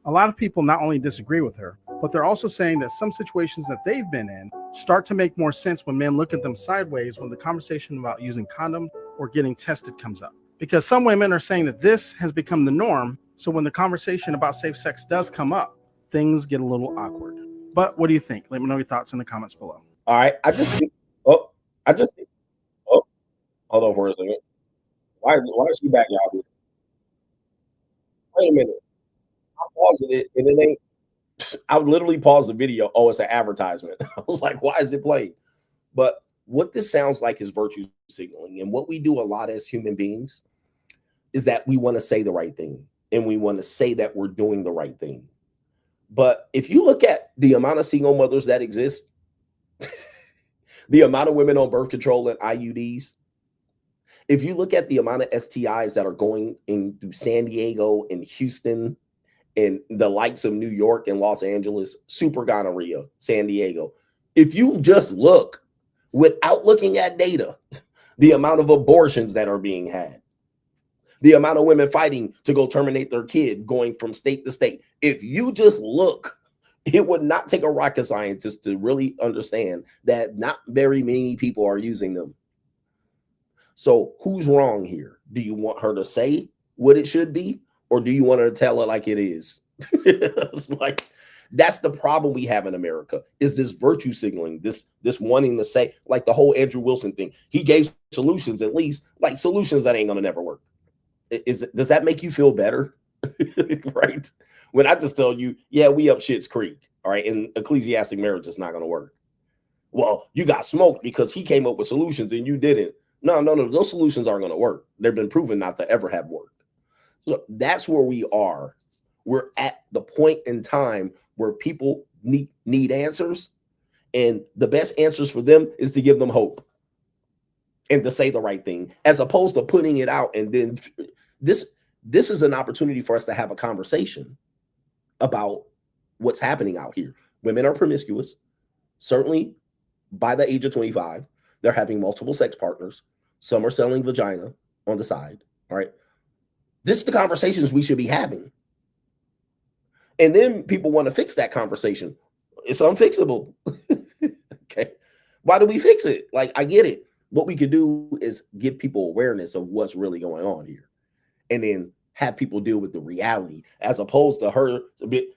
A lot of people not only disagree with her, but they're also saying that some situations that they've been in start to make more sense when men look at them sideways when the conversation about using condom or getting tested comes up. Because some women are saying that this has become the norm, so when the conversation about safe sex does come up, things get a little awkward. But what do you think? Let me know your thoughts in the comments below. All right, hold on for a second. Why is she back, y'all? Wait a minute. I paused it and it ain't. I would literally pause the video. Oh, it's an advertisement. I was like, why is it playing? But what this sounds like is virtue signaling. And what we do a lot as human beings is that we want to say the right thing. And we want to say that we're doing the right thing. But if you look at the amount of single mothers that exist, the amount of women on birth control and IUDs, if you look at the amount of STIs that are going into San Diego and Houston and the likes of New York and Los Angeles, super gonorrhea, San Diego, if you just look without looking at data, the amount of abortions that are being had, the amount of women fighting to go terminate their kid going from state to state, if you just look, it would not take a rocket scientist to really understand that not very many people are using them. So who's wrong here? Do you want her to say what it should be, or do you want her to tell it like it is? It's like, that's the problem we have in America, is this virtue signaling, this wanting to say, like the whole Andrew Wilson thing. He gave solutions, at least, like solutions that ain't gonna never work. Does that make you feel better? Right? When I just tell you, yeah, we up shit's creek, all right, and ecclesiastic marriage is not gonna work. Well, you got smoked because he came up with solutions and you didn't. No, those solutions aren't gonna work. They've been proven not to ever have worked. So that's where we are. We're at the point in time where people need answers, and the best answers for them is to give them hope and to say the right thing, as opposed to putting it out. And then this is an opportunity for us to have a conversation about what's happening out here. Women are promiscuous. Certainly by the age of 25, they're having multiple sex partners. Some are selling vagina on the side. All right. This is the conversations we should be having. And then people want to fix that conversation. It's unfixable. Okay. Why do we fix it? Like, I get it. What we could do is give people awareness of what's really going on here, and then have people deal with the reality, as opposed to her,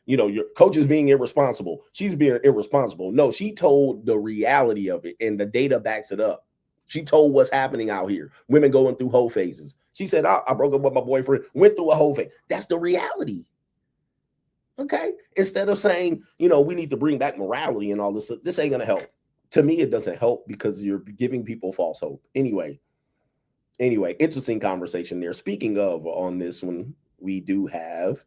your coach is being irresponsible. She's being irresponsible. No, she told the reality of it, and the data backs it up. She told what's happening out here. Women going through whole phases. She said, I broke up with my boyfriend, went through a whole phase. That's the reality. Okay. Instead of saying, we need to bring back morality and all this, this ain't going to help. To me, it doesn't help because you're giving people false hope. Anyway, interesting conversation there. Speaking of, on this one, we do have,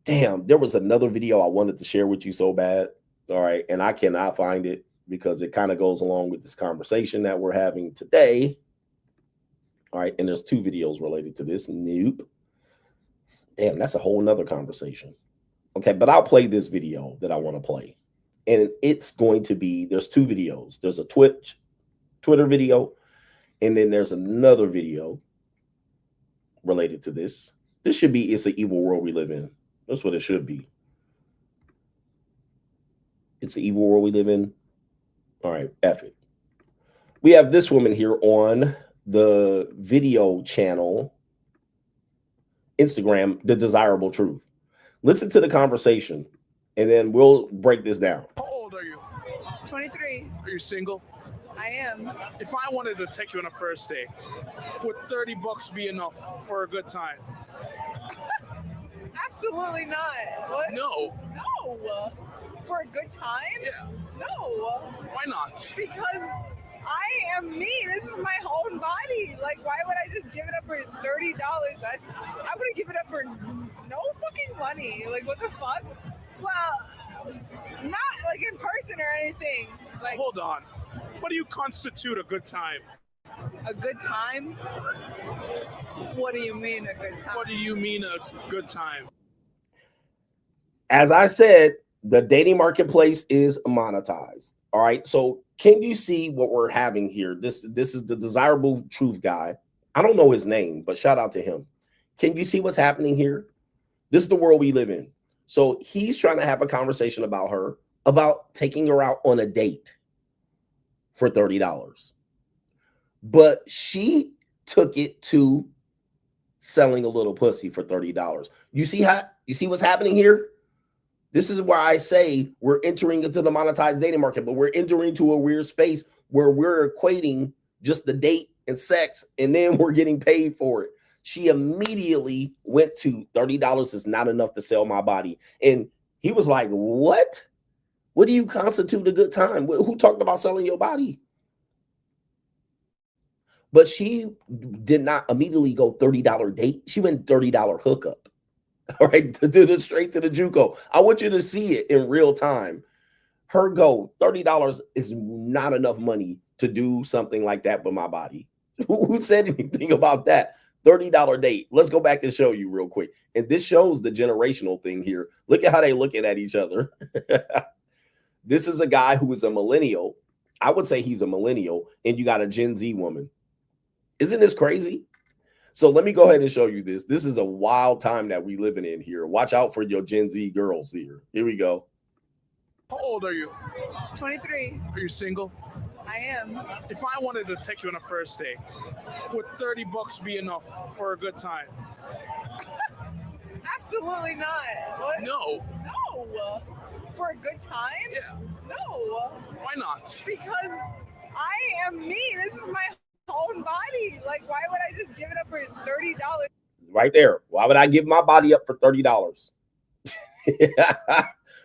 there was another video I wanted to share with you so bad. All right. And I cannot find it because it kind of goes along with this conversation that we're having today. All right. And there's two videos related to this. Nope. Damn, that's a whole nother conversation. Okay. But I'll play this video that I want to play. And it's going to be, there's two videos. There's a Twitter video, and then there's another video related to this. This should be, it's an evil world we live in. That's what it should be. It's an evil world we live in. All right, F it. We have this woman here on the video channel, Instagram, The Desirable Truth. Listen to the conversation, and then we'll break this down. How old are you? 23. Are you single? I am. If I wanted to take you on a first date, would $30 be enough for a good time? Absolutely not. What? No. No. For a good time? Yeah. No. Why not? Because I am me. This is my whole body. Like, why would I just give it up for $30? I wouldn't give it up for no fucking money. Like, what the fuck? Well, not like in person or anything. Like, hold on. What do you constitute a good time? a good time? What do you mean a good time? What do you mean a good time? As I said, the dating marketplace is monetized. All right. So can you see what we're having here? This is the desirable truth guy. I don't know his name, but shout out to him. Can you see what's happening here? This is the world we live in. So he's trying to have a conversation about her, about taking her out on a date for $30. But she took it to selling a little pussy for $30. You see what's happening here? This is where I say we're entering into the monetized dating market, but we're entering into a weird space where we're equating just the date and sex, and then we're getting paid for it. She immediately went to $30 is not enough to sell my body. And he was like, what? What do you constitute a good time? Who talked about selling your body? But she did not immediately go $30 date. She went $30 hookup. All right, straight to the JUCO. I want you to see it in real time. Her goal, $30 is not enough money to do something like that with my body. Who said anything about that? $30 date. Let's go back and show you real quick. And this shows the generational thing here. Look at how they looking at each other. This is a guy who is a millennial. I would say he's a millennial, and you got a Gen Z woman. Isn't this crazy? So let me go ahead and show you this. This is a wild time that we living in here. Watch out for your Gen Z girls here. Here we go. How old are you? 23. Are you single? I am. If I wanted to take you on a first date, would $30 be enough for a good time? Absolutely not. What? No. No. For a good time? Yeah. No. Why not? Because I am me. This is my own body. Like, why would I just give it up for $30? Right there. Why would I give my body up for $30?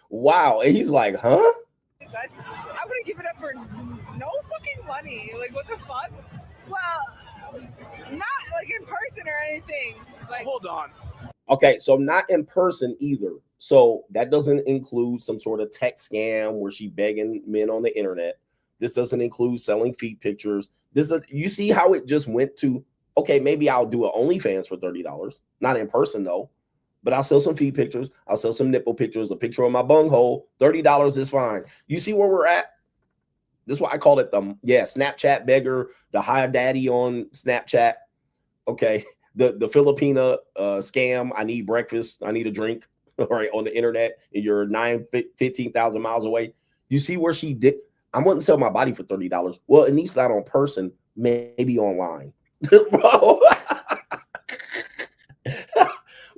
Wow. And he's like, huh? I wouldn't give it up for no fucking money. Like, what the fuck? Well, not like in person or anything. Like, hold on. Okay, so not in person either. So that doesn't include some sort of tech scam where she begging men on the internet. This doesn't include selling feet pictures. You see how it just went to, okay, maybe I'll do an OnlyFans for $30. Not in person though, but I'll sell some feet pictures. I'll sell some nipple pictures, a picture of my bunghole. $30 is fine. You see where we're at? This is why I call it the Snapchat beggar, the high daddy on Snapchat. Okay, the Filipina scam. I need breakfast. I need a drink. All right, on the internet, and you're 15,000 miles away. You see where she did? I wouldn't sell my body for $30. Well, at least not on person, maybe online. Bro.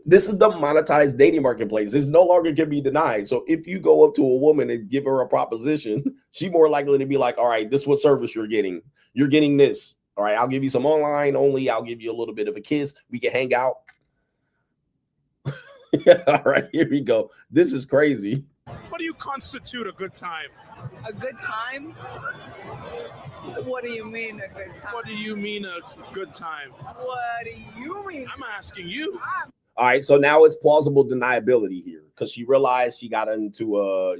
This is the monetized dating marketplace. It's no longer can be denied. So if you go up to a woman and give her a proposition, she's more likely to be like, all right, this is what service you're getting. You're getting this. All right, I'll give you some online only. I'll give you a little bit of a kiss. We can hang out. All right, here we go. This is crazy. What do you constitute a good time? a good time? What do you mean a good time? What do you mean a good time? What do you mean? I'm asking you. All right, so now it's plausible deniability here because she realized she got into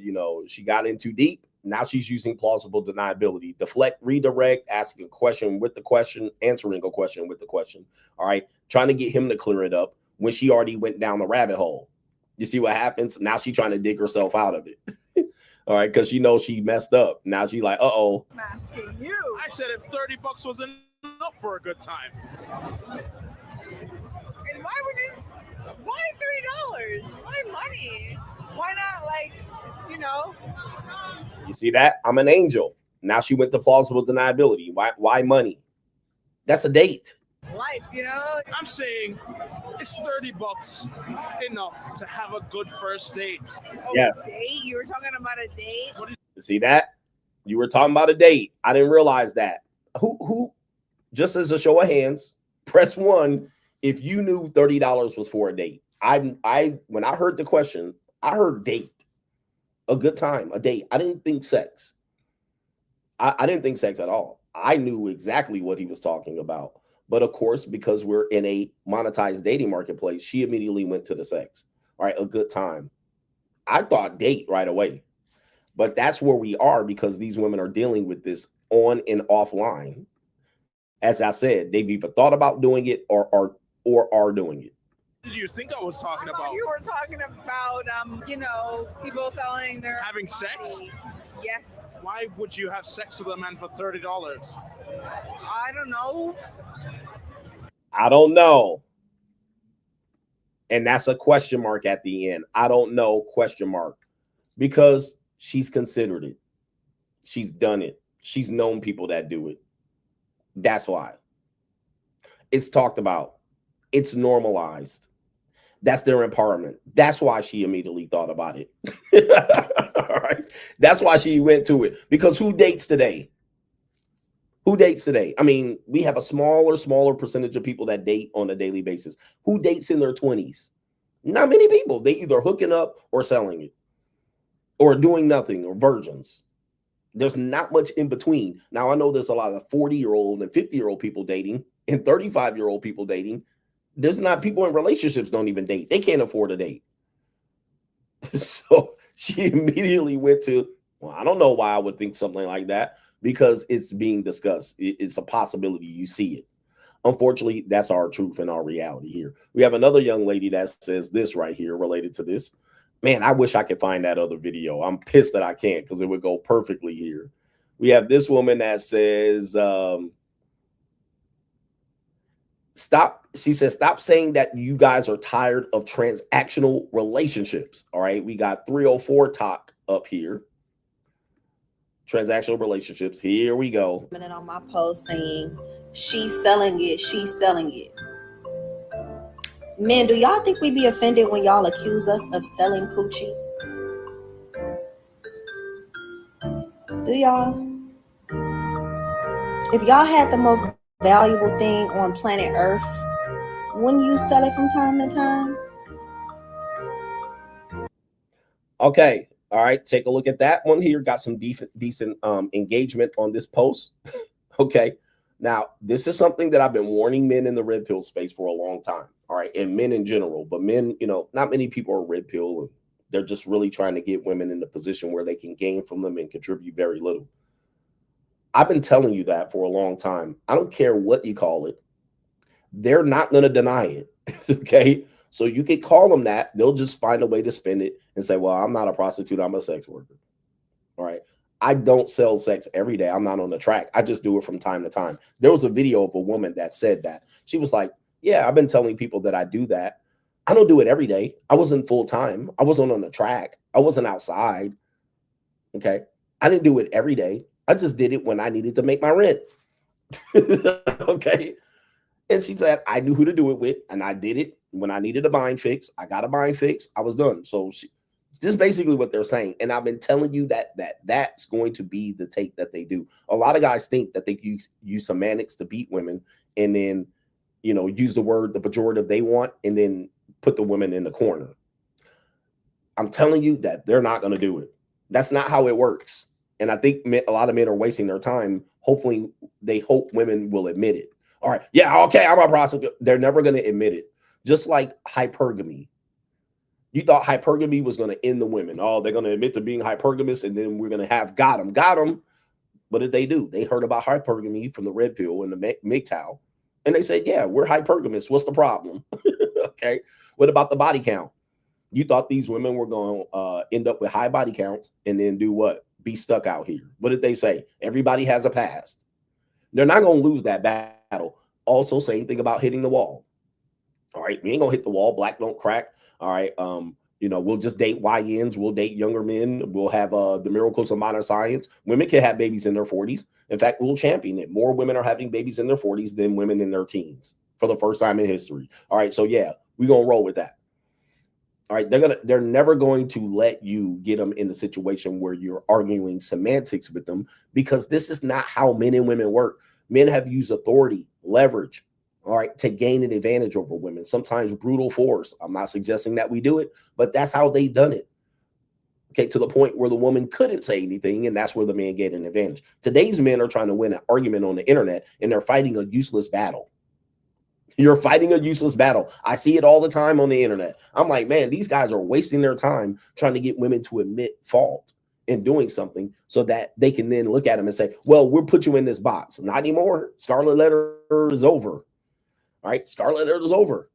she got in too deep. Now she's using plausible deniability. Deflect, redirect, asking a question with the question, answering a question with the question. All right, trying to get him to clear it up when she already went down the rabbit hole. You see what happens? Now she's trying to dig herself out of it. All right, because she knows she messed up. Now she's like, uh-oh. I'm asking you. I said if $30 was enough for a good time. And why would you why $30? Why money? Why not You see that? I'm an angel. Now she went to plausible deniability. Why money? That's a date. life, I'm saying it's $30 enough to have a good first date. Yes. Date? You were talking about a date? You see that? You were talking about a date. I didn't realize that. Who just as a show of hands, press 1 if you knew $30 was for a date. When I heard the question, I heard date. a good time, a date. I didn't think sex. I didn't think sex at all. I knew exactly what he was talking about. But of course, because we're in a monetized dating marketplace, she immediately went to the sex. All right, a good time. I thought date right away. But that's where we are because these women are dealing with this on and offline. As I said, they've either thought about doing it or are doing it. What did you think I was talking about? You were talking about, you know, people selling their having sex. Yes. Why would you have sex with a man for $30? I don't know. I don't know. And that's a question mark at the end. I don't know, question mark. Because she's considered it. She's done it. She's known people that do it. That's why. It's talked about. It's normalized. That's their empowerment. That's why she immediately thought about it. All right. That's why she went to it. Because who dates today? Who dates today? I mean, we have a smaller percentage of people that date on a daily basis. Who dates in their 20s? Not many people. They either hooking up or selling it or doing nothing or virgins. There's not much in between. Now, I know there's a lot of 40-year-old and 50-year-old people dating and 35-year-old people dating. There's not people in relationships don't even date. They can't afford a date. So she immediately went to, well, I don't know why I would think something like that because it's being discussed. It's a possibility. You see it. Unfortunately, that's our truth and our reality here. We have another young lady that says this right here related to this. Man, I wish I could find that other video. I'm pissed that I can't because it would go perfectly here. We have this woman that says, she says, stop saying that you guys are tired of transactional relationships. All right. We got 304 talk up here. Transactional relationships. Here we go. On my post saying she's selling it. She's selling it. Men, do y'all think we be offended when y'all accuse us of selling coochie? Do y'all? If y'all had the most valuable thing on planet Earth, wouldn't you sell it from time to time? Okay. All right. Take a look at that one here. Got some decent engagement on this post. Okay. Now, this is something that I've been warning men in the red pill space for a long time. All right. And men in general, but men, you know, not many people are red pill. And they're just really trying to get women in a position where they can gain from them and contribute very little. I've been telling you that for a long time. I don't care what you call it. They're not going to deny it. Okay. So you can call them that. They'll just find a way to spin it and say, well, I'm not a prostitute. I'm a sex worker. All right. I don't sell sex every day. I'm not on the track. I just do it from time to time. There was a video of a woman that said that. She was like, yeah, I've been telling people that I do that. I don't do it every day. I wasn't full time. I wasn't on the track. I wasn't outside. Okay. I didn't do it every day. I just did it when I needed to make my rent. Okay. And she said, I knew who to do it with. And I did it when I needed a bind fix. I got a bind fix. I was done. So this is basically what they're saying. And I've been telling you that's going to be the take that they do. A lot of guys think that they use semantics to beat women and then, you know, use the word, the pejorative they want, and then put the women in the corner. I'm telling you that they're not going to do it. That's not how it works. And I think a lot of men are wasting their time. Hopefully they hope women will admit it. All right. Yeah. Okay. I'm a prostitute. They're never going to admit it. Just like hypergamy. You thought hypergamy was going to end the women. Oh, they're going to admit to being hypergamous and then we're going to have got them. What did they do? They heard about hypergamy from the red pill and the MGTOW. And they said, yeah, we're hypergamous. What's the problem? Okay. What about the body count? You thought these women were going to end up with high body counts and then do what? Be stuck out here. What did they say? Everybody has a past. They're not going to lose that battle. Also, same thing about hitting the wall. All right. We ain't going to hit the wall. Black don't crack. All right. You know, we'll just date YNs. We'll date younger men. We'll have the miracles of modern science. Women can have babies in their 40s. In fact, we'll champion it. More women are having babies in their 40s than women in their teens for the first time in history. All right. So, yeah, we're going to roll with that. All right. They're never going to let you get them in the situation where you're arguing semantics with them because this is not how men and women work. Men have used authority, leverage, all right, to gain an advantage over women, sometimes brutal force. I'm not suggesting that we do it, but that's how they've done it. Okay, to the point where the woman couldn't say anything, and that's where the man gained an advantage. Today's men are trying to win an argument on the internet, and they're fighting a useless battle. You're fighting a useless battle. I see it all the time on the internet. I'm like, man, these guys are wasting their time trying to get women to admit fault in doing something so that they can then look at them and say, well, we'll put you in this box. Not anymore. Scarlet letter is over. All right, scarlet letter is over.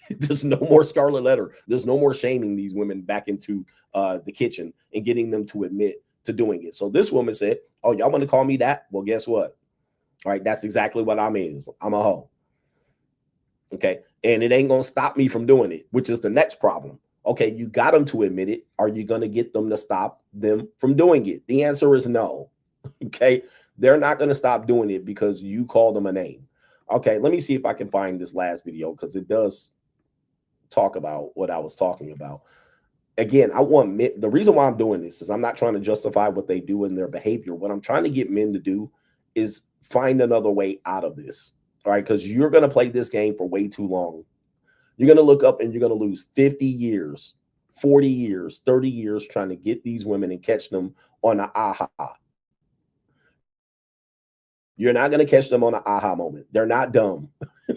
There's no more scarlet letter. There's no more shaming these women back into the kitchen and getting them to admit to doing it. So this woman said, oh, y'all want to call me that? Well, guess what? All right, that's exactly what I'm is. I'm a hoe. Okay, and it ain't gonna stop me from doing it, which is the next problem. Okay, you got them to admit it. Are you gonna get them to stop them from doing it? The answer is no. Okay, they're not gonna stop doing it because you called them a name. Okay, let me see if I can find this last video because it does talk about what I was talking about. Again, I want men, the reason why I'm doing this is I'm not trying to justify what they do in their behavior. What I'm trying to get men to do is find another way out of this. All right, because you're going to play this game for way too long. You're going to look up and you're going to lose 50 years, 40 years, 30 years trying to get these women and catch them on an aha. You're not going to catch them on an aha moment. They're not dumb.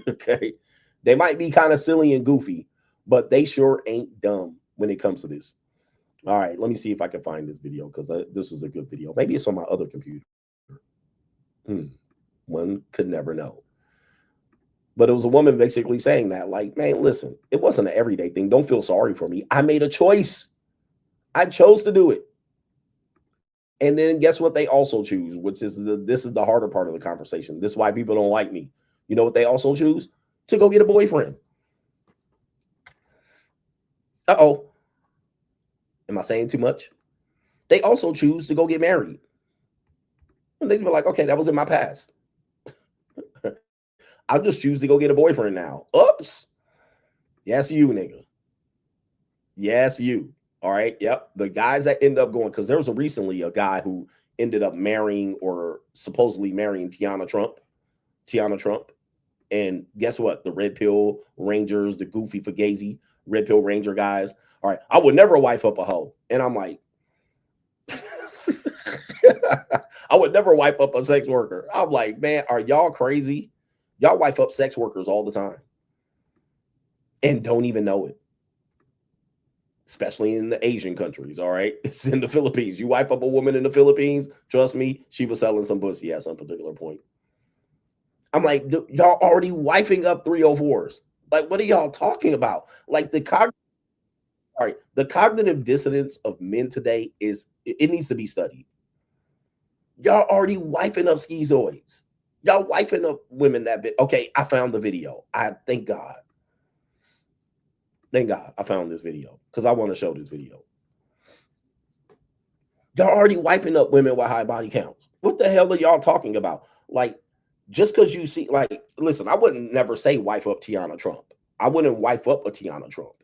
Okay. They might be kind of silly and goofy, but they sure ain't dumb when it comes to this. All right, let me see if I can find this video because this is a good video. Maybe it's on my other computer. One could never know. But it was a woman basically saying that, like, man, listen, it wasn't an everyday thing. Don't feel sorry for me. I made a choice. I chose to do it. And then guess what they also choose, which is this is the harder part of the conversation. This is why people don't like me. You know what they also choose? To go get a boyfriend. Uh-oh. Am I saying too much? They also choose to go get married. And they were like, okay, that was in my past. I'll just choose to go get a boyfriend now. Oops. Yes, you, nigga. Yes, you. All right. Yep. The guys that end up going, because there was recently a guy who ended up marrying or supposedly marrying Tiana Trump. And guess what? The Red Pill Rangers, the goofy Fugazi Red Pill Ranger guys. All right. I would never wife up a hoe. And I'm like, I would never wife up a sex worker. I'm like, man, are y'all crazy? Y'all wife up sex workers all the time and don't even know it, especially in the Asian countries. All right. It's in the Philippines. You wife up a woman in the Philippines. Trust me, she was selling some pussy at some particular point. I'm like, y'all already wifing up 304s. Like, what are y'all talking about? Like the cognitive dissonance of men today it needs to be studied. Y'all already wifing up schizoids. Y'all wifing up women that bit. Okay, I found the video. Thank God. Thank God I found this video because I want to show this video. Y'all already wifing up women with high body counts. What the hell are y'all talking about? Like, just because you see, like, listen, I wouldn't never say wife up Tiana Trump. I wouldn't wife up a Tiana Trump.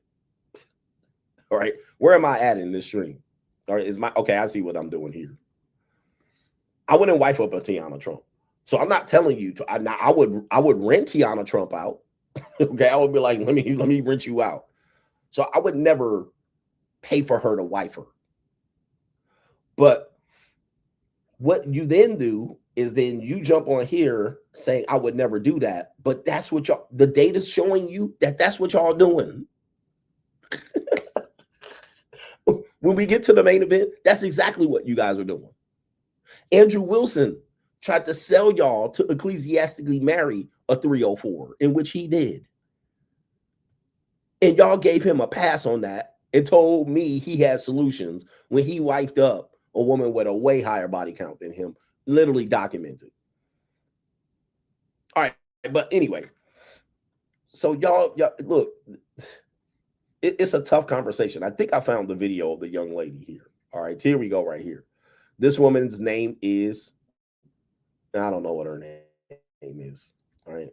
All right, where am I at in this stream? All right, okay, I see what I'm doing here. I wouldn't wife up a Tiana Trump. So I'm not telling you to. I would rent Tiana Trump out. Okay, I would be like, let me rent you out. So I would never pay for her to wife her. But what you then do is then you jump on here saying I would never do that. But that's what the data's showing you that's what y'all doing. When we get to the main event, that's exactly what you guys are doing. Andrew Wilson tried to sell y'all to ecclesiastically marry a 304, in which he did. And y'all gave him a pass on that and told me he had solutions when he wifed up a woman with a way higher body count than him, literally documented. All right, but anyway, so y'all look, it's a tough conversation. I think I found the video of the young lady here. All right, here we go right here. This woman's name is, I don't know what her name is. All right.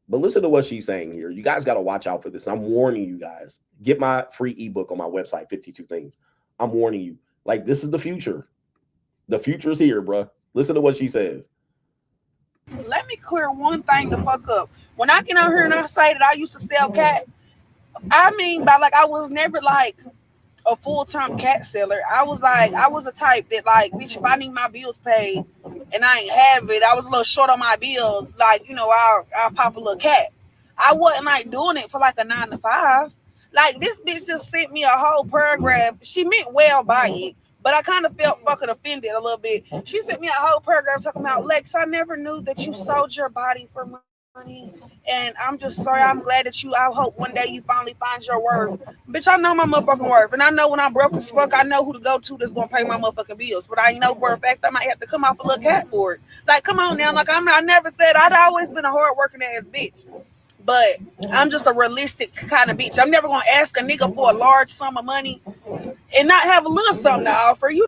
But listen to what she's saying here. You guys got to watch out for this. I'm warning you guys. Get my free ebook on my website, 52 Things. I'm warning you. Like, this is the future. The future is here, bro. Listen to what she says. Let me clear one thing the fuck up. When I get out here and I say that I used to sell cat, I mean by like I was never like a full-time cat seller. I was a type that like, bitch, if I need my bills paid and I ain't have it, I was a little short on my bills. Like, you know, I'll pop a little cat. I wasn't like doing it for like a 9 to 5. Like this bitch just sent me a whole paragraph. She meant well by it, but I kind of felt fucking offended a little bit. She sent me a whole paragraph talking about, Lex, I never knew that you sold your body for money. And I'm just sorry. I'm glad that I hope one day you finally find your worth. Bitch, I know my motherfucking worth. And I know when I'm broke as fuck, I know who to go to that's going to pay my motherfucking bills. But I know for a fact I might have to come off a little cat for it. Like, come on now. Like, I never said I'd always been a hard-working ass bitch. But I'm just a realistic kind of bitch. I'm never going to ask a nigga for a large sum of money and not have a little something to offer you.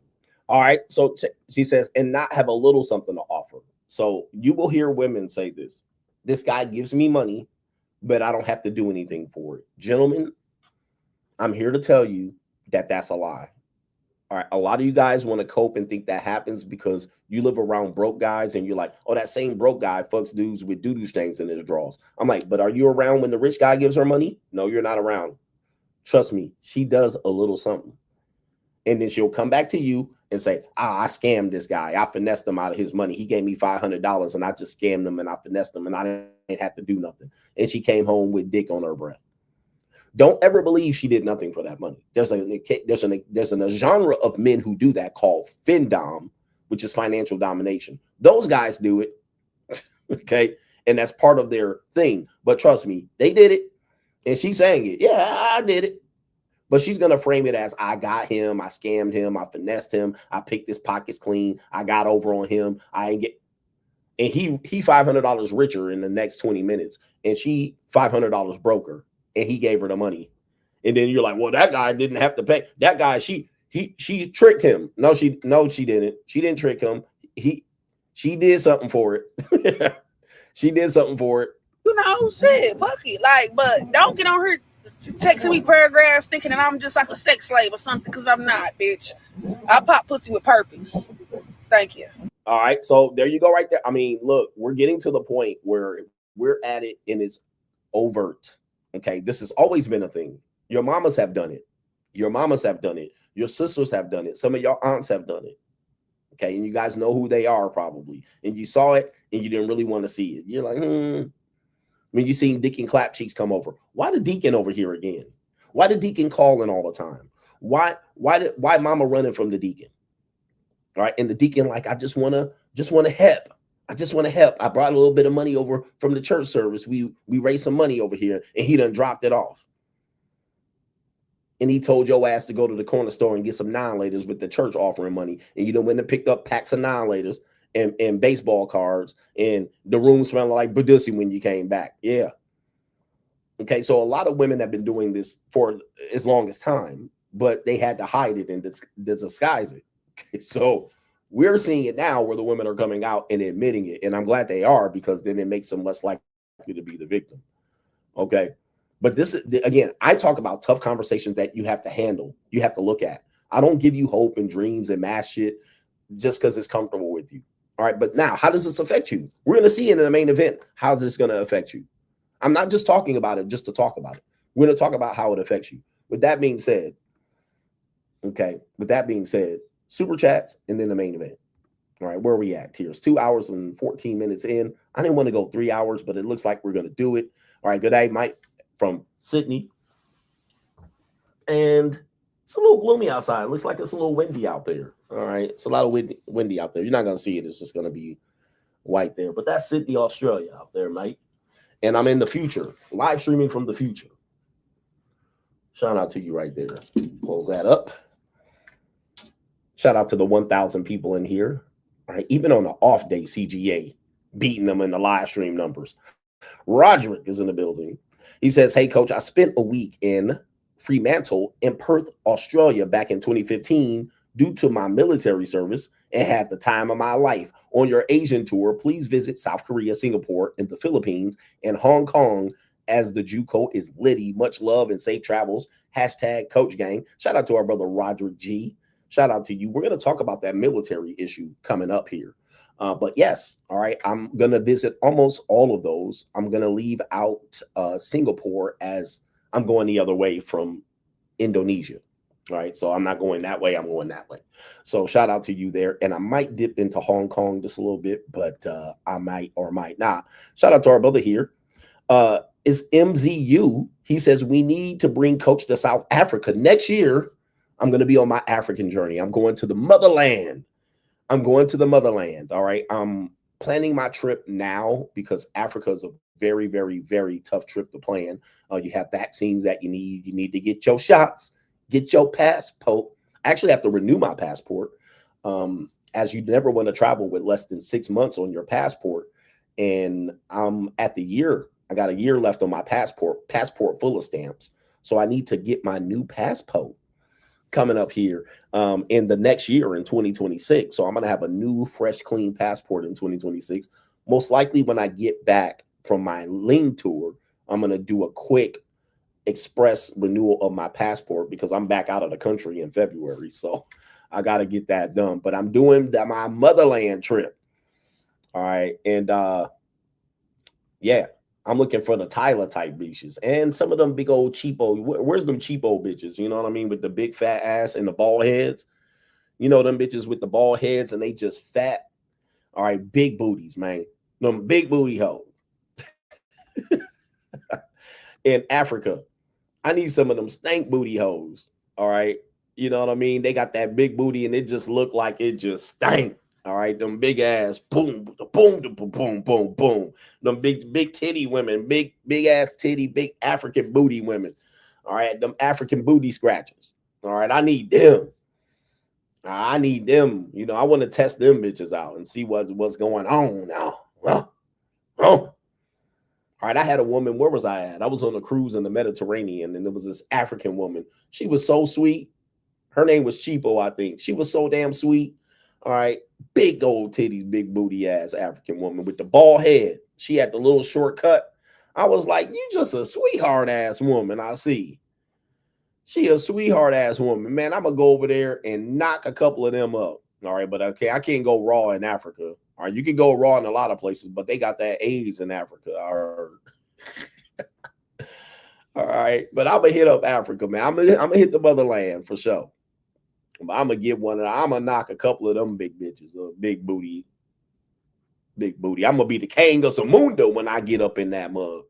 All right. So she says, and not have a little something to offer. So you will hear women say this. This guy gives me money, but I don't have to do anything for it. Gentlemen, I'm here to tell you that that's a lie. All right. A lot of you guys want to cope and think that happens because you live around broke guys and you're like, oh, that same broke guy fucks dudes with doo-doo stains in his drawers. I'm like, but are you around when the rich guy gives her money? No, you're not around. Trust me, she does a little something. And then she'll come back to you and say, I scammed this guy. I finessed him out of his money. He gave me $500 and I just scammed him and I finessed him and I didn't have to do nothing. And she came home with dick on her breath. Don't ever believe she did nothing for that money. There's a genre of men who do that called FinDom, which is financial domination. Those guys do it, okay? And that's part of their thing. But trust me, they did it. And she's saying it. Yeah, I did it. But she's going to frame it as I got him, I scammed him, I finessed him, I picked his pockets clean, I got over on him, and he $500 richer in the next 20 minutes, and she $500 broke her, and he gave her the money. And then you're like, well, that guy didn't have to pay. That guy, she tricked him. No, she didn't. She didn't trick him. She did something for it. She did something for it. You know, shit, fuck it. Like, but don't get on her texting me paragraphs thinking that I'm just like a sex slave or something, because I'm not, bitch. I pop pussy with purpose. Thank you. All right, so there you go right there. I mean, look, we're getting to the point where we're at it and it's overt. Okay, this has always been a thing. Your mamas have done it. Your mamas have done it. Your sisters have done it. Some of your aunts have done it. Okay, and you guys know who they are probably. And you saw it and you didn't really want to see it. You're like, When you seen Deacon Clap Cheeks come over, why the Deacon over here again? Why the Deacon calling all the time? Why Mama running from the Deacon? All right, and the Deacon like, I just want to help. I just want to help. I brought a little bit of money over from the church service. We raised some money over here, and he done dropped it off. And he told your ass to go to the corner store and get some 9-laters with the church offering money, and you done went and picked up packs of 9-laters. And baseball cards, and the room smelling like Badussi when you came back. Yeah. Okay, so a lot of women have been doing this for as long as time, but they had to hide it and disguise it. Okay, so we're seeing it now where the women are coming out and admitting it, and I'm glad they are, because then it makes them less likely to be the victim. Okay, but this is, again, I talk about tough conversations that you have to handle, you have to look at. I don't give you hope and dreams and mass shit just because it's comfortable with you. All right, but now, how does this affect you? We're going to see it in the main event. How is this going to affect you? I'm not just talking about it just to talk about it. We're going to talk about how it affects you. With that being said, super chats and then the main event. All right, where are we at? Here's 2 hours and 14 minutes in. I didn't want to go 3 hours, but it looks like we're going to do it. All right, good day, Mike from Sydney. And it's a little gloomy outside. It looks like it's a little windy out there. All right, it's a lot of windy out there. You're not going to see it. It's just going to be white there. But that's Sydney, Australia out there, mate. And I'm in the future, live streaming from the future. Shout out to you right there. Close that up. Shout out to the 1,000 people in here. All right, even on the off day, CGA beating them in the live stream numbers. Roderick is in the building. He says, hey, coach, I spent a week in Fremantle in Perth, Australia back in 2015 due to my military service and had the time of my life. On your Asian tour, please visit South Korea, Singapore, and the Philippines, and Hong Kong, as the JUCO is litty. Much love and safe travels. Hashtag Coach Gang. Shout out to our brother Roderick G. Shout out to you. We're going to talk about that military issue coming up here. But yes, all right, I'm going to visit almost all of those. I'm going to leave out Singapore as I'm going the other way from Indonesia. All right, so I'm not going that way. I'm going that way. So shout out to you there. And I might dip into Hong Kong just a little bit, but I might or might not. Shout out to our brother here. Is MZU. He says we need to bring Coach to South Africa next year. I'm going to be on my African journey. I'm going to the motherland. I'm going to the motherland. All right. I'm planning my trip now because Africa is a very, very, very tough trip to plan. You have vaccines that you need. You need to get your shots. Get your passport. I actually have to renew my passport, as you never want to travel with less than 6 months on your passport. And I'm at the year. I got a year left on my passport full of stamps. So I need to get my new passport coming up here in the next year in 2026. So I'm going to have a new, fresh, clean passport in 2026. Most likely when I get back from my Ling tour, I'm going to do a quick express renewal of my passport because I'm back out of the country in February. So I got to get that done. But I'm doing my motherland trip. All right. And yeah, I'm looking for the Tyler type bitches and some of them big old cheapo. Where's them cheapo bitches? You know what I mean? With the big fat ass and the bald heads. You know, them bitches with the bald heads and they just fat. All right. Big booties, man. Them big booty hoes. In Africa. I need some of them stank booty hoes. All right. You know what I mean? They got that big booty and it just looked like it just stank. All right. Them big ass, boom, boom, boom, boom, boom, boom. Them big titty women, big ass titty, big African booty women. All right. Them African booty scratchers. All right. I need them. I need them. You know, I want to test them bitches out and see what's going on now. Oh. All right, I had a woman. Where was I at? I was on a cruise in the Mediterranean, and there was this African woman. She was so sweet. Her name was Cheapo, I think. She was so damn sweet. All right, big old titties, big booty ass African woman with the bald head. She had the little shortcut. I was like, you just a sweetheart ass woman. I see. She a sweetheart ass woman. Man, I'm going to go over there and knock a couple of them up. All right, but okay, I can't go raw in Africa. All right, you can go raw in a lot of places, but they got that AIDS in Africa. All right, but I'm gonna hit up Africa, man. I'm gonna hit the motherland for sure. But I'm gonna get one, and I'm gonna knock a couple of them big bitches, big booty. I'm gonna be the king of Samundo when I get up in that mug.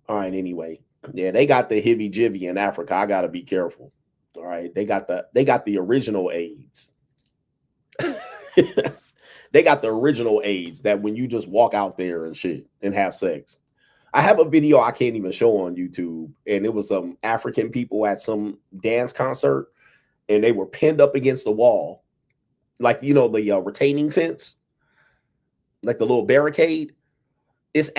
All right, anyway, yeah, they got the hivy jivy in Africa. I gotta be careful. All right, they got the original AIDS. They got the original AIDS that when you just walk out there and shit and have sex. I have a video I can't even show on YouTube, and it was some African people at some dance concert, and they were pinned up against the wall, like, you know, the retaining fence, like the little barricade. It's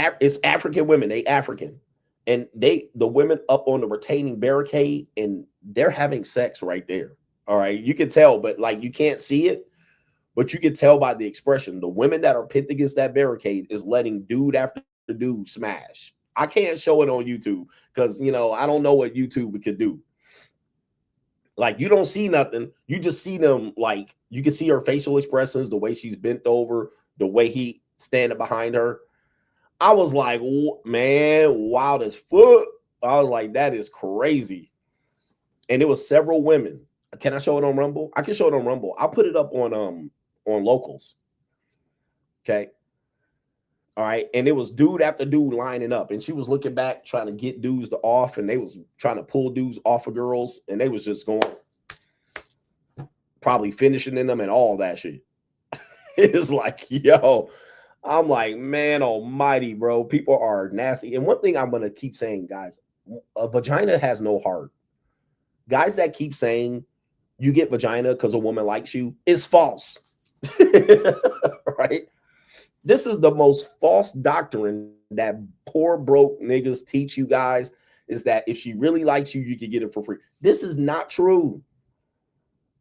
African women, they African, and the women up on the retaining barricade, and they're having sex right there. All right, you can tell, but like you can't see it. But you can tell by the expression, the women that are pinned against that barricade is letting dude after dude smash. I can't show it on YouTube because, you know, I don't know what YouTube could do. Like, you don't see nothing. You just see them, like, you can see her facial expressions, the way she's bent over, the way he standing behind her. I was like, man, wild as fuck. I was like, that is crazy. And it was several women. Can I show it on Rumble? I can show it on Rumble. I'll put it up on Locals. Okay. All right. And it was dude after dude lining up. And she was looking back, trying to get dudes to off. And they was trying to pull dudes off of girls. And they was just going, probably finishing in them and all that shit. It's like, yo, I'm like, man almighty, bro. People are nasty. And one thing I'm going to keep saying, guys, a vagina has no heart. Guys that keep saying you get vagina because a woman likes you is false. Right? This is the most false doctrine that poor broke niggas teach you guys, is that if she really likes you, you can get it for free. This is not true.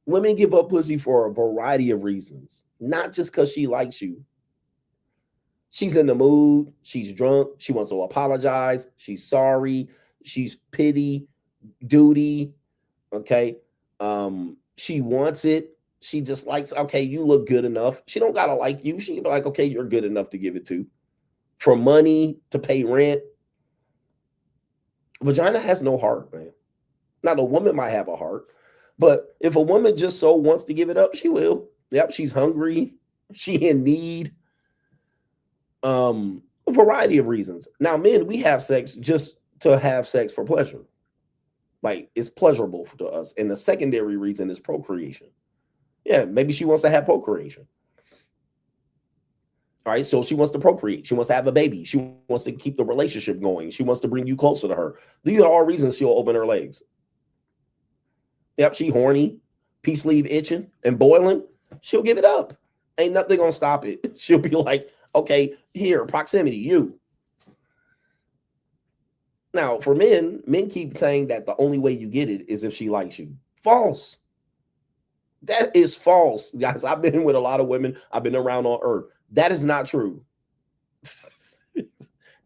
Women give up pussy for a variety of reasons, not just because she likes you. She's in the mood. She's drunk. She wants to apologize. She's sorry. She's pity, duty. Okay. She wants it. She just likes, okay, you look good enough. She don't gotta like you. She can be like, okay, you're good enough to give it to. For money, to pay rent. Vagina has no heart, man. Now, the woman might have a heart, but if a woman just so wants to give it up, she will. Yep, she's hungry. She in need. A variety of reasons. Now, men, we have sex just to have sex for pleasure. Like, it's pleasurable to us. And the secondary reason is procreation. Yeah, maybe she wants to have procreation. All right, so she wants to procreate. She wants to have a baby. She wants to keep the relationship going. She wants to bring you closer to her. These are all reasons she'll open her legs. Yep, she horny, peace sleeve itching and boiling. She'll give it up. Ain't nothing gonna stop it. She'll be like, okay, here, proximity, you. Now, for men keep saying that the only way you get it is if she likes you. False. That is false, guys. I've been with a lot of women. I've been around on earth. That is not true.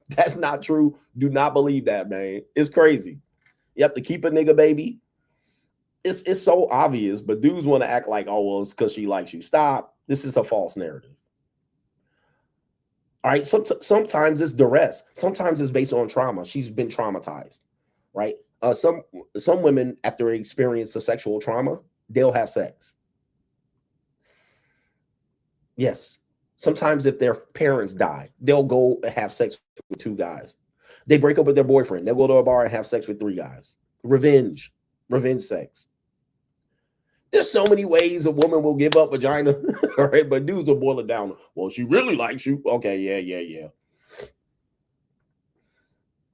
That's not true. Do not believe that, man. It's crazy. You have to keep a nigga, baby. It's so obvious, but dudes want to act like, oh, well, it's because she likes you. Stop. This is a false narrative. All right. Sometimes it's duress. Sometimes it's based on trauma. She's been traumatized, right? Some women, after they experience a sexual trauma, they'll have sex. Yes. Sometimes if their parents die, they'll go have sex with 2 guys. They break up with their boyfriend. They'll go to a bar and have sex with 3 guys. Revenge sex. There's so many ways a woman will give up vagina, all right? But dudes will boil it down. Well, she really likes you. Okay, yeah.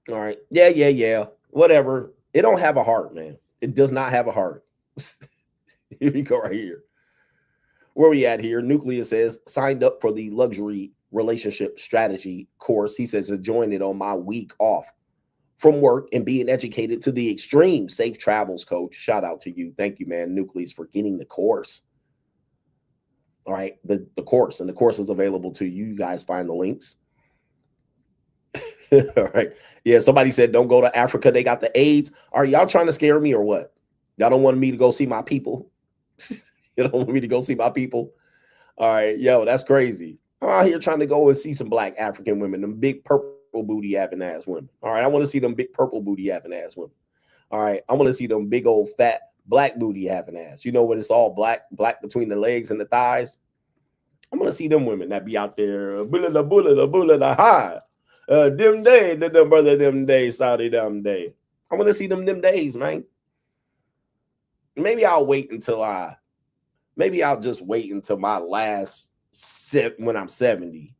All right, yeah. Whatever. It don't have a heart, man. It does not have a heart. Here we go right here. Where we at here? Nucleus says, signed up for the luxury relationship strategy course. He says, enjoying it on my week off from work and being educated to the extreme. Safe travels, coach. Shout out to you. Thank you, man, Nucleus, for getting the course. All right, the course. And the course is available to you. You guys find the links. All right. Yeah, somebody said, don't go to Africa. They got the AIDS. Are y'all trying to scare me or what? Y'all don't want me to go see my people? You don't want me to go see my people? All right, yo, that's crazy. I'm out here trying to go and see some black African women, them big purple booty having ass women. All right, I want to see them big purple booty having ass women. All right, I want to see them big old fat black booty having ass. You know, when it's all black between the legs and the thighs. I'm gonna see them women that be out there. Bullet high. Them day, them brother, them days, Saudi, them day. I want to see them days, man. Maybe I'll wait until maybe I'll just wait until my last sip when I'm 70.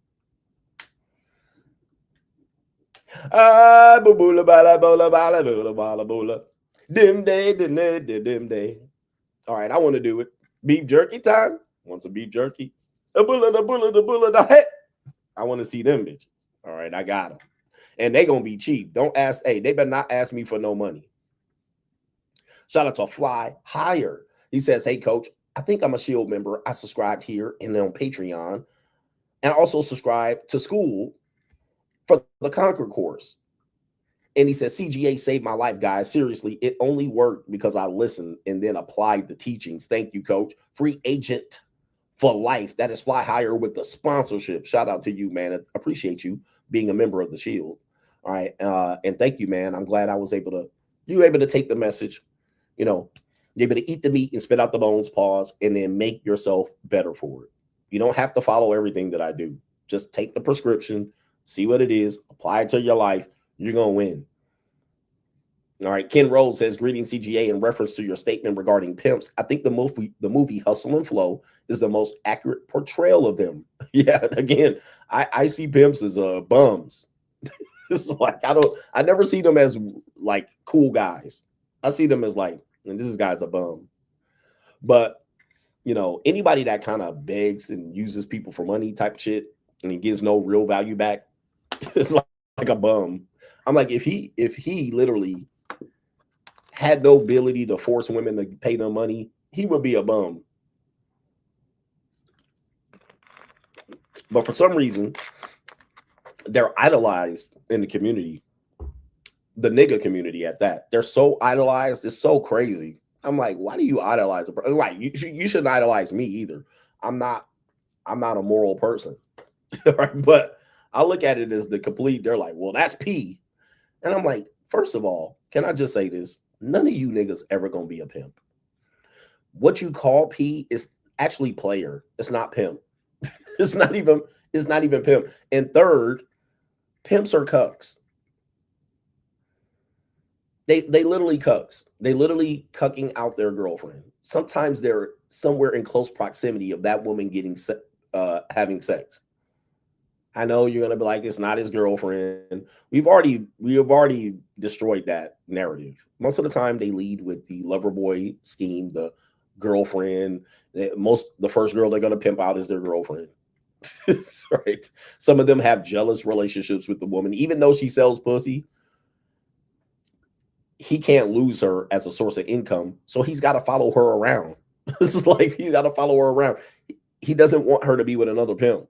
Dim day. All right, I want to do it. Beef jerky time. Want some beef jerky? The bullet. I want to see them bitches. All right, I got them. And they gonna be cheap. Don't ask. Hey, they better not ask me for no money. Shout out to Fly Higher. He says, hey, coach, I think I'm a Shield member. I subscribed here and then on Patreon and also subscribe to school for the Conquer course. And he says, CGA saved my life, guys. Seriously, it only worked because I listened and then applied the teachings. Thank you, coach. Free agent for life. That is Fly Higher with the sponsorship. Shout out to you, man. I appreciate you being a member of the Shield. All right. And thank you, man. I'm glad you were able to take the message. You know, you're able to eat the meat and spit out the bones, pause, and then make yourself better for it. You don't have to follow everything that I do. Just take the prescription, see what it is, apply it to your life. You're going to win. All right. Ken Rose says, greetings, CGA, in reference to your statement regarding pimps. I think the movie Hustle and Flow is the most accurate portrayal of them. Yeah. Again, I see pimps as bums. It's like, I never see them as like cool guys. I see them as like, and this guy's a bum. But, you know, anybody that kind of begs and uses people for money type shit and he gives no real value back, it's like a bum. I'm like, if he literally had no ability to force women to pay them money, he would be a bum. But for some reason, they're idolized in the community. The nigga community at that. They're so idolized. It's so crazy. I'm like, why do you idolize a person? Like, you shouldn't idolize me either. I'm not a moral person. Right? But I look at it as the complete, they're like, well, that's P. And I'm like, first of all, can I just say this? None of you niggas ever gonna be a pimp. What you call P is actually player. It's not pimp. It's not even pimp. And third, pimps are cucks. They literally cucks. They literally cucking out their girlfriend. Sometimes they're somewhere in close proximity of that woman getting having sex. I know you're gonna be like, it's not his girlfriend. We have already destroyed that narrative. Most of the time, they lead with the lover boy scheme, the girlfriend. The first girl they're gonna pimp out is their girlfriend. Right? Some of them have jealous relationships with the woman, even though she sells pussy. He can't lose her as a source of income, so he's got to follow her around. This is like he's got to follow her around. He doesn't want her to be with another pimp,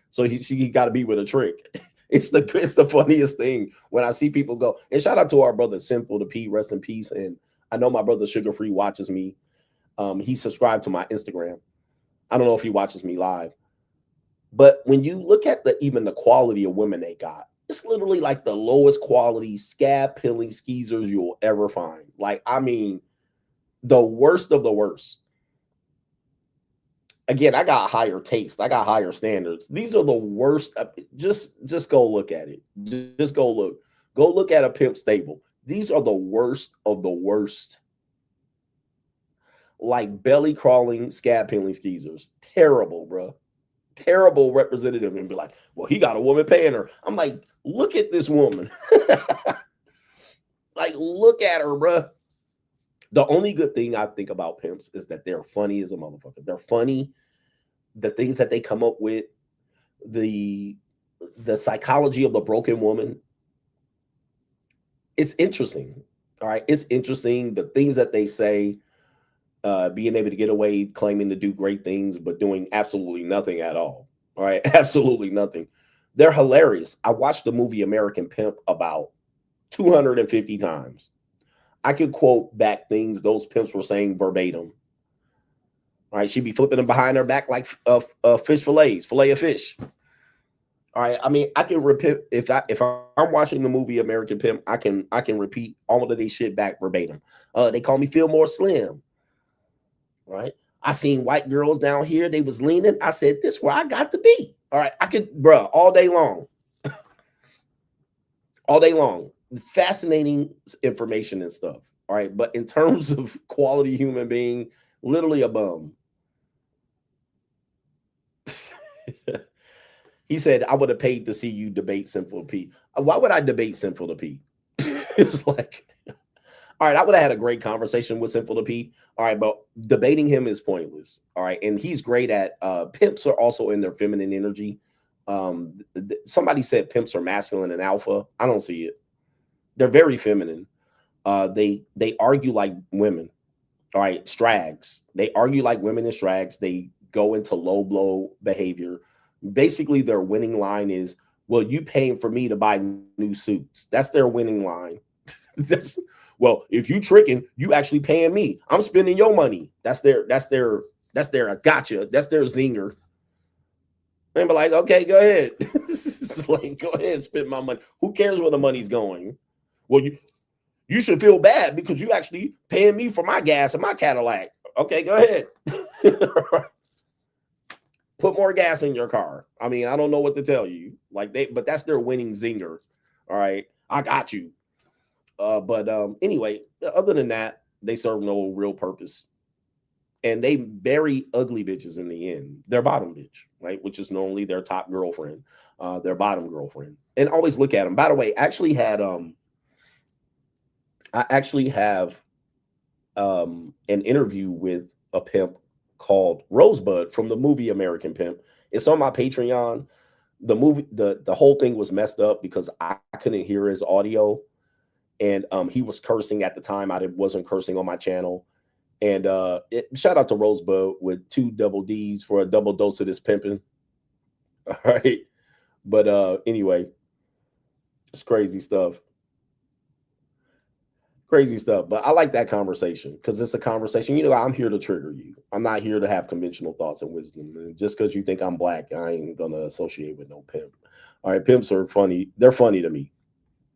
so she got to be with a trick. It's the funniest thing when I see people go. And shout out to our brother Sinful to P, rest in peace. And I know my brother Sugar Free watches me. He subscribed to my Instagram. I don't know if he watches me live, but when you look at even the quality of women they got, it's literally like the lowest quality scab peeling skeezers you'll ever find. Like, I mean, the worst of the worst. Again, I got higher taste. I got higher standards. These are the worst. Just go look at it. Just go look. Go look at a pimp stable. These are the worst of the worst. Like belly crawling, scab peeling skeezers. Terrible, bro. Terrible representative. And be like, well, he got a woman paying her. I'm like, look at this woman. Like, look at her, bro. The only good thing I think about pimps is that they're funny as a motherfucker. They're funny. The things that they come up with, the psychology of the broken woman. It's interesting. All right. It's interesting. The things that they say, being able to get away, claiming to do great things, but doing absolutely nothing at all. All right. Absolutely nothing. They're hilarious. I watched the movie American Pimp about 250 times. I could quote back things those pimps were saying verbatim. All right, she'd be flipping them behind her back like fish fillet of fish. All right, I mean, I can repeat if I'm watching the movie American Pimp, I can repeat all of these shit back verbatim. They call me Feel More Slim. All right, I seen white girls down here. They was leaning. I said, "This where I got to be." All right, I could, bruh, all day long, all day long. Fascinating information and stuff. All right, but in terms of quality human being, literally a bum. He said, I would have paid to see you debate Sinful P. Why would I debate Sinful to P? It's like, all right, I would have had a great conversation with Sinful to P. All right, but debating him is pointless. All right, and he's great at pimps are also in their feminine energy. Somebody said pimps are masculine and alpha. I don't see it. They're very feminine. They argue like women. All right, strags. They argue like women and strags. They go into low blow behavior. Basically, their winning line is, well, you paying for me to buy new suits. That's their winning line. Well, if you tricking, you actually paying me. I'm spending your money. That's their gotcha. That's their zinger. And be like, okay, go ahead. It's like, go ahead and spend my money. Who cares where the money's going? Well, you should feel bad because you actually paying me for my gas and my Cadillac. Okay, go ahead. Put more gas in your car. I mean, I don't know what to tell you. But that's their winning zinger. All right, I got you. But anyway, other than that, they serve no real purpose. And they bury ugly bitches in the end. Their bottom bitch, right? Which is normally their top girlfriend, their bottom girlfriend. And always look at them. By the way, I actually have an interview with a pimp called Rosebud from the movie American Pimp. It's on my Patreon. The movie, the whole thing was messed up because I couldn't hear his audio. And he was cursing at the time. I wasn't cursing on my channel. And shout out to Rosebud with 2 double D's for a double dose of this pimping. All right. But anyway, it's crazy stuff. Crazy stuff. But I like that conversation because it's a conversation. You know, I'm here to trigger you. I'm not here to have conventional thoughts and wisdom. And just because you think I'm black, I ain't going to associate with no pimp. All right. Pimps are funny. They're funny to me.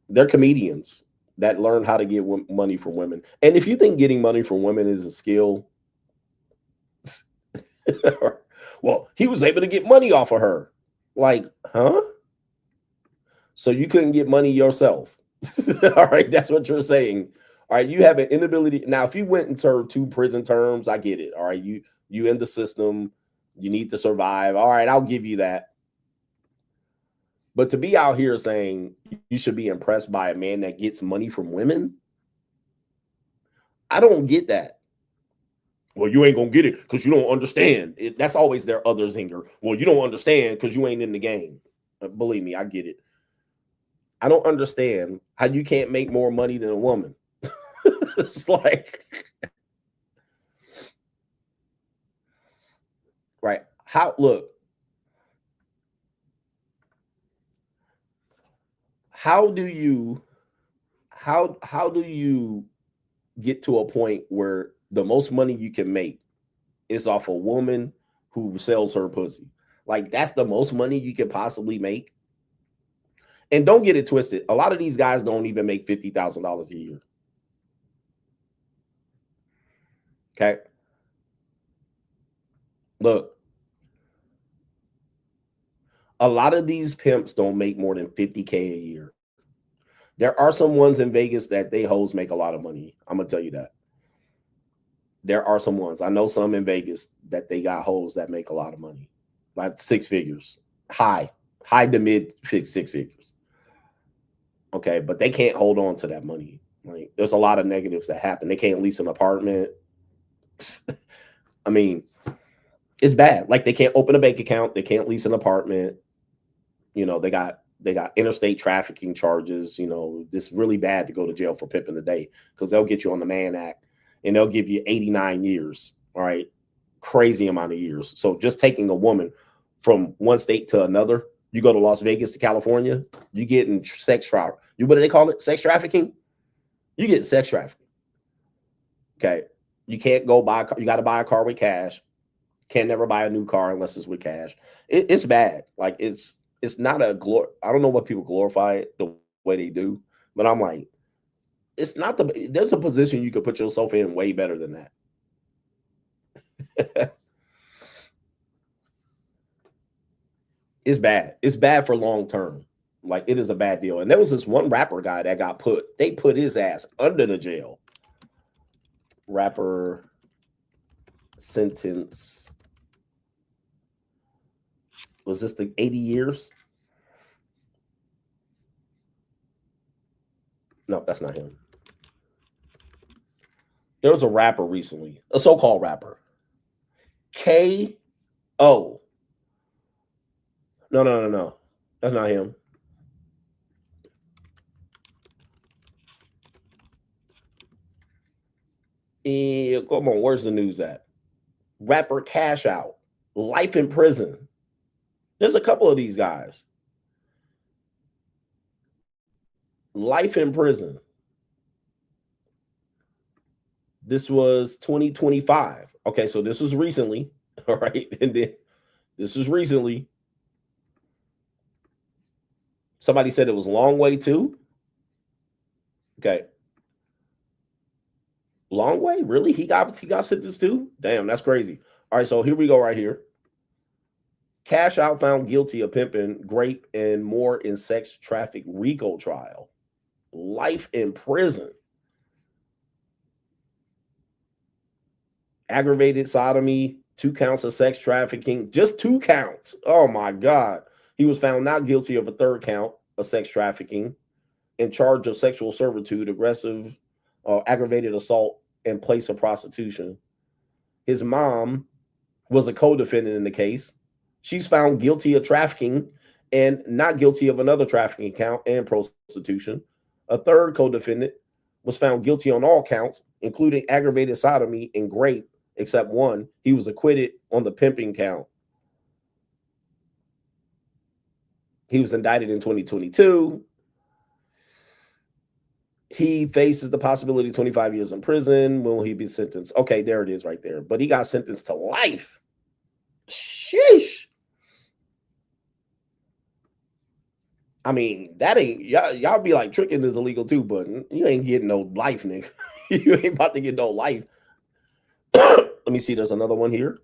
They're comedians. that learn how to get money from women. And if you think getting money from women is a skill, well, he was able to get money off of her. Like, huh? So you couldn't get money yourself. All right, that's what you're saying. All right, you have an inability. Now, if you went and served 2 prison terms, I get it. All right, you in the system, you need to survive. All right, I'll give you that. But to be out here saying you should be impressed by a man that gets money from women, I don't get that. Well, you ain't gonna get it because you don't understand. That's always their other zinger. Well, you don't understand because you ain't in the game. Believe me, I get it. I don't understand how you can't make more money than a woman. It's like, right? How do you get to a point where the most money you can make is off a woman who sells her pussy? Like, that's the most money you can possibly make. And don't get it twisted. A lot of these guys don't even make $50,000 a year. Okay. Look, a lot of these pimps don't make more than $50K a year. There are some ones in Vegas that they hoes make a lot of money. I'm going to tell you that. There are some ones. I know some in Vegas that they got hoes that make a lot of money. Like 6 figures. High to mid 6 figures. Okay, but they can't hold on to that money. Like, there's a lot of negatives that happen. They can't lease an apartment. I mean, it's bad. Like, they can't open a bank account. They can't lease an apartment. You know, they got interstate trafficking charges. You know, it's really bad to go to jail for pimping today because they'll get you on the Mann Act and they'll give you 89 years. All right, crazy amount of years. So just taking a woman from one state to another. You go to Las Vegas to California, you get in sex trafficking. What do they call it? Sex trafficking? You get sex trafficking. Okay. You can't go buy a car. You got to buy a car with cash. Can't never buy a new car unless it's with cash. It's bad. Like, it's not a I don't know what people glorify it the way they do, but I'm like, it's not there's a position you could put yourself in way better than that. It's bad. It's bad for long term. Like, it is a bad deal. And there was this one rapper guy that they put his ass under the jail. Rapper sentence. Was this the 80 years? No, that's not him. There was a rapper recently, a so-called rapper. K.O. No. That's not him. Come on, where's the news at? Rapper Cash Out, life in prison. There's a couple of these guys. Life in prison. This was 2025. Okay, so this was recently. All right, and then this was recently. Somebody said it was Long Way too. Okay. Long Way? Really? He got sentenced too? Damn, that's crazy. All right, so here we go right here. Cash Out found guilty of pimping, gRape, and more in sex traffic RICO trial. Life in prison. Aggravated sodomy, 2 counts of sex trafficking, just 2 counts. Oh my God. He was found not guilty of a 3rd count of sex trafficking, in charge of sexual servitude, aggressive, aggravated assault, and place of prostitution. His mom was a co-defendant in the case. She's found guilty of trafficking and not guilty of another trafficking count and prostitution. A 3rd co-defendant was found guilty on all counts, including aggravated sodomy and gRape, except one. He was acquitted on the pimping count. He was indicted in 2022. He faces the possibility of 25 years in prison. When will he be sentenced? Okay, there it is right there. But he got sentenced to life. Sheesh. I mean, that ain't y'all be like tricking is illegal too, but you ain't getting no life, nigga. You ain't about to get no life. Let me see. There's another one here.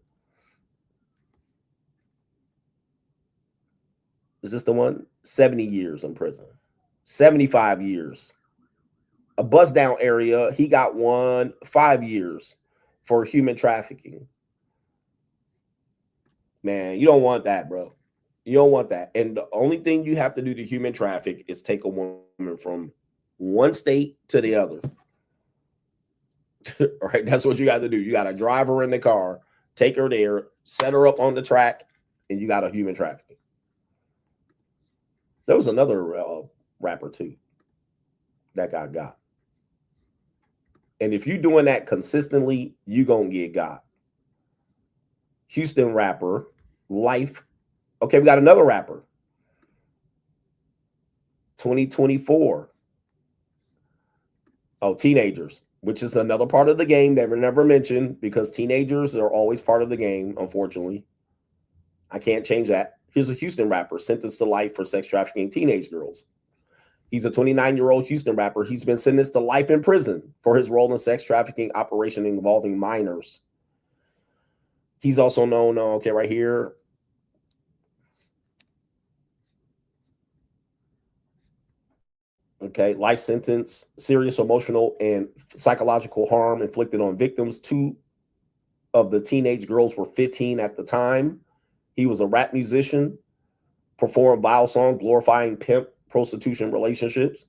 Is this the one? 70 years in prison. 75 years. A bust down area. He got 5 years for human trafficking. Man, you don't want that, bro. You don't want that. And the only thing you have to do to human traffic is take a woman from one state to the other. All right, that's what you got to do. You got to drive her in the car, take her there, set her up on the track, and you got a human trafficking. There was another rapper too that got. And if you're doing that consistently, you gonna get got. Houston rapper, life. Okay, we got another rapper. 2024. Oh, teenagers, which is another part of the game never mentioned because teenagers are always part of the game, unfortunately. I can't change that. Here's a Houston rapper sentenced to life for sex trafficking teenage girls. He's a 29-year-old Houston rapper. He's been sentenced to life in prison for his role in sex trafficking operation involving minors. He's also known, okay, right here. Okay, life sentence, serious emotional and psychological harm inflicted on victims. 2 of the teenage girls were 15 at the time. He was a rap musician, performed vile songs glorifying pimp prostitution relationships.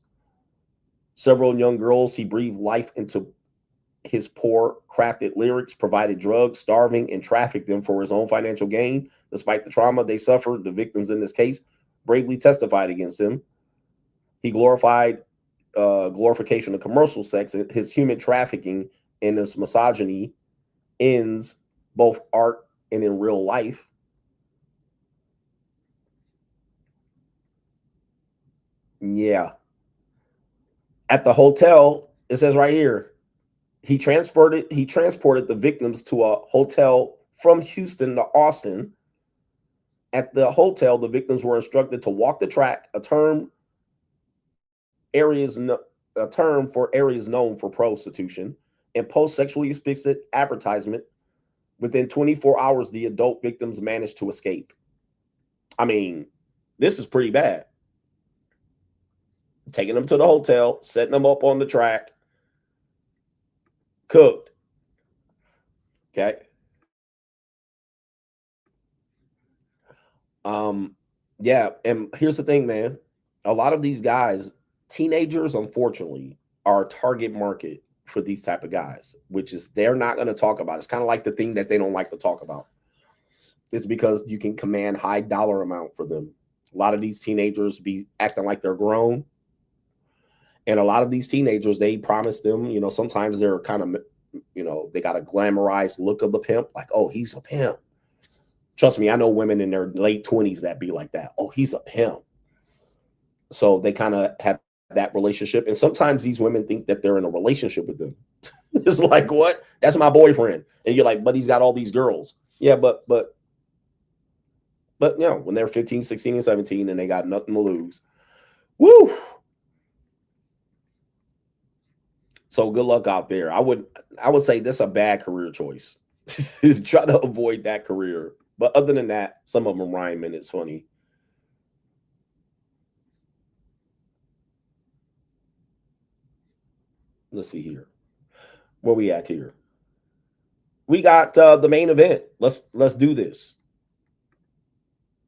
Several young girls he breathed life into his poor crafted lyrics, provided drugs, starving, and trafficked them for his own financial gain. Despite the trauma they suffered, the victims in this case bravely testified against him. He glorified glorification of commercial sex, his human trafficking, and his misogyny ends both art and in real life. Yeah. At the hotel, it says right here, he transported the victims to a hotel from Houston to Austin. At the hotel, the victims were instructed to walk the track, a term for areas known for prostitution, and post sexually explicit advertisement. Within 24 hours, the adult victims managed to escape. I mean, this is pretty bad. Taking them to the hotel, setting them up on the track, cooked. Okay. Yeah, and here's the thing, man. A lot of these guys, teenagers, unfortunately, are a target market for these type of guys, which is they're not going to talk about. It's kind of like the thing that they don't like to talk about. It's because you can command high dollar amount for them. A lot of these teenagers be acting like they're grown. And a lot of these teenagers, they promise them, you know, sometimes they're kind of, you know, they got a glamorized look of the pimp. Like, oh, he's a pimp. Trust me, I know women in their late 20s that be like that. Oh, he's a pimp. So they kind of have that relationship. And sometimes these women think that they're in a relationship with them. It's like, what? That's my boyfriend. And you're like, but he's got all these girls. Yeah, but you know, when they're 15, 16, and 17 and they got nothing to lose. Woo! So good luck out there. I would say this is a bad career choice. Try to avoid that career. But other than that, some of them rhyme and it's funny. Let's see here. Where we at here? We got the main event. Let's do this.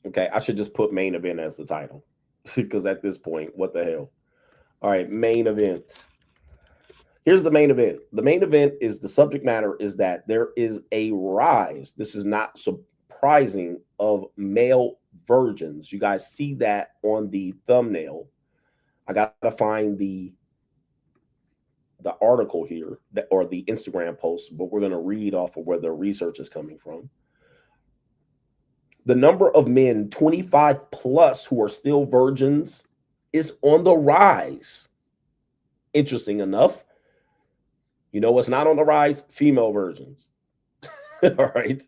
Okay, I should just put main event as the title because at this point, what the hell? All right, main event. Here's the main event. The main event is the subject matter is that there is a rise. This is not surprising of male virgins. You guys see that on the thumbnail. I got to find the article here or the Instagram post, but we're going to read off of where the research is coming from. The number of men 25 plus who are still virgins is on the rise. Interesting enough. You know what's not on the rise? Female virgins. All right.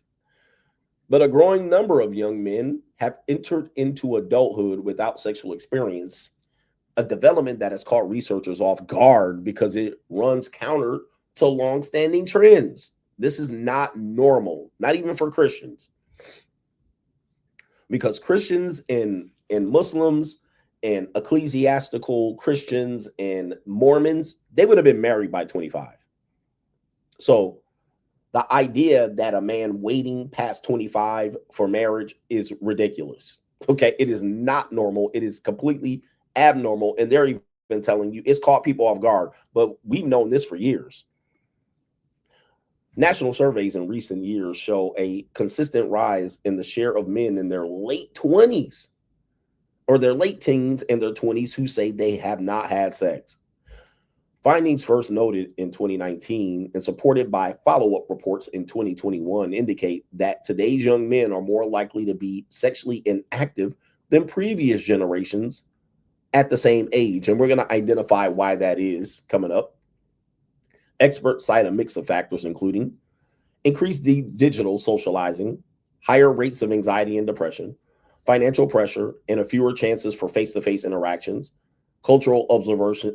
But a growing number of young men have entered into adulthood without sexual experience, a development that has caught researchers off guard because it runs counter to long-standing trends. This is not normal, not even for Christians. Because Christians and Muslims and ecclesiastical Christians and Mormons, they would have been married by 25. So the idea that a man waiting past 25 for marriage is ridiculous. Okay, it is not normal. It is completely abnormal. And they're even telling you it's caught people off guard. But we've known this for years. National surveys in recent years show a consistent rise in the share of men in their late 20s or their late teens and their 20s who say they have not had sex. Findings first noted in 2019 and supported by follow-up reports in 2021 indicate that today's young men are more likely to be sexually inactive than previous generations at the same age. And we're going to identify why that is coming up. Experts cite a mix of factors, including increased digital socializing, higher rates of anxiety and depression, financial pressure, and a fewer chances for face-to-face interactions. Cultural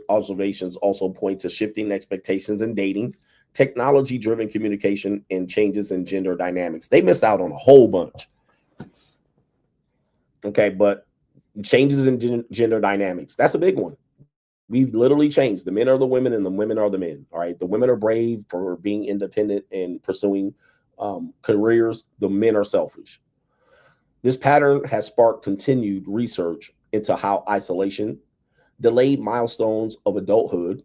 observations also point to shifting expectations in dating, technology-driven communication, and changes in gender dynamics. They missed out on a whole bunch. Okay, but changes in gender dynamics, that's a big one. We've literally changed. The men are the women and the women are the men. All right. The women are brave for being independent and pursuing careers. The men are selfish. This pattern has sparked continued research into how isolation, delayed milestones of adulthood,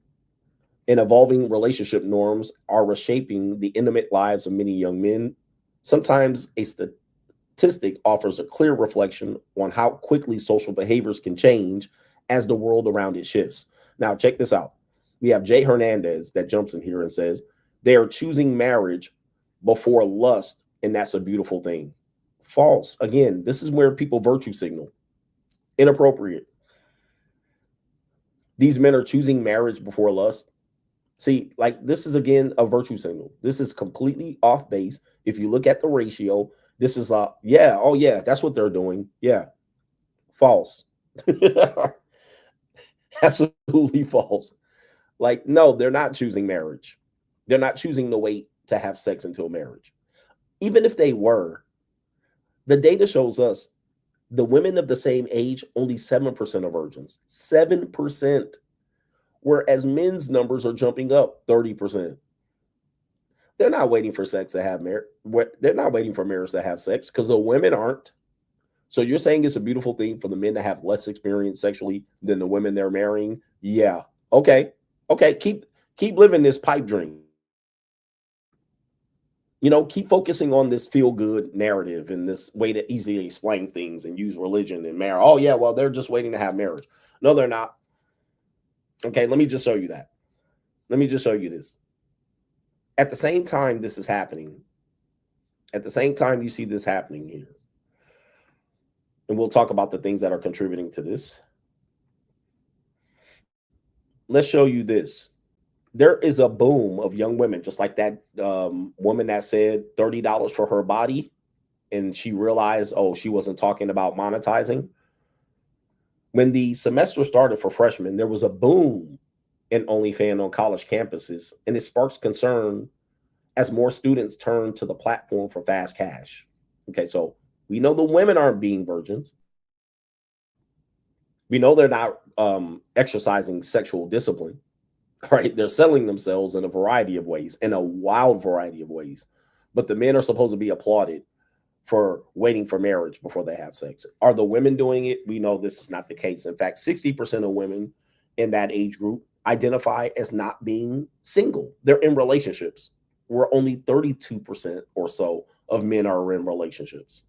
and evolving relationship norms are reshaping the intimate lives of many young men. Sometimes a statistic offers a clear reflection on how quickly social behaviors can change as the world around it shifts. Now, check this out. We have Jay Hernandez that jumps in here and says, they are choosing marriage before lust, and that's a beautiful thing. False. Again, this is where people virtue signal. Inappropriate. These men are choosing marriage before lust. See, like this is, again, a virtue signal. This is completely off base. If you look at the ratio, this is, yeah, oh yeah, that's what they're doing. Yeah. False. Absolutely false. Like, no, they're not choosing marriage. They're not choosing to wait to have sex until marriage. Even if they were, the data shows us the women of the same age, only 7% are virgins. 7%. Whereas men's numbers are jumping up 30%. They're not waiting for sex to have marriage. They're not waiting for marriage to have sex because the women aren't. So you're saying it's a beautiful thing for the men to have less experience sexually than the women they're marrying? Yeah. Okay. Okay. Keep living this pipe dream. You know, keep focusing on this feel-good narrative and this way to easily explain things and use religion and marriage. Oh, yeah, well, they're just waiting to have marriage. No, they're not. Okay, let me just show you that. Let me just show you this. At the same time this is happening, at the same time you see this happening here, and we'll talk about the things that are contributing to this. Let's show you this. There is a boom of young women, just like that woman that said $30 for her body, and she realized, oh, she wasn't talking about monetizing. When the semester started for freshmen, there was a boom in OnlyFans on college campuses, and it sparks concern as more students turn to the platform for fast cash. Okay, so we know the women aren't being virgins. We know they're not exercising sexual discipline, right? They're selling themselves in a variety of ways, in a wild variety of ways. But the men are supposed to be applauded for waiting for marriage before they have sex. Are the women doing it? We know this is not the case. In fact, 60% of women in that age group identify as not being single. They're in relationships, where only 32% or so of men are in relationships.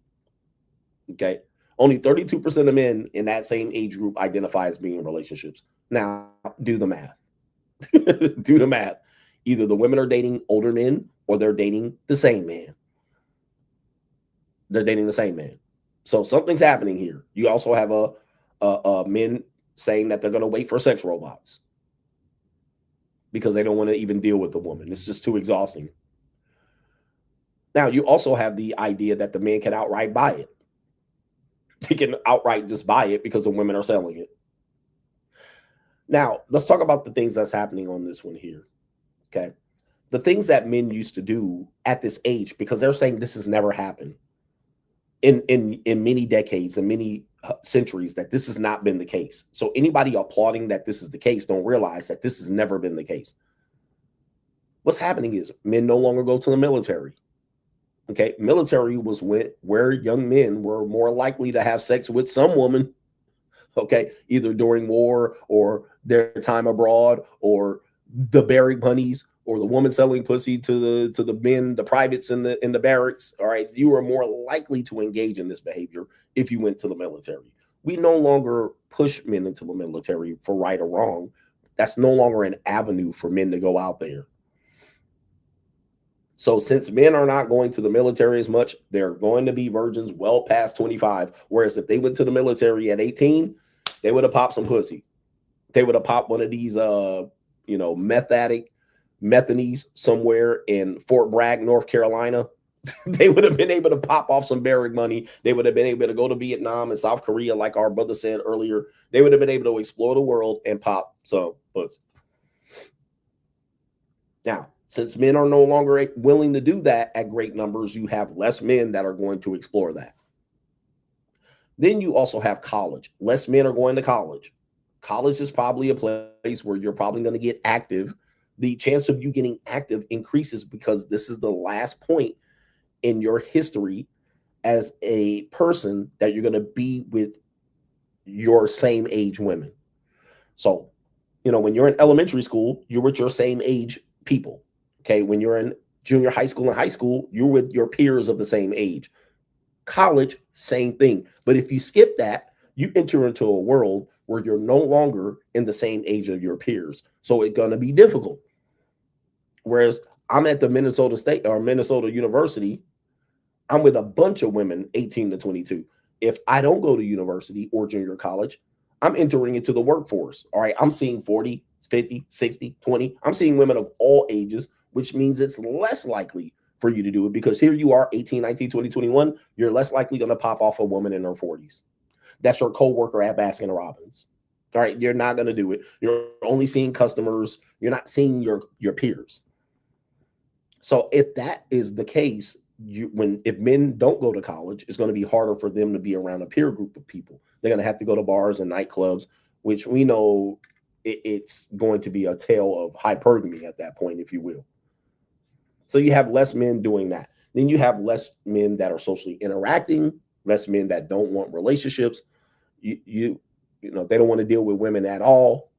Okay. Only 32% of men in that same age group identify as being in relationships. Now, do the math. Do the math. Either the women are dating older men or they're dating the same man. They're dating the same man. So something's happening here. You also have a men saying that they're going to wait for sex robots because they don't want to even deal with the woman. It's just too exhausting. Now, you also have the idea that the man can outright buy it. They can outright just buy it because the women are selling it. Now, let's talk about the things that's happening on this one here. Okay. The things that men used to do at this age, because they're saying this has never happened in many decades and many centuries, that this has not been the case. So anybody applauding that this is the case don't realize that this has never been the case. What's happening is men no longer go to the military. Okay, military was where young men were more likely to have sex with some woman, okay, either during war or their time abroad, or the barrack bunnies, or the woman selling pussy to the men, the privates in the barracks. All right, you are more likely to engage in this behavior if you went to the military. We no longer push men into the military for right or wrong. That's no longer an avenue for men to go out there. So since men are not going to the military as much, they're going to be virgins well past 25. Whereas if they went to the military at 18, they would have popped some pussy. They would have popped one of these, meth addict, methanies somewhere in Fort Bragg, North Carolina. They would have been able to pop off some barrack money. They would have been able to go to Vietnam and South Korea, like our brother said earlier. They would have been able to explore the world and pop some pussy. Now, since men are no longer willing to do that at great numbers, you have less men that are going to explore that. Then you also have college. Less men are going to college. College is probably a place where you're probably going to get active. The chance of you getting active increases because this is the last point in your history as a person that you're going to be with your same age women. So, when you're in elementary school, you're with your same age people. Okay, when you're in junior high school and high school, you're with your peers of the same age. College, same thing. But if you skip that, you enter into a world where you're no longer in the same age of your peers. So it's going to be difficult. Whereas I'm at the Minnesota State or Minnesota University, I'm with a bunch of women 18 to 22. If I don't go to university or junior college, I'm entering into the workforce. All right, I'm seeing 40, 50, 60, 20. I'm seeing women of all ages, which means it's less likely for you to do it because here you are 18, 19, 20, 21. You're less likely going to pop off a woman in her 40s. That's your coworker at Baskin Robbins. All right, you're not going to do it. You're only seeing customers. You're not seeing your peers. So if that is the case, if men don't go to college, it's going to be harder for them to be around a peer group of people. They're going to have to go to bars and nightclubs, which we know it's going to be a tale of hypergamy at that point, if you will. So you have less men doing that. Then you have less men that are socially interacting, less men that don't want relationships. They don't want to deal with women at all.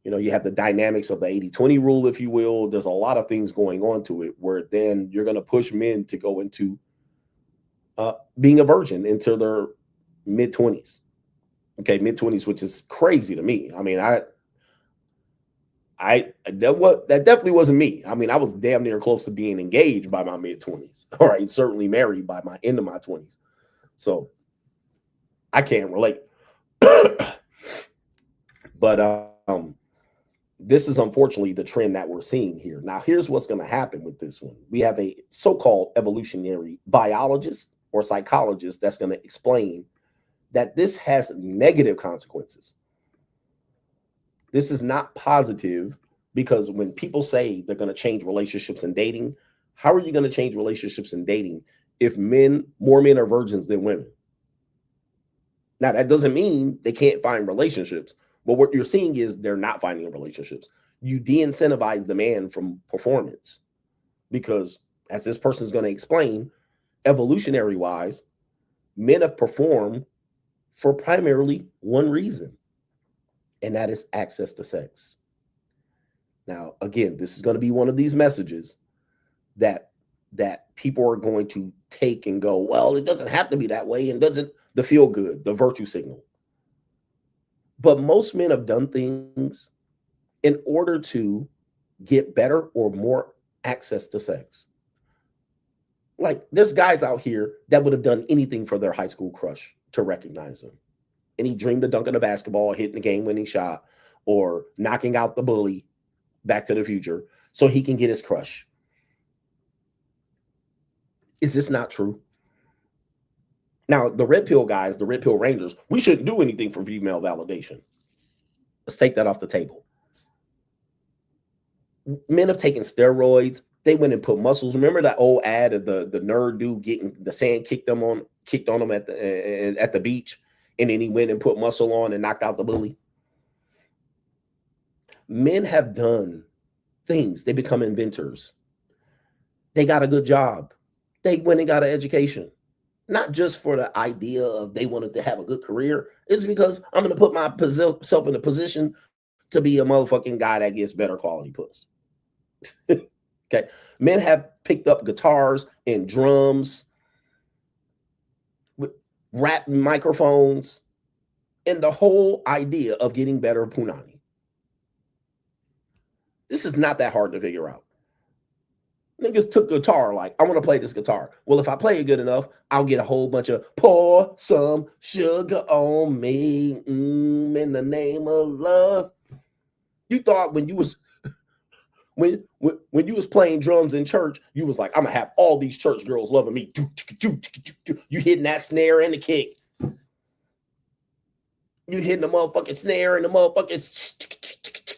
You have the dynamics of the 80-20 rule, if you will. There's a lot of things going on to it where then you're going to push men to go into being a virgin into their mid-20s. Okay, mid-20s, which is crazy to me. I mean, that definitely wasn't me. I mean, I was damn near close to being engaged by my mid-20s. All right, certainly married by my end of my 20s. So I can't relate. But this is unfortunately the trend that we're seeing here. Now, here's what's going to happen with this one. We have a so-called evolutionary biologist or psychologist that's going to explain that this has negative consequences. This is not positive because when people say they're going to change relationships and dating, how are you going to change relationships and dating if more men are virgins than women? Now, that doesn't mean they can't find relationships. But what you're seeing is they're not finding relationships. You de-incentivize the man from performance because, as this person is going to explain, evolutionary wise, men have performed for primarily one reason, and that is access to sex. Now, again, this is going to be one of these messages that people are going to take and go, well, it doesn't have to be that way, and doesn't the feel good, the virtue signal. But most men have done things in order to get better or more access to sex. Like, there's guys out here that would have done anything for their high school crush to recognize them. And he dreamed of dunking a basketball, hitting a game-winning shot, or knocking out the bully, Back to the Future, so he can get his crush. Is this not true? Now, the red pill guys, the red pill rangers, we shouldn't do anything for female validation. Let's take that off the table. Men have taken steroids. They went and put muscles. Remember that old ad of the nerd dude getting the sand kicked on him at the beach, and then he went and put muscle on and knocked out the bully. Men have done things. They become inventors. They got a good job. They went and got an education. Not just for the idea of they wanted to have a good career. It's because I'm going to put myself in a position to be a motherfucking guy that gets better quality puss. Okay. Men have picked up guitars and drums, with rap microphones, and the whole idea of getting better punani. This is not that hard to figure out. Niggas took guitar, like, I want to play this guitar. Well, if I play it good enough, I'll get a whole bunch of pour some sugar on me in the name of love. You thought when you was when you was playing drums in church, you was like, I'm gonna have all these church girls loving me. You hitting that snare and the kick. You hitting the motherfucking snare and the motherfucking.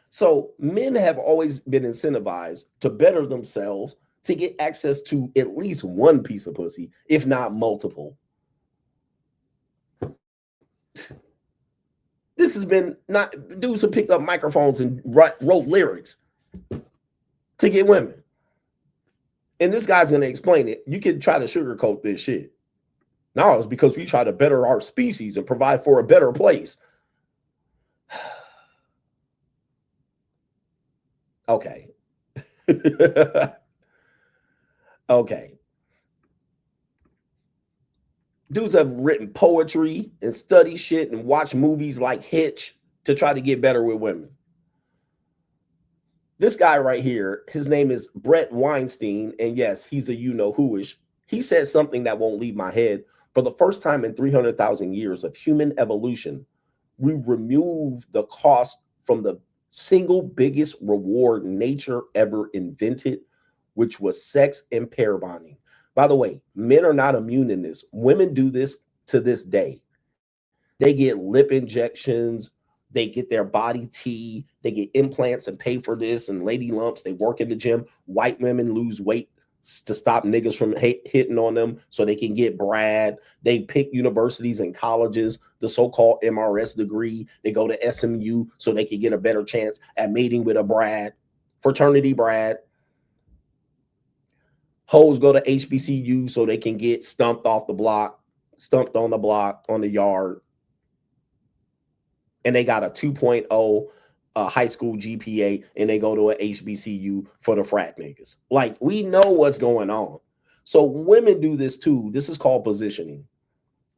So men have always been incentivized to better themselves to get access to at least one piece of pussy, if not multiple. This has been not dudes who picked up microphones and wrote lyrics to get women. And this guy's going to explain it. You can try to sugarcoat this shit. No, it's because we try to better our species and provide for a better place. Okay. Okay. Dudes have written poetry and study shit and watch movies like Hitch to try to get better with women. This guy right here, his name is Brett Weinstein, and yes, he's a you-know-who-ish. He said something that won't leave my head. For the first time in 300,000 years of human evolution, we removed the cost from the single biggest reward nature ever invented, which was sex and pair bonding. By the way, men are not immune in this. Women do this to this day. They get lip injections. They get their body tea. They get implants and pay for this and lady lumps. They work in the gym. White women lose weight to stop niggas from hitting on them so they can get Brad. They pick universities and colleges, the so-called MRS degree. They go to SMU so they can get a better chance at mating with a Brad, fraternity Brad. Hoes go to HBCU so they can get stumped off the block, stumped on the block, on the yard. And they got a 2.0 high school GPA and they go to a HBCU for the frat niggas. Like, we know what's going on. So women do this too. This is called positioning.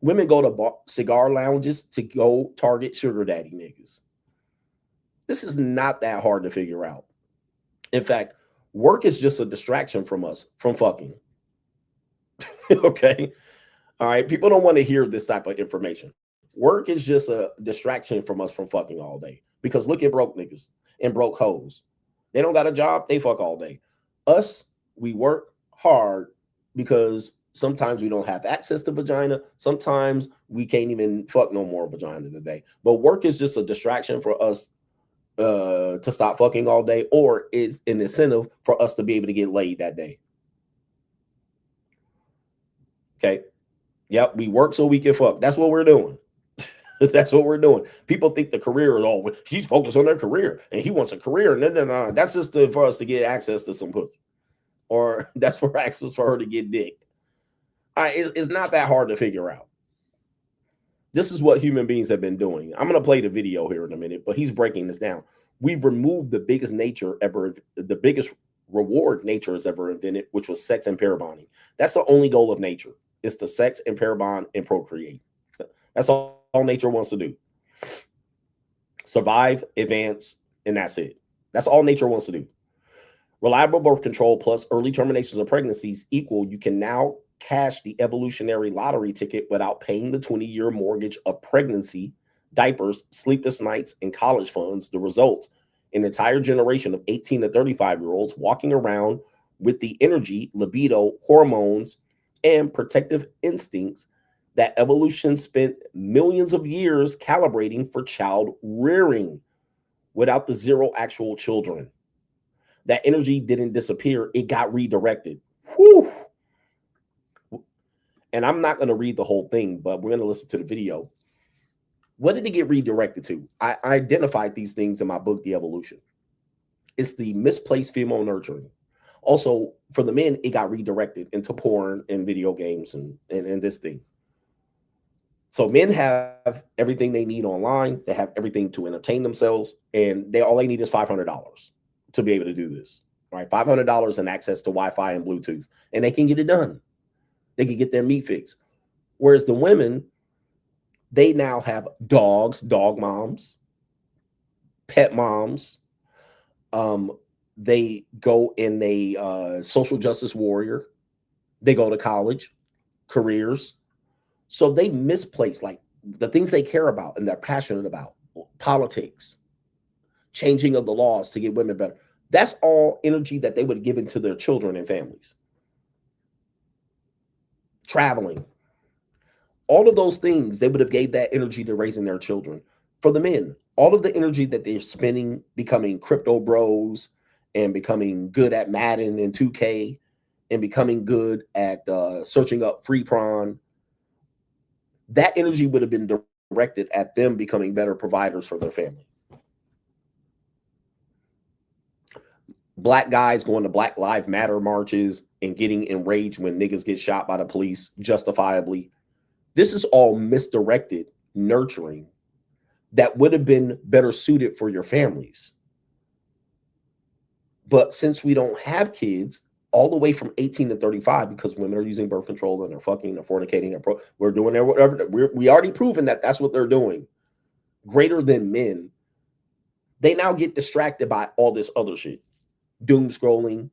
Women go to cigar lounges to go target sugar daddy niggas. This is not that hard to figure out. In fact, work is just a distraction from us, from fucking. Okay. All right. People don't want to hear this type of information. Work is just a distraction from us from fucking all day. Because look at broke niggas and broke hoes. They don't got a job. They fuck all day. Us, we work hard because sometimes we don't have access to vagina. Sometimes we can't even fuck no more vagina today. But work is just a distraction for us to stop fucking all day, or it's an incentive for us to be able to get laid that day. Okay. Yep. We work so we can fuck. That's what we're doing. That's what we're doing. People think the career is all, she's focused on their career and he wants a career. No. That's just for us to get access to some pussy, or that's for access for her to get dick. All right. It's not that hard to figure out. This is what human beings have been doing. I'm going to play the video here in a minute, but he's breaking this down. We've removed the biggest nature ever, the biggest reward nature has ever invented, which was sex and pair bonding. That's the only goal of nature, is to sex and pair bond and procreate. That's all nature wants to do. Survive, advance, and that's it. That's all nature wants to do. Reliable birth control plus early terminations of pregnancies equal you can now cash the evolutionary lottery ticket without paying the 20-year mortgage of pregnancy, diapers, sleepless nights, and college funds. The result, an entire generation of 18 to 35-year-olds walking around with the energy, libido, hormones, and protective instincts that evolution spent millions of years calibrating for child rearing without the zero actual children. That energy didn't disappear, it got redirected. Whew. And I'm not going to read the whole thing, but we're going to listen to the video. What did it get redirected to? I identified these things in my book, The Evolution. It's the misplaced female nurturing. Also, for the men, it got redirected into porn and video games and this thing. So men have everything they need online. They have everything to entertain themselves, and all they need is $500 to be able to do this. Right, $500 and access to Wi-Fi and Bluetooth, and they can get it done. They can get their meat fix. Whereas the women, they now have dogs, dog moms, pet moms. They go in a social justice warrior. They go to college, careers. So they misplace like the things they care about and they're passionate about, politics, changing of the laws to get women better. That's all energy that they would have given to their children and families. Traveling, all of those things, they would have gave that energy to raising their children. For the men, all of the energy that they're spending becoming crypto bros and becoming good at Madden and 2K and becoming good at searching up free prawn, that energy would have been directed at them becoming better providers for their family. Black guys going to Black Lives Matter marches and getting enraged when niggas get shot by the police justifiably. This is all misdirected nurturing that would have been better suited for your families. But since we don't have kids all the way from 18 to 35, because women are using birth control and they're fucking, they're fornicating, we're doing their whatever. We already proven that that's what they're doing. Greater than men. They now get distracted by all this other shit. Doom scrolling,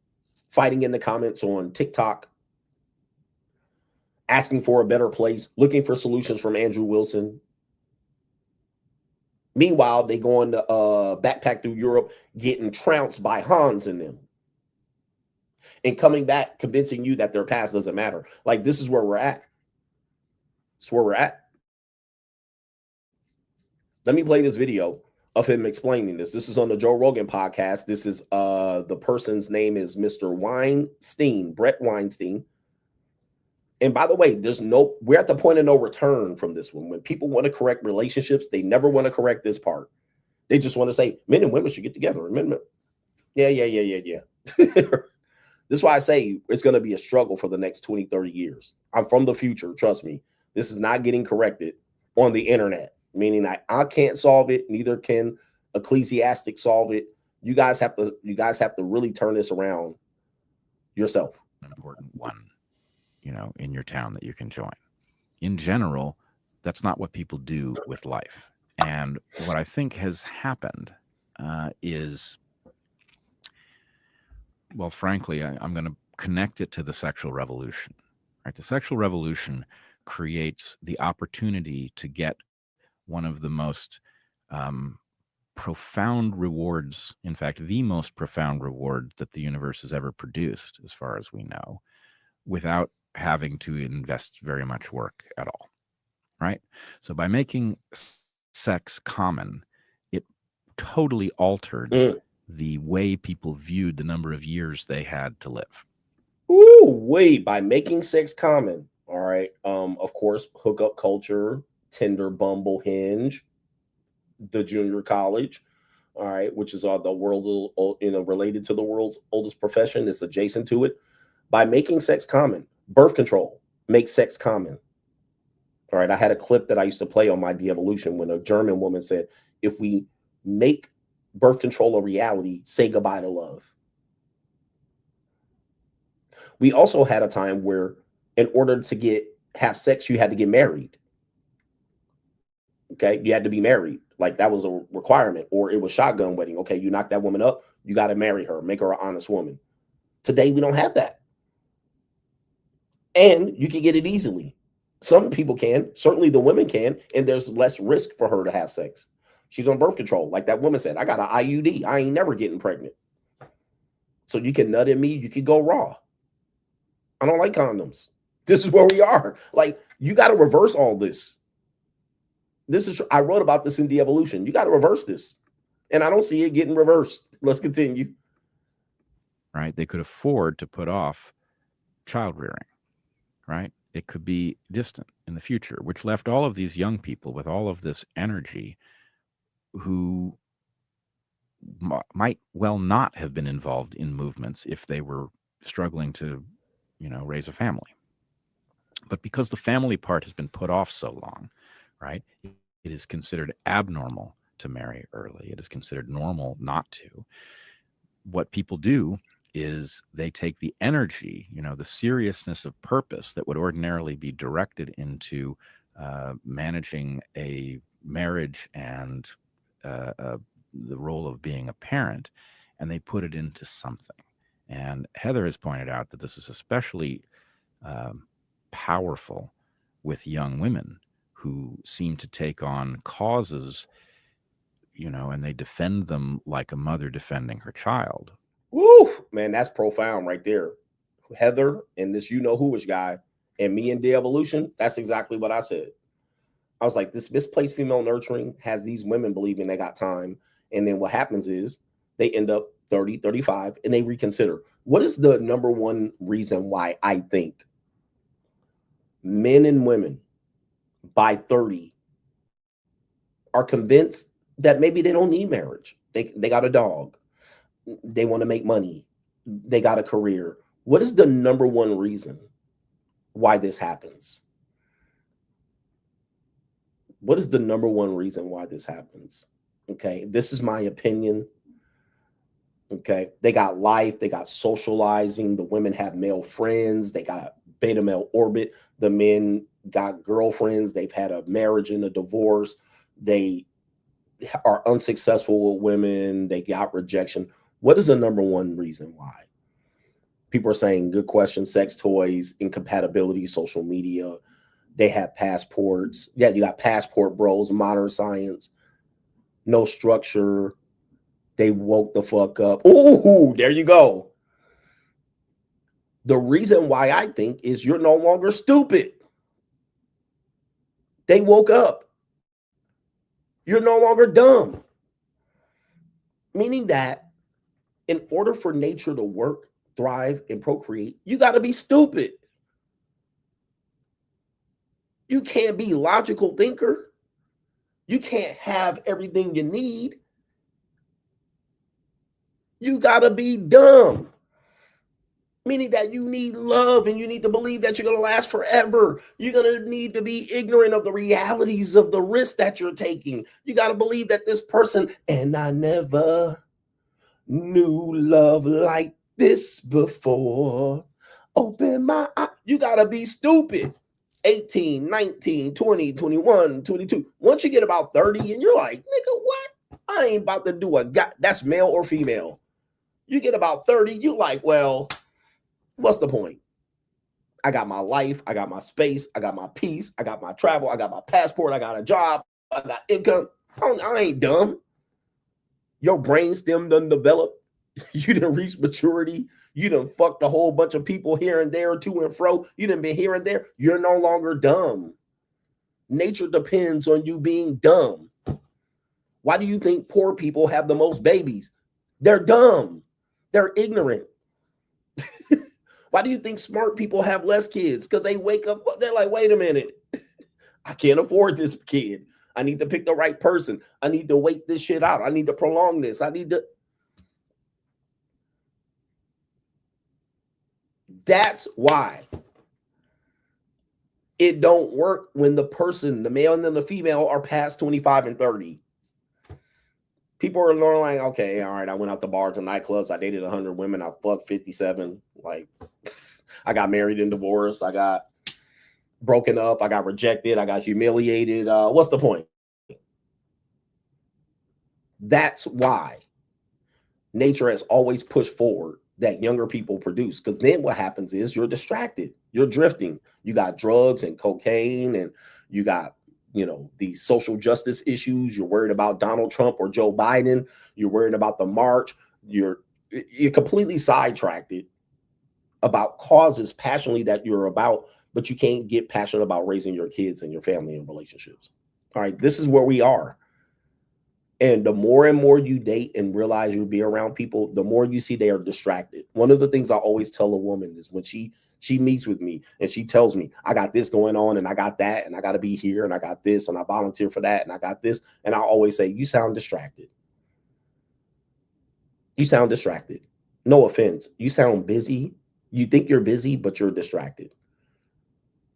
fighting in the comments on TikTok, asking for a better place, looking for solutions from Andrew Wilson. Meanwhile, they go on to backpack through Europe, getting trounced by Hans in them. And coming back, convincing you that their past doesn't matter. Like, this is where we're at. It's where we're at. Let me play this video of him explaining this. This is on the Joe Rogan podcast. This is the person's name is Mr. Weinstein, Brett Weinstein. And by the way, we're at the point of no return from this one. When people want to correct relationships, they never want to correct this part. They just want to say men and women should get together. Yeah. This is why I say it's going to be a struggle for the next 20, 30 years. I'm from the future. Trust me. This is not getting corrected on the internet, meaning I can't solve it. Neither can ecclesiastic solve it. You guys have to really turn this around yourself. An important one, in your town that you can join. In general, that's not what people do with life. And what I think has happened is, well, frankly, I'm going to connect it to the sexual revolution. Right? The sexual revolution creates the opportunity to get one of the most profound rewards, in fact, the most profound reward that the universe has ever produced, as far as we know, without having to invest very much work at all. Right? So by making sex common, it totally altered the way people viewed the number of years they had to live. Ooh, wait, by making sex common. All right. Of course, hookup culture, Tinder, Bumble, Hinge, the junior college. All right, which is the world, related to the world's oldest profession. It's adjacent to it. By making sex common, birth control makes sex common. All right. I had a clip that I used to play on my de-evolution when a German woman said, if we make birth control a reality, say goodbye to love. We also had a time where in order to have sex, you had to get married. Okay. You had to be married. Like that was a requirement, or it was shotgun wedding. Okay. You knock that woman up, you got to marry her, make her an honest woman. Today, we don't have that. And you can get it easily. Some people can, certainly the women can, and there's less risk for her to have sex. She's on birth control. Like that woman said, I got an IUD. I ain't never getting pregnant. So you can nut in me, you can go raw. I don't like condoms. This is where we are. Like, you got to reverse all this. I wrote about this in De-Evolution. You got to reverse this. And I don't see it getting reversed. Let's continue. Right? They could afford to put off child rearing, right? It could be distant in the future, which left all of these young people with all of this energy who might well not have been involved in movements if they were struggling to, raise a family. But because the family part has been put off so long, right, it is considered abnormal to marry early. It is considered normal not to. What people do is they take the energy, the seriousness of purpose that would ordinarily be directed into managing a marriage and the role of being a parent, and they put it into something. And Heather has pointed out that this is especially powerful with young women who seem to take on causes, and they defend them like a mother defending her child. Woo, man, that's profound right there. Heather and this who-ish guy and me in De-Evolution, that's exactly what I said. I was like, this misplaced female nurturing has these women believing they got time. And then what happens is they end up 30, 35, and they reconsider. What is the number one reason why I think men and women by 30 are convinced that maybe they don't need marriage? They got a dog. They want to make money. They got a career. What is the number one reason why this happens? What is the number one reason why this happens? Okay, this is my opinion. Okay, they got life. They got socializing. The women have male friends. They got beta male orbit. The men got girlfriends. They've had a marriage and a divorce. They are unsuccessful with women. They got rejection. What is the number one reason why? People are saying, good question, sex toys, incompatibility, social media. They have passports. Yeah, you got passport bros, modern science, no structure. They woke the fuck up. Ooh, there you go. The reason why I think is you're no longer stupid. They woke up. You're no longer dumb. Meaning that in order for nature to work, thrive, and procreate, you got to be stupid. You can't be a logical thinker. You can't have everything you need. You got to be dumb. Meaning that you need love and you need to believe that you're going to last forever. You're going to need to be ignorant of the realities of the risk that you're taking. You got to believe that this person, and I never knew love like this before. Open my eyes. You got to be stupid. 18, 19, 20, 21, 22. Once you get about 30 and you're like, nigga, what? I ain't about to do a guy. That's male or female. You get about 30, you like, well, what's the point? I got my life. I got my space. I got my peace. I got my travel. I got my passport. I got a job. I got income. I ain't dumb. Your brain stem done develop. You done reach maturity. You done fucked a whole bunch of people here and there, to and fro. You done been here and there. You're no longer dumb. Nature depends on you being dumb. Why do you think poor people have the most babies? They're dumb. They're ignorant. Why do you think smart people have less kids? Because they wake up, they're like, wait a minute. I can't afford this kid. I need to pick the right person. I need to wait this shit out. I need to prolong this. I need to. That's why it don't work when the person, the male and then the female, are past 25 and 30. People are learning like, okay, all right, I went out to bars and nightclubs. I dated 100 women. I fucked 57. Like, I got married and divorced. I got broken up. I got rejected. I got humiliated. What's the point? That's why nature has always pushed forward that younger people produce. Because then what happens is you're distracted. You're drifting. You got drugs and cocaine, and you got, these social justice issues. You're worried about Donald Trump or Joe Biden. You're worried about the march. You're you're completely sidetracked about causes passionately that you're about, but you can't get passionate about raising your kids and your family and relationships. All right, this is where we are. And the more and more you date and realize you'll be around people, the more you see they are distracted. One of the things I always tell a woman is when she meets with me and she tells me, I got this going on and I got that and I got to be here and I got this and I volunteer for that and I got this. And I always say, you sound distracted. You sound distracted. No offense. You sound busy. You think you're busy, but you're distracted.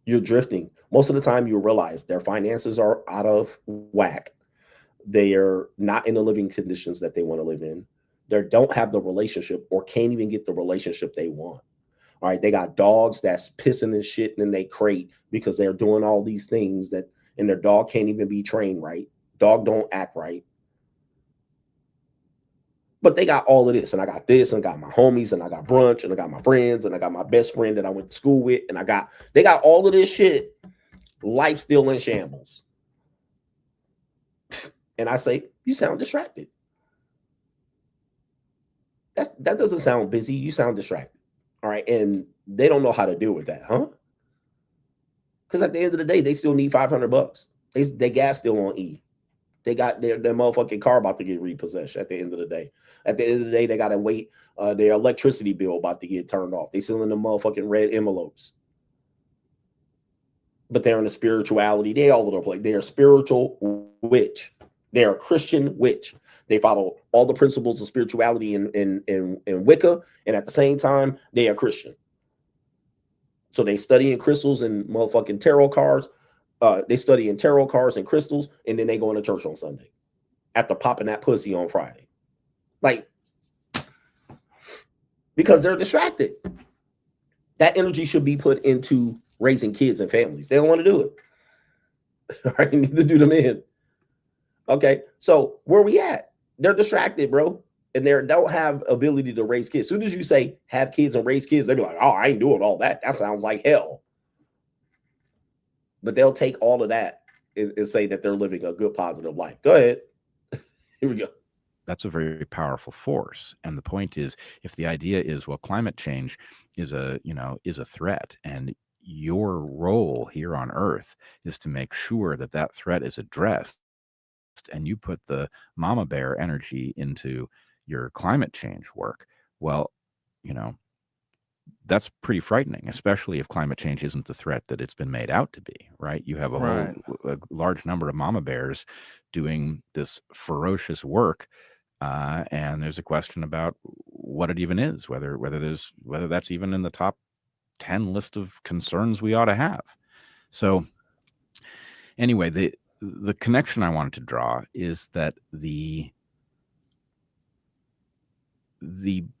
You're drifting. Most of the time you realize their finances are out of whack. They are not in the living conditions that they want to live in. They don't have the relationship or can't even get the relationship they want. All right. They got dogs that's pissing and shitting in their crate because they're doing all these things that, and their dog can't even be trained right. Dog don't act right. But they got all of this, and I got this, and I got my homies, and I got brunch, and I got my friends, and I got my best friend that I went to school with, and they got all of this shit. Life still in shambles. And I say, you sound distracted. That doesn't sound busy. You sound distracted. All right. And they don't know how to deal with that, huh? Because at the end of the day, they still need $500. They gas still on E. They got their motherfucking car about to get repossessed at the end of the day. At the end of the day, they got to wait. Their electricity bill about to get turned off. They still in the motherfucking red envelopes. But they're in the spirituality. They all over the place. They're a spiritual witch. They're a Christian witch. They follow all the principles of spirituality in Wicca. And at the same time, they are Christian. So they study in crystals and motherfucking tarot cards. They study in tarot cards and crystals, and then they go into church on Sunday after popping that pussy on Friday. Like, because they're distracted. That energy should be put into raising kids and families. They don't want to do it. All right, neither do the men. Okay, so where we at? They're distracted, bro. And they don't have ability to raise kids. As soon as you say have kids and raise kids, they be like, oh, I ain't doing all that. That sounds like hell. But they'll take all of that and say that they're living a good, positive life. Go ahead. Here we go. That's a very powerful force. And the point is, if the idea is, well, climate change is a threat, and your role here on Earth is to make sure that that threat is addressed, and you put the mama bear energy into your climate change work, well, that's pretty frightening, especially if climate change isn't the threat that it's been made out to be, right? You have a large number of mama bears doing this ferocious work, and there's a question about what it even is, whether that's even in the top 10 list of concerns we ought to have. So anyway, the connection I wanted to draw is that the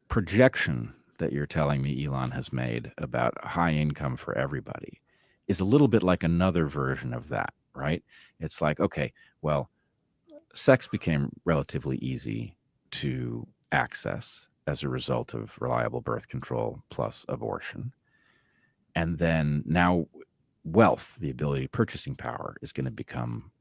projection that you're telling me Elon has made about high income for everybody is a little bit like another version of that, right? It's like, okay, well, sex became relatively easy to access as a result of reliable birth control plus abortion. And then now wealth, the ability, purchasing power, is going to become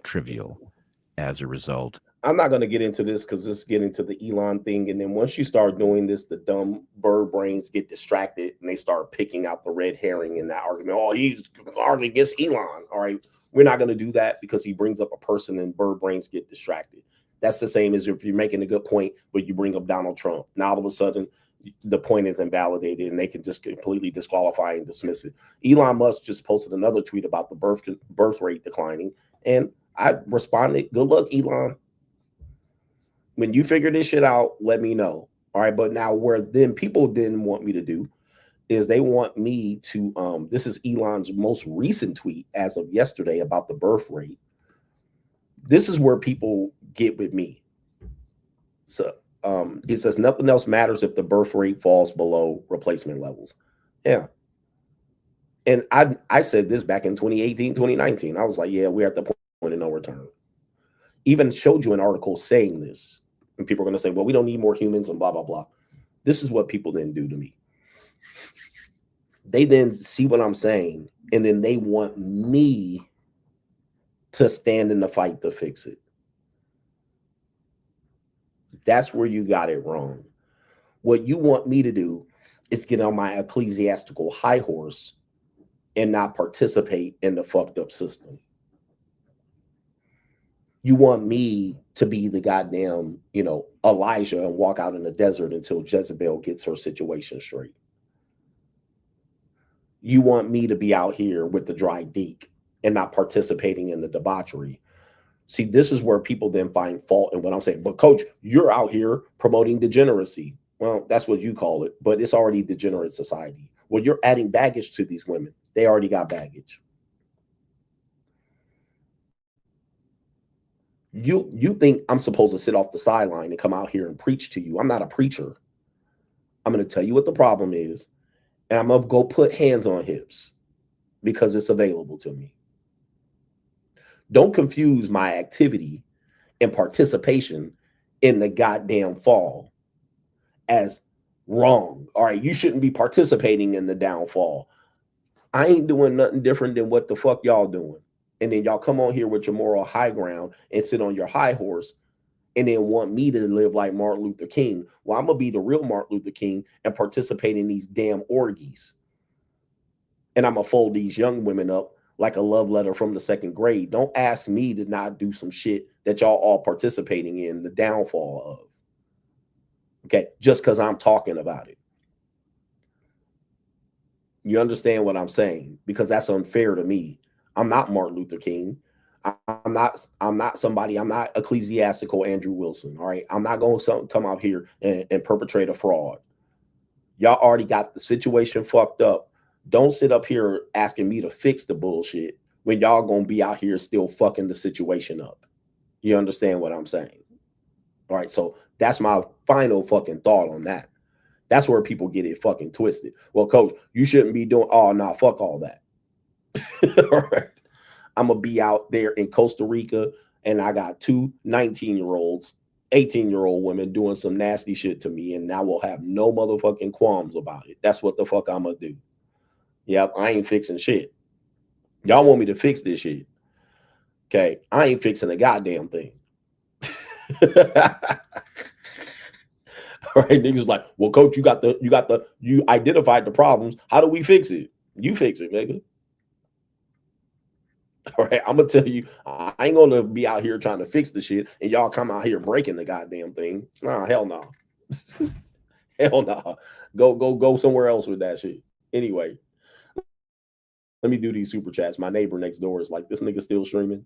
trivial as a result. I'm not going to get into this because this is getting to the Elon thing. And then once you start doing this, the dumb bird brains get distracted and they start picking out the red herring in that argument. Oh, he's arguing against Elon. All right. We're not going to do that because he brings up a person and bird brains get distracted. That's the same as if you're making a good point, but you bring up Donald Trump. Now, all of a sudden, the point is invalidated and they can just completely disqualify and dismiss it. Elon Musk just posted another tweet about the birth rate declining. And I responded, good luck, Elon. When you figure this shit out, let me know. All right. But now where then people didn't want me to do is they want me to, this is Elon's most recent tweet as of yesterday about the birth rate. This is where people get with me. So it says nothing else matters if the birth rate falls below replacement levels. Yeah. And I said this back in 2018, 2019. I was like, yeah, we're at the point of no return. Even showed you an article saying this. And people are going to say, well, we don't need more humans and blah, blah, blah. This is what people then do to me. They then see what I'm saying, and then they want me to stand in the fight to fix it. That's where you got it wrong. What you want me to do is get on my ecclesiastical high horse and not participate in the fucked up system. You want me to be the goddamn, Elijah and walk out in the desert until Jezebel gets her situation straight. You want me to be out here with the dry deek and not participating in the debauchery. See, this is where people then find fault in what I'm saying. But coach, you're out here promoting degeneracy. Well, that's what you call it, but it's already degenerate society. Well, you're adding baggage to these women. They already got baggage. You think I'm supposed to sit off the sideline and come out here and preach to you. I'm not a preacher. I'm going to tell you what the problem is, and I'm going to go put hands on hips because it's available to me. Don't confuse my activity and participation in the goddamn fall as wrong. All right, you shouldn't be participating in the downfall. I ain't doing nothing different than what the fuck y'all doing. And then y'all come on here with your moral high ground and sit on your high horse and then want me to live like Martin Luther King. Well, I'm going to be the real Martin Luther King and participate in these damn orgies. And I'm going to fold these young women up like a love letter from the second grade. Don't ask me to not do some shit that y'all all participating in the downfall of. Okay, just because I'm talking about it. You understand what I'm saying? Because that's unfair to me. I'm not Martin Luther King. I'm not somebody. I'm not ecclesiastical Andrew Wilson. All right. I'm not going to come out here and perpetrate a fraud. Y'all already got the situation fucked up. Don't sit up here asking me to fix the bullshit when y'all going to be out here still fucking the situation up. You understand what I'm saying? All right. So that's my final fucking thought on that. That's where people get it fucking twisted. Well, coach, you shouldn't be doing, oh, no, fuck all that. All right. I'm going to be out there in Costa Rica and I got two 19-year-olds, 18-year-old women doing some nasty shit to me, and I will have no motherfucking qualms about it. That's what the fuck I'm going to do. Yep, I ain't fixing shit. Y'all want me to fix this shit. Okay, I ain't fixing a goddamn thing. All right, niggas like, well, coach, you identified the problems. How do we fix it? You fix it, nigga. All right, I'm gonna tell you, I ain't gonna be out here trying to fix the shit, and y'all come out here breaking the goddamn thing. Nah, hell no. Hell no. Go somewhere else with that shit. Anyway, let me do these super chats. My neighbor next door is like, this nigga still streaming.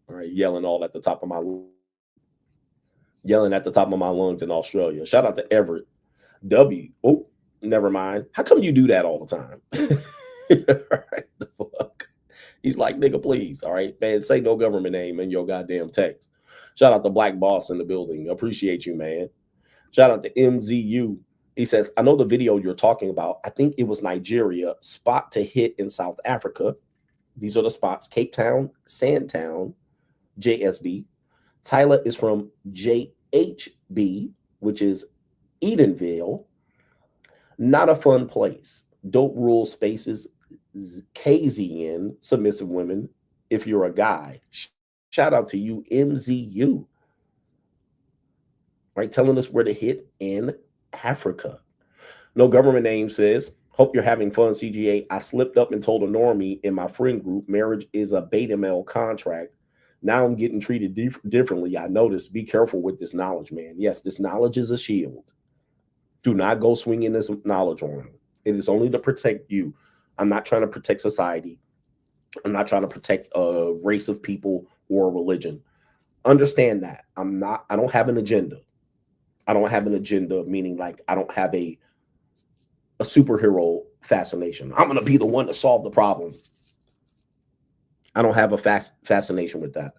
All right, yelling at the top of my lungs in Australia. Shout out to Everett W. Oh, never mind. How come you do that all the time? All right, the fuck. He's like, nigga, please. All right, man, say no government name in your goddamn text. Shout out to Black Boss in the building. Appreciate you, man. Shout out to MZU. He says, I know the video you're talking about. I think it was Nigeria. Spot to hit in South Africa. These are the spots. Cape Town, Sandtown, JSB. Tyler is from JHB, which is Edenville. Not a fun place. Dope rule spaces. KZN, submissive women, if you're a guy. Shout out to you, MZU. Right, telling us where to hit in Africa. No government name says, hope you're having fun, CGA. I slipped up and told a normie in my friend group, marriage is a beta male contract. Now I'm getting treated differently. I noticed. Be careful with this knowledge, man. Yes, this knowledge is a shield. Do not go swinging this knowledge on them. It is only to protect you. I'm not trying to protect society. I'm not trying to protect a race of people or a religion. Understand that. I don't have an agenda. I don't have an agenda, meaning like I don't have a superhero fascination. I'm going to be the one to solve the problem. I don't have a fascination with that.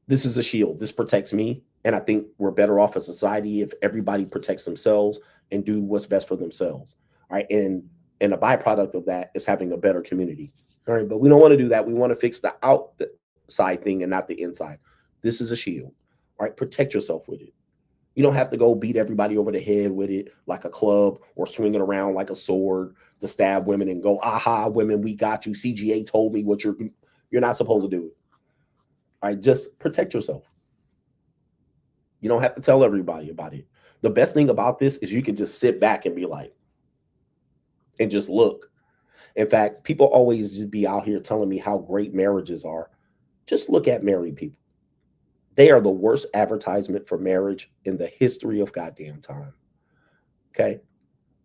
This is a shield. This protects me. And I think we're better off as a society if everybody protects themselves and do what's best for themselves. All right. And a byproduct of that is having a better community. All right. But we don't want to do that. We want to fix the outside thing and not the inside. This is a shield. All right. Protect yourself with it. You don't have to go beat everybody over the head with it like a club or swing it around like a sword to stab women and go, aha, women, we got you. CGA told me what you're not supposed to do. All right, just protect yourself. You don't have to tell everybody about it. The best thing about this is you can just sit back and be like, and just look. In fact, people always be out here telling me how great marriages are. Just look at married people. They are the worst advertisement for marriage in the history of goddamn time. Okay.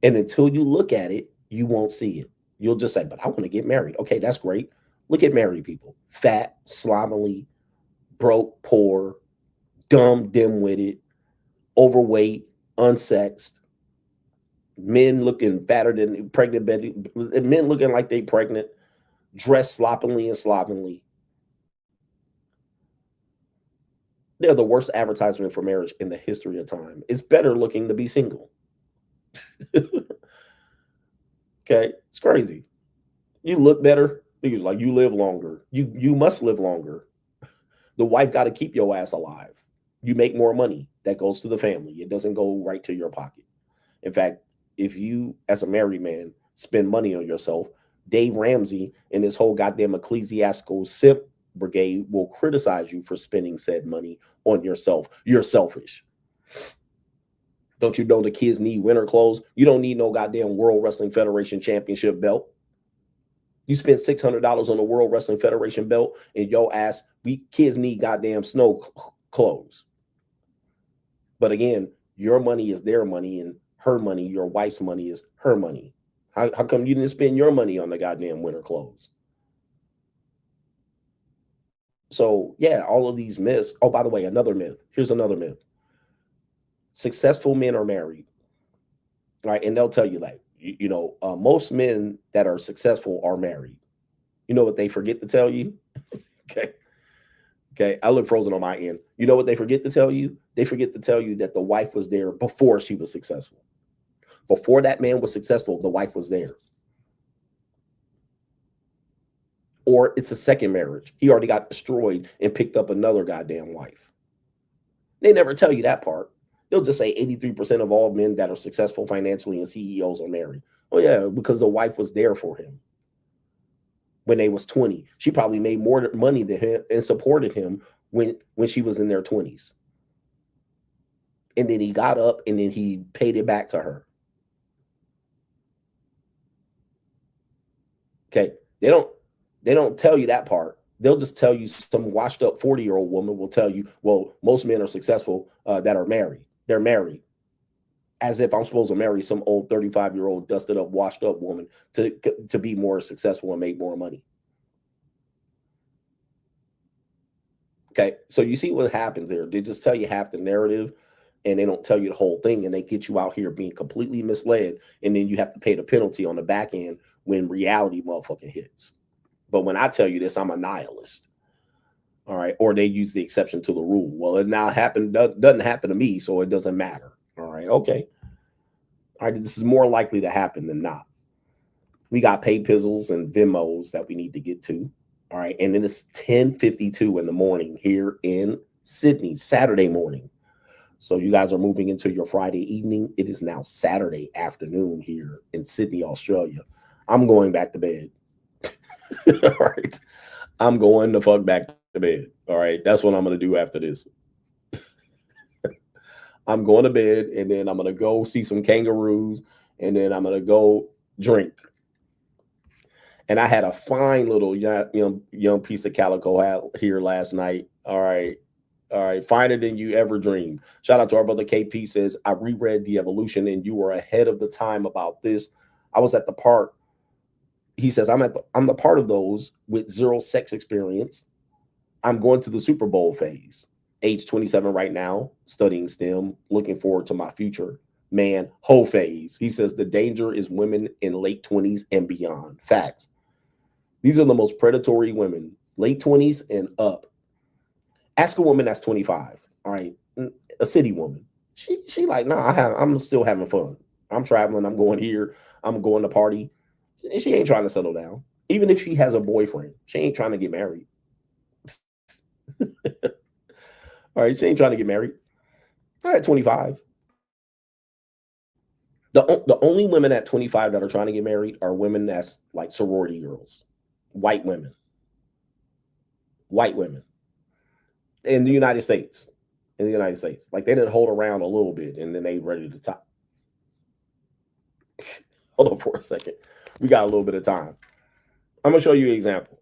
And until you look at it, you won't see it. You'll just say, but I want to get married. Okay, that's great. Look at married people. Fat, slovenly, broke, poor, dumb, dim-witted, overweight, unsexed, men looking fatter than pregnant, men looking like they pregnant, dressed sloppily and slovenly. They're the worst advertisement for marriage in the history of time. It's better looking to be single. Okay, it's crazy. You look better. It's like you live longer. You must live longer. The wife got to keep your ass alive. You make more money. That goes to the family. It doesn't go right to your pocket. In fact, if you, as a married man, spend money on yourself, Dave Ramsey and his whole goddamn ecclesiastical simp brigade will criticize you for spending said money on yourself. You're selfish. Don't you know the kids need winter clothes? You don't need no goddamn World Wrestling Federation championship belt. You spend $600 on the World Wrestling Federation belt, and your ass, kids need goddamn snow clothes. But again, your money is their money, and her money, your wife's money, is her money. How come you didn't spend your money on the goddamn winter clothes? So yeah, all of these myths. Oh, by the way, another myth. Here's another myth. Successful men are married, right? And they'll tell you that, most men that are successful are married. You know what they forget to tell you? Okay. I look frozen on my end. You know what they forget to tell you? They forget to tell you that the wife was there before she was successful. Before that man was successful, the wife was there. Or it's a second marriage. He already got destroyed and picked up another goddamn wife. They never tell you that part. They'll just say 83% of all men that are successful financially and CEOs are married. Oh yeah, because the wife was there for him. When they was 20, she probably made more money than him and supported him when she was in their 20s. And then he got up and then he paid it back to her. Okay, they don't tell you that part. They'll just tell you, some washed up 40-year-old woman will tell you, well, most men are successful that are married. They're married. As if I'm supposed to marry some old 35-year-old dusted up, washed up woman to be more successful and make more money. Okay, so you see what happens there. They just tell you half the narrative and they don't tell you the whole thing, and they get you out here being completely misled, and then you have to pay the penalty on the back end when reality motherfucking hits. But when I tell you this, I'm a nihilist. All right. Or they use the exception to the rule. Well, it now doesn't happen to me, so it doesn't matter. All right. Okay. All right. This is more likely to happen than not. We got pay pizzles and Venmos that we need to get to. All right. And then it's 10:52 in the morning here in Sydney, Saturday morning. So you guys are moving into your Friday evening. It is now Saturday afternoon here in Sydney, Australia. I'm going back to bed. All right. I'm going the fuck back to bed. All right. That's what I'm going to do after this. I'm going to bed, and then I'm going to go see some kangaroos, and then I'm going to go drink. And I had a fine little young piece of calico here last night. All right. All right. Finer than you ever dreamed. Shout out to our brother KP says, I reread The Evolution and you were ahead of the time about this. I was at the part. He says, I'm the part of those with zero sex experience. I'm going to the Super Bowl phase. Age 27 right now, studying STEM, looking forward to my future. Man, whole phase. He says the danger is women in late 20s and beyond. Facts. These are the most predatory women, late 20s and up. Ask a woman that's 25, all right, a city woman. She like, nah, I'm still having fun. I'm traveling. I'm going here. I'm going to party. She ain't trying to settle down. Even if she has a boyfriend, she ain't trying to get married. All right, she ain't trying to get married. Not at 25. The only women at 25 that are trying to get married are women that's like sorority girls, white women in the United States. in the United States. Like they didn't hold around a little bit and then they ready to top. Hold on for a second. We got a little bit of time. I'm gonna show you an example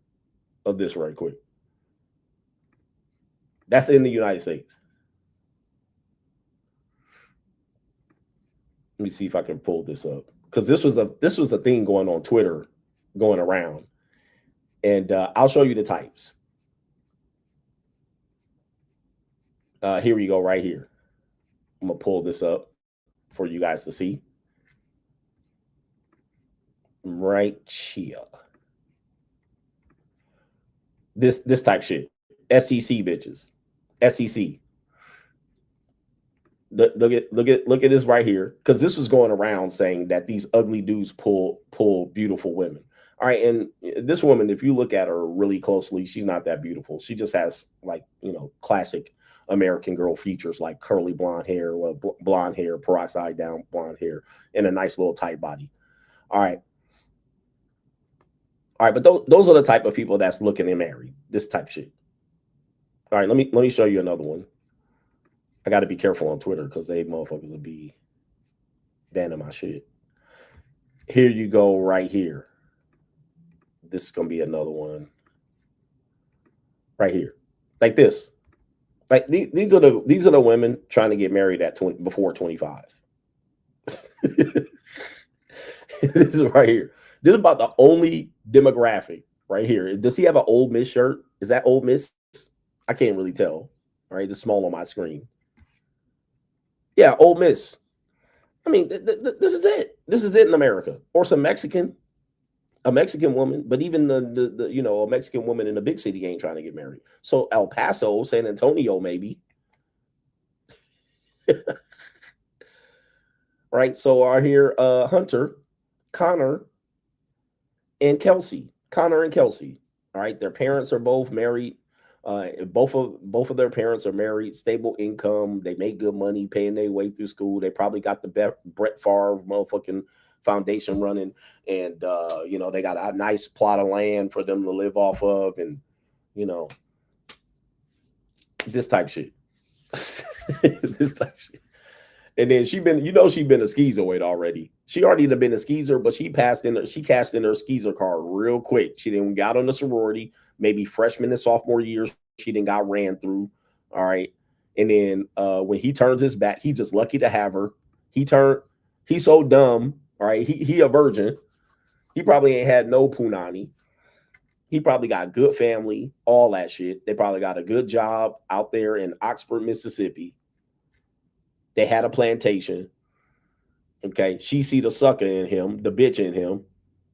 of this right quick. That's in the United States. Let me see if I can pull this up because this was a thing going on Twitter, going around, and I'll show you the types. Here we go, right here. I'm gonna pull this up for you guys to see. Right here. This type shit. SEC bitches. SEC. Look at this right here, because this was going around saying that these ugly dudes pull beautiful women. All right, and this woman, if you look at her really closely, she's not that beautiful. She just has like, you know, classic American girl features like curly blonde hair, peroxide down blonde hair, and a nice little tight body. All right, but those are the type of people that's looking to marry. This type of shit. All right, let me show you another one. I got to be careful on Twitter because they motherfuckers will be banning my shit. Here you go, right here. This is gonna be another one. Right here, like this. Like these are the women trying to get married at before 25. This is right here. This is about the only demographic right here. Does he have an Ole Miss shirt? Is that Ole Miss? I can't really tell. All right, it's small on my screen. Yeah, Ole Miss. I mean, this is it. This is it in America. Or some Mexican, a Mexican woman, but even the you know, a Mexican woman in a big city ain't trying to get married. So El Paso, San Antonio, maybe. Right. So are here Hunter, Connor, and Kelsey. Connor and Kelsey. All right. Their parents are both married. Both of their parents are married, stable income. They make good money, paying their way through school. They probably got the Brett Favre motherfucking foundation running, and you know, they got a nice plot of land for them to live off of, and you know, this type of shit. This type of shit. And then she been a skeezoid already. She already been a skeezer, but she cashed in her skeezer card real quick. She didn't got on the sorority. Maybe freshman and sophomore years, she didn't got ran through. All right. And then when he turns his back, he just lucky to have her. He's so dumb. All right. He a virgin. He probably ain't had no punani. He probably got good family, all that shit. They probably got a good job out there in Oxford, Mississippi. They had a plantation. Okay. She see the sucker in him, the bitch in him.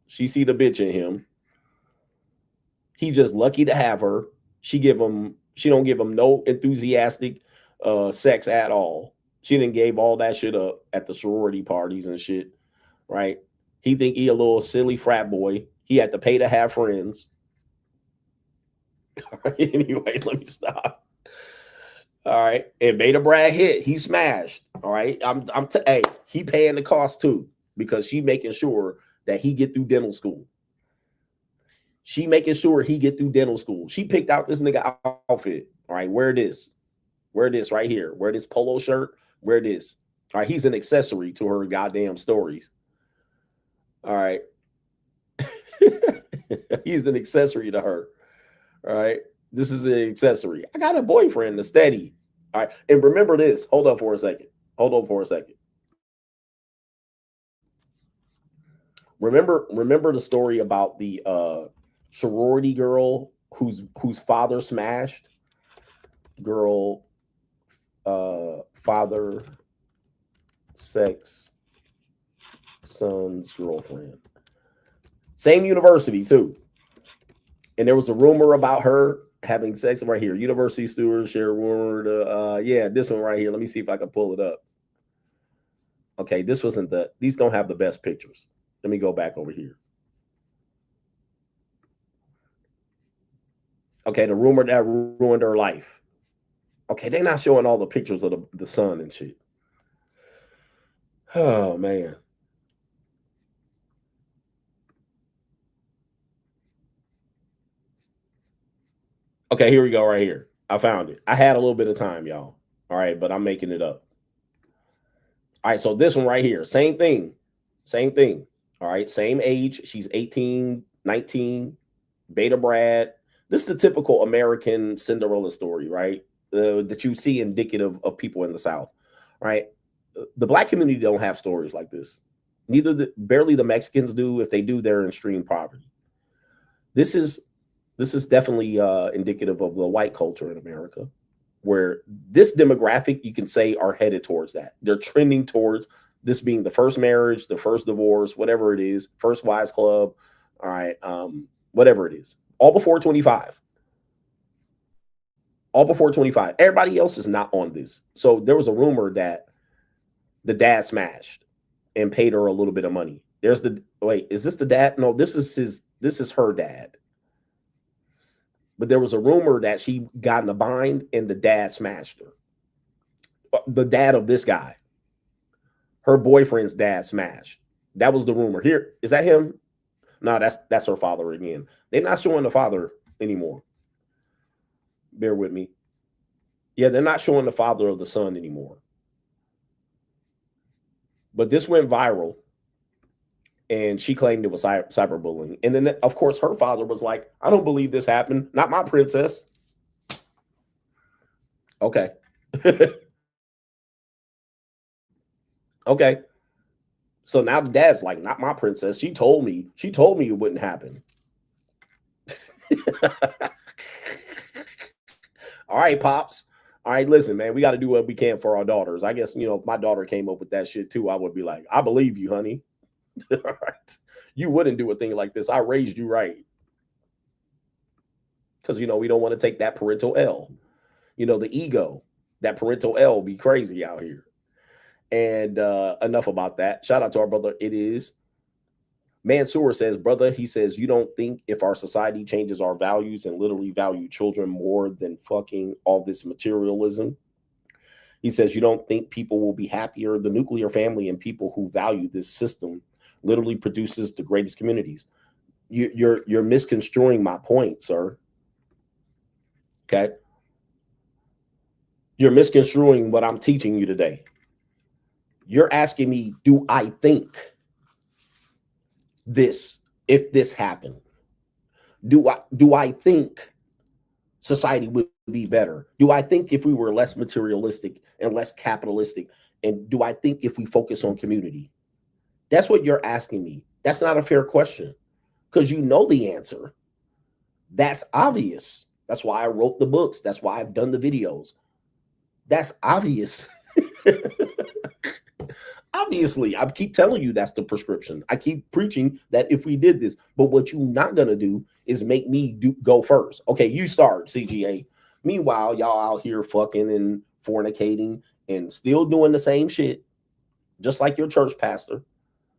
She see the bitch in him. He just lucky to have her. She don't give him no enthusiastic sex at all. She didn't gave all that shit up at the sorority parties and shit, right? He think he a little silly frat boy. He had to pay to have friends. Anyway, let me stop. All right, and Beta Brad hit. He smashed. All right, hey, he paying the cost too because she making sure that he get through dental school. She making sure he get through dental school. She picked out this nigga outfit. All right, wear this right here. Wear this polo shirt. Wear this. All right, he's an accessory to her goddamn stories. All right. He's an accessory to her. All right. This is an accessory. I got a boyfriend, the steady. All right. And remember this. Hold on for a second. Remember the story about the sorority girl whose father smashed? Girl, father, sex, son's girlfriend. Same university too. And there was a rumor about her having sex right here. University stewards share rumor. Yeah, this one right here. Let me see if I can pull it up. Okay, this wasn't these don't have the best pictures. Let me go back over here. Okay, the rumor that ruined her life. Okay, they're not showing all the pictures of the son and shit. Oh, man. Okay, here we go right here. I found it. I had a little bit of time, y'all. All right, but I'm making it up. All right, so this one right here, same thing. Same thing. All right, same age. She's 18, 19, beta Brad. This is the typical American Cinderella story, right? That you see indicative of people in the South, right? The Black community don't have stories like this. Barely the Mexicans do. If they do, they're in extreme poverty. This is definitely indicative of the white culture in America, where this demographic, you can say, are headed towards that. They're trending towards this being the first marriage, the first divorce, whatever it is, first wives club, all right, whatever it is, all before 25. All before 25. Everybody else is not on this. So there was a rumor that the dad smashed and paid her a little bit of money. There's the, wait, is this the dad? No, this is her dad. But there was a rumor that she got in a bind and the dad smashed her. The dad of this guy. Her boyfriend's dad smashed. That was the rumor. Here, is that him? No, that's her father again. They're not showing the father anymore. Bear with me. Yeah, they're not showing the father of the son anymore. But this went viral. And she claimed it was cyberbullying. And then, of course, her father was like, I don't believe this happened. Not my princess. Okay. Okay. So now the dad's like, not my princess. She told me it wouldn't happen. All right, Pops. All right, listen, man, we got to do what we can for our daughters. I guess, if my daughter came up with that shit too, I would be like, I believe you, honey. All right. You wouldn't do a thing like this. I raised you right. Because, we don't want to take that parental L. The ego, that parental L be crazy out here. And enough about that. Shout out to our brother. It is. Mansoor says, brother, he says, you don't think if our society changes our values and literally value children more than fucking all this materialism? He says, you don't think people will be happier? The nuclear family and people who value this system literally produces the greatest communities. You're misconstruing my point, sir. Okay. You're misconstruing what I'm teaching you today. You're asking me, do I think this, if this happened? Do I think society would be better? Do I think if we were less materialistic and less capitalistic? And do I think if we focus on community? That's what you're asking me. That's not a fair question because you know the answer. That's obvious. That's why I wrote the books. That's why I've done the videos. That's obvious. Obviously, I keep telling you that's the prescription. I keep preaching that if we did this, but what you're not going to do is make me go first. Okay, you start, CGA. Meanwhile, y'all out here fucking and fornicating and still doing the same shit, just like your church pastor.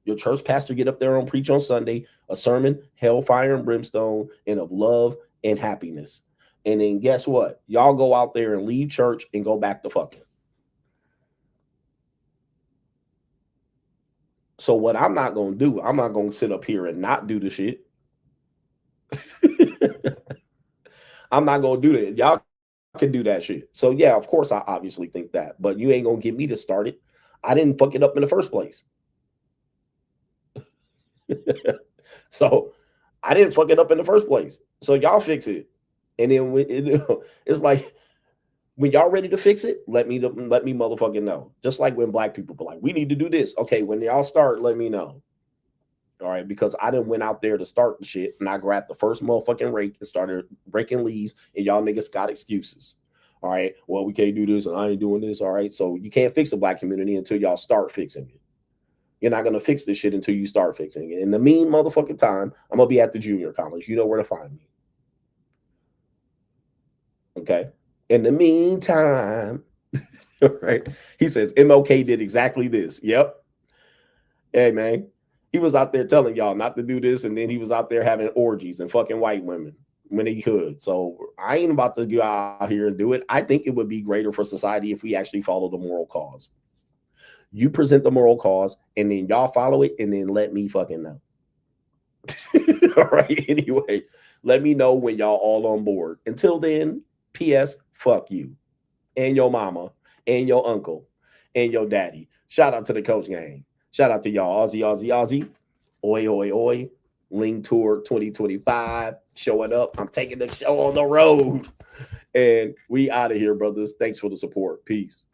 Your church pastor get up there and preach on Sunday, a sermon, hellfire and brimstone, and of love and happiness. And then guess what? Y'all go out there and leave church and go back to fucking. So what I'm not going to do, I'm not going to sit up here and not do the shit. I'm not going to do that. Y'all can do that shit. So yeah, of course, I obviously think that, but you ain't going to get me to start it. I didn't fuck it up in the first place. So I didn't fuck it up in the first place. So y'all fix it. And then it's like, when y'all ready to fix it, let me motherfucking know. Just like when black people be like, we need to do this. Okay, when y'all start, let me know. All right, because I didn't went out there to start the shit and I grabbed the first motherfucking rake and started breaking leaves and y'all niggas got excuses. All right, well, we can't do this and I ain't doing this. All right, so you can't fix the black community until y'all start fixing it. You're not going to fix this shit until you start fixing it. In the mean motherfucking time, I'm going to be at the junior college. You know where to find me. Okay. In the meantime, right? He says MLK did exactly this. Yep. Hey, man. He was out there telling y'all not to do this, and then he was out there having orgies and fucking white women when he could. So I ain't about to go out here and do it. I think it would be greater for society if we actually follow the moral cause. You present the moral cause, and then y'all follow it, and then let me fucking know. All right. Anyway, let me know when y'all all on board. Until then, P.S. Fuck you and your mama and your uncle and your daddy. Shout out to the coach gang. Shout out to y'all. Aussie. Oi, oi, oi. Ling Tour 2025 showing up. I'm taking the show on the road. And we out of here, brothers. Thanks for the support. Peace.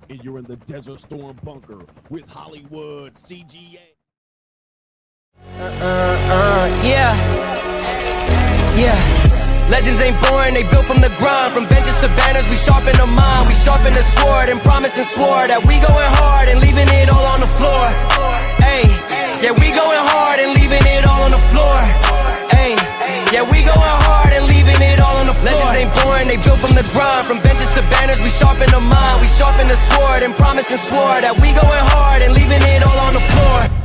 And you're in the Desert Storm bunker with Hollywood CGA. Legends ain't born, they built from the grind. From benches to banners, we sharpen the mind. We sharpen the sword and promise and swore that we going hard and leaving it all on the floor. Hey, yeah, we going hard and leaving it all on the floor. Hey, yeah, we going hard and leaving it all on the floor. Legends ain't born, they built from the grind. From benches to banners, we sharpen the mind. We sharpen the sword and promise and swore that we going hard and leaving it all on the floor.